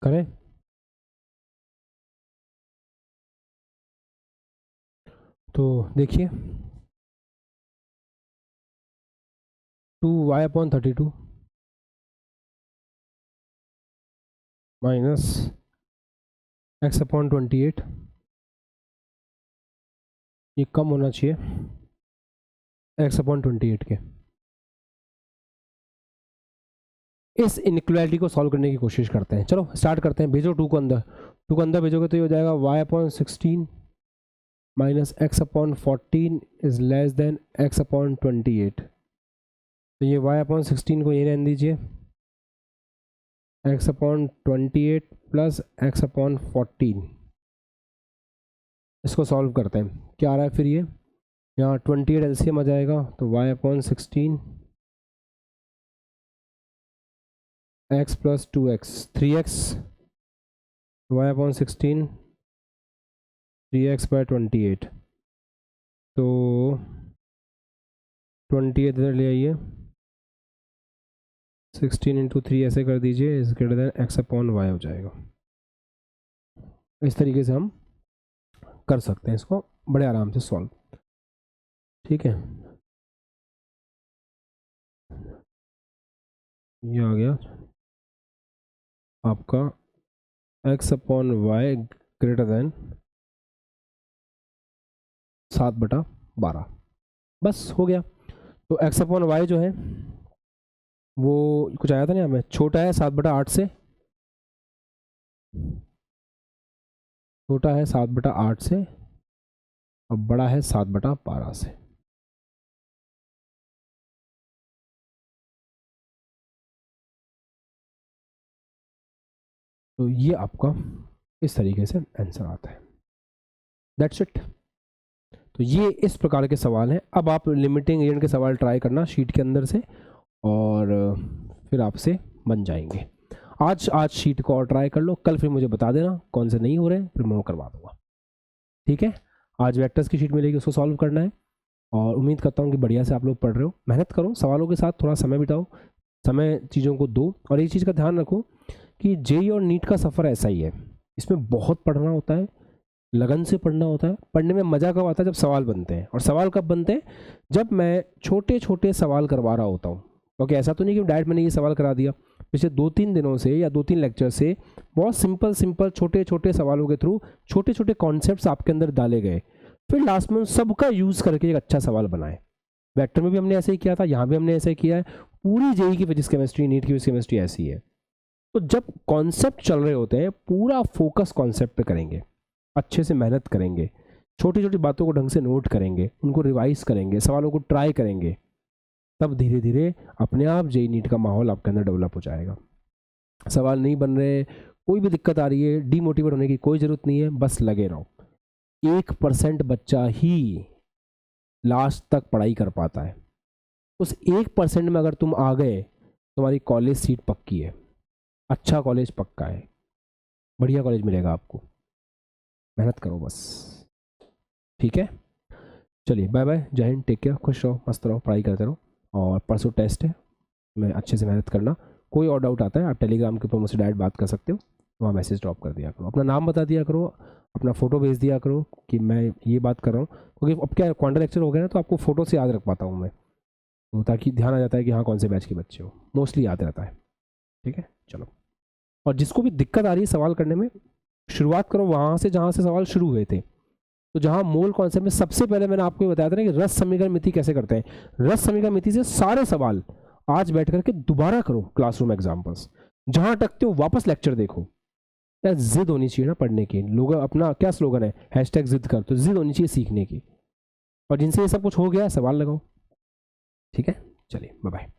करें, तो देखिए 2y/32 माइनस x/28, ये कम होना चाहिए x/28 के। इस इनइक्वालिटी को सॉल्व करने की कोशिश करते हैं। चलो स्टार्ट करते हैं। भेजो 2 को अंदर, 2 को अंदर भेजोगे तो ये हो जाएगा y/16 minus x/14 is less then x/28। तो ये y/16 को ये रहने दीजिए, x/28 प्लस x/14, इसको सॉल्व करते हैं। क्या आ रहा है फिर ये, यहाँ 28 एलसीएम आ जाएगा, तो y/16 x plus 2x 3x, y/16 3x by 28, तो 28 इधर ले आइए, 16 इंटू 3 ऐसे कर दीजिए, इस ग्रेटर देन x/y हो जाएगा। इस तरीके से हम कर सकते हैं इसको बड़े आराम से सॉल्व। ठीक है, ये आ गया आपका x/y ग्रेटर देन 7/12, बस हो गया। तो x/y जो है वो कुछ आया था ना हमें, छोटा है 7/8 से, छोटा है 7/8 से और बड़ा है 7/12 से। तो ये आपका इस तरीके से आंसर आता है। That's it. तो ये इस प्रकार के सवाल हैं। अब आप लिमिटिंग एजेंट के सवाल ट्राई करना शीट के अंदर से और फिर आपसे बन जाएंगे। आज शीट को और ट्राई कर लो, कल फिर मुझे बता देना कौन से नहीं हो रहे, फिर मैं वो करवा दूंगा। ठीक है, आज वेक्टर्स की शीट मिलेगी, उसको सॉल्व करना है और उम्मीद करता हूँ कि बढ़िया से आप लोग पढ़ रहे हो। मेहनत करो, सवालों के साथ थोड़ा समय बिताओ, समय चीज़ों को दो। और एक चीज़ का ध्यान रखो कि जेईई और नीट का सफ़र ऐसा ही है, इसमें बहुत पढ़ना होता है, लगन से पढ़ना होता है। पढ़ने में मज़ा कब आता है, जब सवाल बनते हैं। और सवाल कब बनते हैं, जब मैं छोटे छोटे सवाल करवा रहा होता हूँ। क्योंकि ऐसा तो नहीं कि डायरेक्ट मैंने ये सवाल करा दिया, पिछले 2-3 दिनों से या 2-3 लेक्चर से बहुत सिंपल छोटे छोटे सवालों के थ्रू छोटे छोटे कॉन्सेप्ट्स आपके अंदर डाले गए, फिर लास्ट में उन सबका यूज़ करके एक अच्छा सवाल बनाए। वेक्टर में भी हमने ऐसे ही किया था, यहाँ भी हमने ऐसे ही किया है। पूरी जेईई की फिजिक्स केमिस्ट्री, नीट की फिजिक्स केमिस्ट्री ऐसी है। तो जब कॉन्सेप्ट चल रहे होते हैं, पूरा फोकस कॉन्सेप्ट पे करेंगे, अच्छे से मेहनत करेंगे। छोटी छोटी बातों को ढंग से नोट करेंगे, उनको रिवाइज करेंगे, सवालों को ट्राई करेंगे, तब धीरे धीरे अपने आप जेईई नीट का माहौल आपके अंदर डेवलप हो जाएगा। सवाल नहीं बन रहे, कोई भी दिक्कत आ रही है, डीमोटिवेट होने की कोई ज़रूरत नहीं है, बस लगे रहो। 1% बच्चा ही लास्ट तक पढ़ाई कर पाता है। उस 1% में अगर तुम आ गए, तुम्हारी कॉलेज सीट पक्की है, अच्छा कॉलेज पक्का है, बढ़िया कॉलेज मिलेगा आपको। मेहनत करो बस, ठीक है। चलिए बाय बाय, जय हिंद, टेक केयर, खुश रहो, मस्त रहो, पढ़ाई करते रहो। और परसों टेस्ट है, मैं अच्छे से मेहनत करना। कोई और डाउट आता है आप टेलीग्राम के ऊपर मुझसे डायरेक्ट बात कर सकते हो, वहाँ मैसेज ड्रॉप कर दिया करो, अपना नाम बता दिया करो, अपना फ़ोटो भेज दिया करो कि मैं ये बात कर रहा हूँ, क्योंकि अब क्या क्वांटल लेक्चर हो गया ना, तो आपको फ़ोटो से याद रख पाता हूँ मैं, तो ताकि ध्यान आ जाता है कि हाँ कौन से बैच के बच्चे हो, मोस्टली याद रहता है, ठीक है। चलो, और जिसको भी दिक्कत आ रही है सवाल करने में, शुरुआत करो वहाँ से जहाँ से सवाल शुरू हुए थे। तो जहाँ मूल कॉन्सेप्ट में सबसे पहले मैंने आपको बताया था ना कि रस समीकरण मिति कैसे करते हैं, रस समीकरण मिति से सारे सवाल आज बैठ करके दोबारा करो, क्लासरूम एग्जाम्पल्स, जहाँ अटकते हो वापस लेक्चर देखो। यार जिद होनी चाहिए ना पढ़ने की, लोग अपना क्या स्लोगन है, हैशटैग जिद कर, तो जिद होनी चाहिए सीखने की, और जिनसे ये सब कुछ हो गया सवाल लगाओ, ठीक है। चलिए बाय बाय।